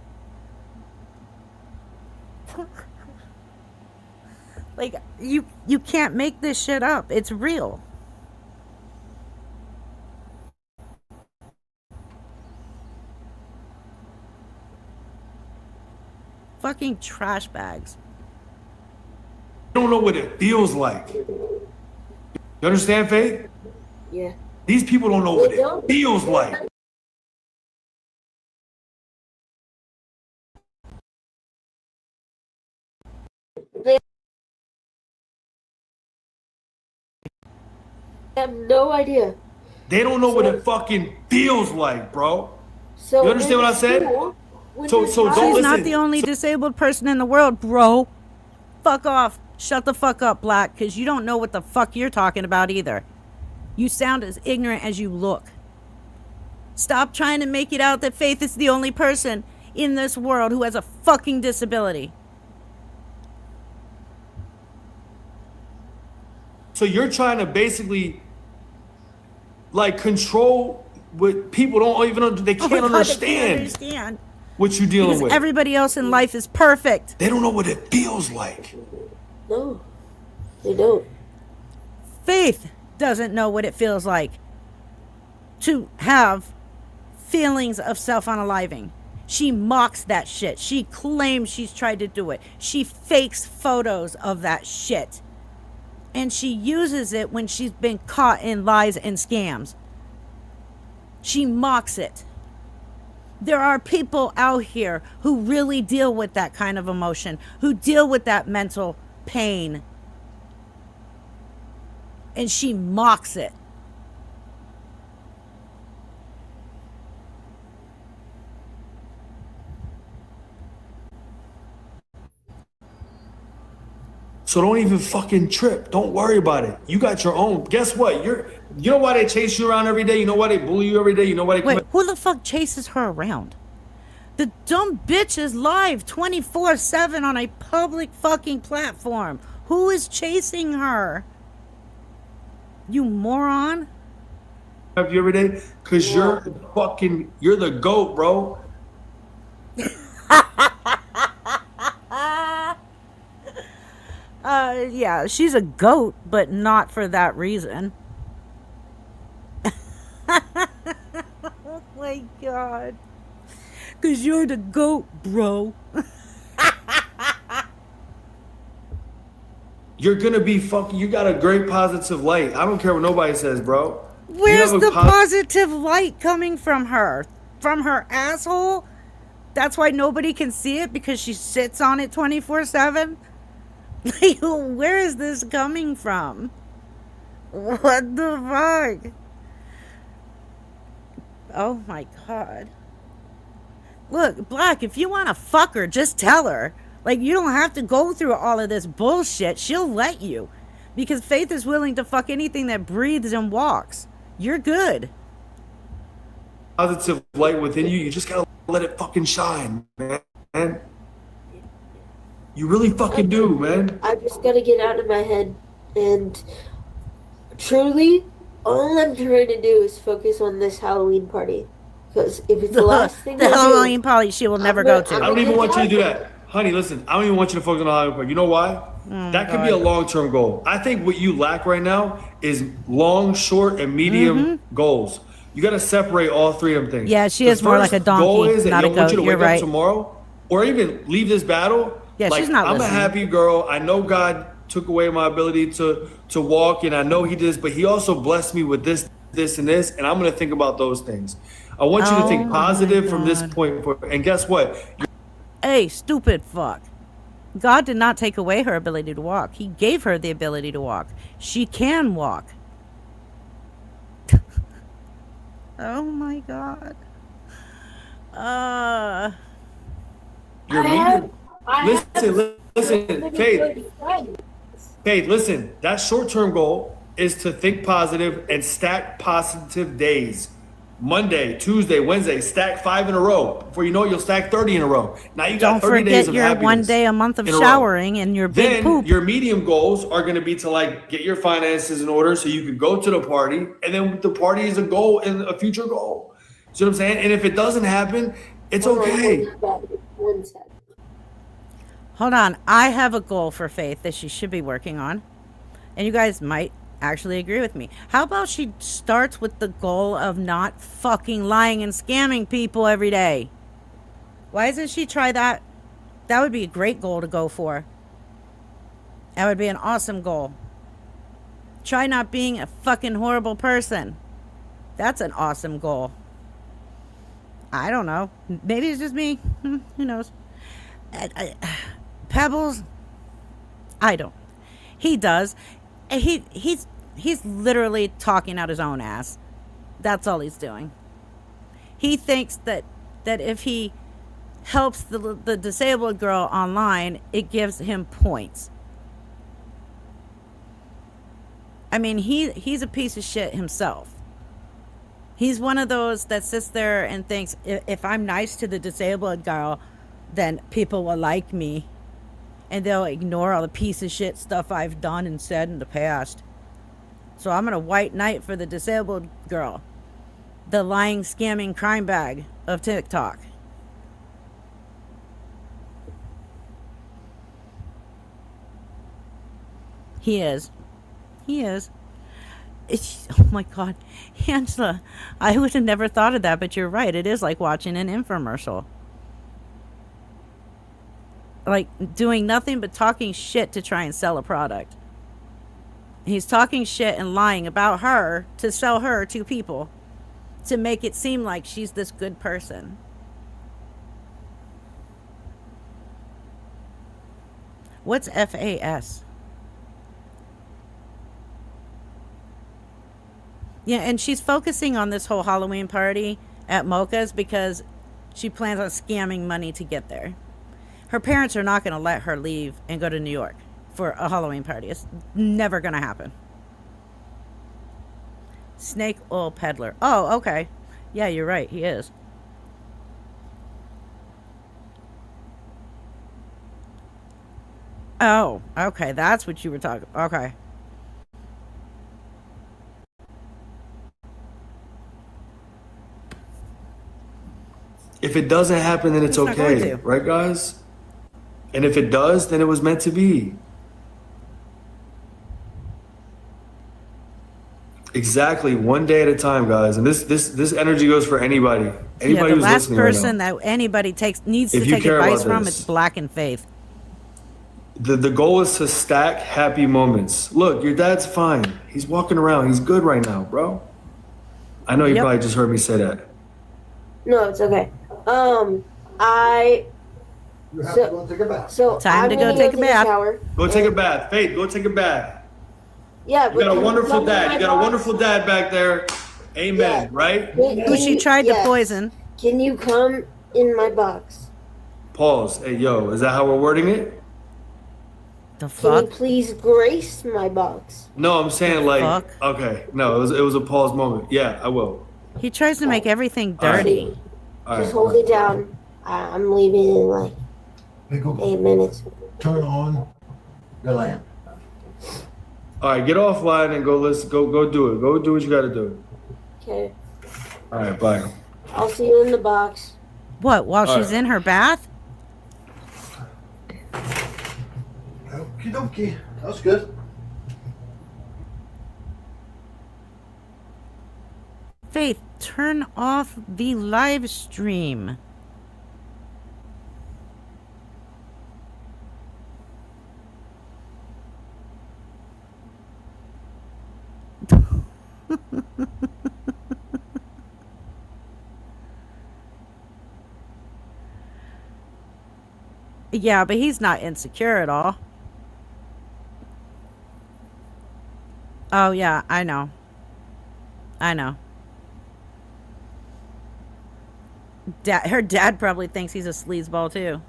Like, you can't make this shit up. It's real. Fucking trash bags. They don't know what it feels like. You understand, Faith? Yeah. These people don't know what it feels like. They have no idea. They don't know what it fucking feels like, bro. So You understand in what I said? school, when So- you're so trying- don't She's not listen. the only disabled person in the world, bro. Fuck off. Shut the fuck up, Black, because you don't know what the fuck you're talking about either. You sound as ignorant as you look. Stop trying to make it out that Faith is the only person. in this world who has a fucking disability. So you're trying to basically like control what people don't even they can't Oh my God, understand they can't understand. what you're dealing Because with. everybody else in life is perfect. They don't know what it feels like. No, they don't. Faith doesn't know what it feels like to have feelings of self-unaliving. She mocks that shit. She claims she's tried to do it. She fakes photos of that shit. And she uses it when she's been caught in lies and scams. She mocks it. There are people out here who really deal with that kind of emotion, who deal with that mental pain. And she mocks it. So don't even fucking trip. Don't worry about it. You got your own. Guess what? You know why they chase you around every day? You know why they bully you every day? You know why they Wait, who the fuck chases her around? The dumb bitch is live 24/7 on a public fucking platform. Who is chasing her? You moron. have you every day? Cause you're the GOAT, bro. Yeah, she's a goat, but not for that reason. Oh my God. Cause you're the goat, bro. You're gonna be you got a great positive light. I don't care what nobody says, bro. You Where's have a the positive light coming from her? From her asshole? That's why nobody can see it, because she sits on it 24/7? Like, where is this coming from? What the fuck? Oh my God. Look, Black, if you want to fuck her, just tell her. Like, you don't have to go through all of this bullshit. She'll let you. Because Faith is willing to fuck anything that breathes and walks. You're good. positive light within you. You just gotta let it fucking shine, man. You really fucking do, man. I just gotta get out of my head, and truly, all I'm trying to do is focus on this Halloween party. Because if it's the last thing The I do, Halloween party she will never go to. I don't even want you to do that. Honey, listen, I don't even want you to focus on the Halloween party. You know why? That could be a long-term goal. I think what you lack right now is long, short, and medium goals. You got to separate all three of them things. Yeah, she The is more like a first goal donkey, is that not I a want you goat. to You're wake right. up tomorrow, or even leave this battle. Yeah, like, she's not I'm listening. a happy girl. I know God took away my ability to walk, and I know He did this, but He also blessed me with this, and this, and I'm going to think about those things. I want you to Oh think my positive from this God. point forward. And guess what? Hey, stupid fuck. God did not take away her ability to walk. He gave her the ability to walk. She can walk. Oh my God. Your medium. Listen, Faith, listen. That short-term goal is to think positive and stack positive days. Monday, Tuesday, Wednesday, stack 5 in a row. Before you know it, you'll stack 30 in a row. Now you got Don't 30 days forget of your happiness 1 day a month of in a row. showering and your big Then poop. your medium goals are going to be to like get your finances in order so you can go to the party, and then the party is a goal and a future goal. See what I'm saying? And if it doesn't happen, it's okay. One sec. Hold on. I have a goal for Faith that she should be working on. And you guys might actually agree with me. How about she starts with the goal of not fucking lying and scamming people every day? Why doesn't she try that? That would be a great goal to go for. That would be an awesome goal. Try not being a fucking horrible person. That's an awesome goal. I don't know. Maybe it's just me. Who knows? Pebbles, I don't. He does. He's literally talking out his own ass. That's all he's doing. He thinks that if he helps the disabled girl online, it gives him points. I mean, he's a piece of shit himself. He's one of those that sits there and thinks, if I'm nice to the disabled girl, then people will like me. And they'll ignore all the piece of shit stuff I've done and said in the past. So I'm going to white knight for the disabled girl. The lying, scamming crime bag of TikTok. He is. He is. Oh my God. Angela, I would have never thought of that, but you're right. It is like watching an infomercial. Like doing nothing but talking shit to try and sell a product. He's talking shit and lying about her to sell her to people to make it seem like she's this good person. What's FAS? Yeah, and she's focusing on this whole Halloween party at Mocha's because she plans on scamming money to get there. Her parents are not going to let her leave and go to New York for a Halloween party. It's never going to happen. Snake oil peddler. Oh, okay. Yeah, you're right. He is. Oh, okay. That's what you were talking. Okay. If it doesn't happen, then it's It's not going okay, to. right, guys? And if it does, then it was meant to be. Exactly, one day at a time, guys. And this energy goes for anybody. Anybody Yeah, the who's last listening right person now. that anybody needs If to you take care advice about from, this. it's Black and Faith. The goal is to stack happy moments. Look, your dad's fine. He's walking around. He's good right now, bro. I know you Yep. probably just heard me say that. No, it's okay. I You have So- to go take a bath. so Time I'm to go gonna take a bath. shower. Go take a bath. Faith, go take a bath. Yeah, You got a wonderful come to dad. my You got a box. wonderful dad back there. Amen, Yeah. right? Who she tried to poison. Can you come in my box? Pause. Hey, yo, is that how we're wording it? The Can you fuck? please grace my box? No, I'm saying like, fuck? okay, no, it was a pause moment. Yeah, I will. He tries to make everything All right. dirty. All Just right. hold it down. I'm leaving in like Hey, go 8 minutes. turn on the lamp. All right, get offline and go do it. Go do what you got to do. Okay. All right, bye. I'll see you in the box. What, while All she's right. in her bath? Okie dokie. That's good. Faith, turn off the live stream. Yeah, but he's not insecure at all. Oh, yeah, I know. I know. Her dad probably thinks he's a sleazeball, too.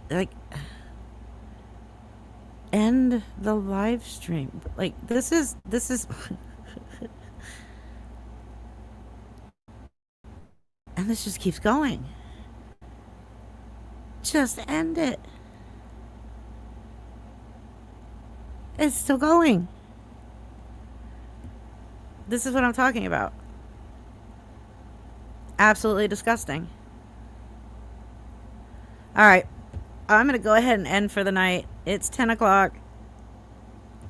Like, end the live stream. Like, this is and this just keeps going. Just end it. It's still going. This is what I'm talking about. Absolutely disgusting. All right. I'm going to go ahead and end for the night. It's 10 o'clock.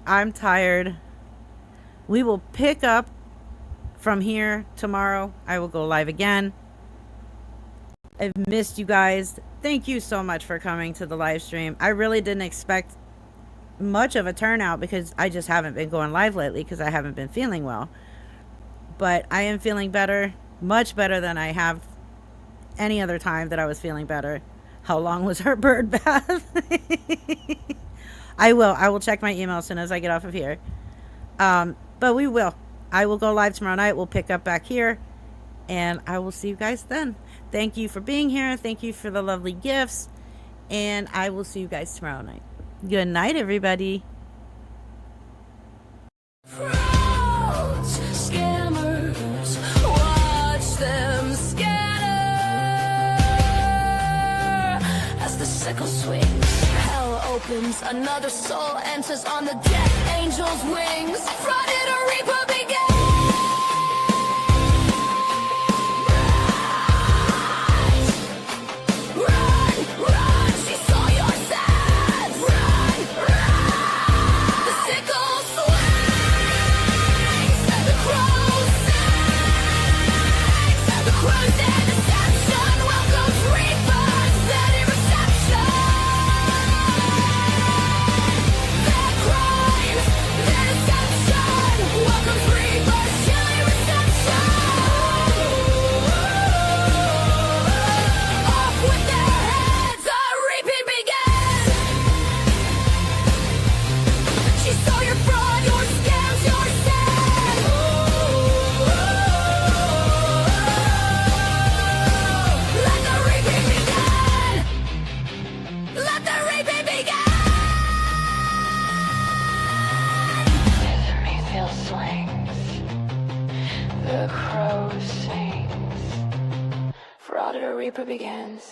I'm tired. We will pick up from here tomorrow. I will go live again. I've missed you guys. Thank you so much for coming to the live stream. I really didn't expect much of a turnout because I just haven't been going live lately because I haven't been feeling well. But I am feeling better, much better than I have any other time that I was feeling better. How long was her bird bath? I will check my email as soon as I get off of here. But we will. I will go live tomorrow night. We'll pick up back here. And I will see you guys then. Thank you for being here. Thank you for the lovely gifts. And I will see you guys tomorrow night. Good night, everybody. Frauds, scammers, watch them scatter. As the sickle swings, hell opens, another soul enters on the death angel's wings. Frauded a reaper begins. Run, run, she saw your sins. Run, run. The sickle swings, and the crow sings, and the crow's dead deception welcomes reapers, steady reception. Their crimes, their deception welcomes reapers, chilly reception. Off with their heads, a reaping begins. She saw your fraud, your scams, your sin. Let the reaping begin. Let the reaping begin. Misery slings. The crow sings. Fraud or reaper begins.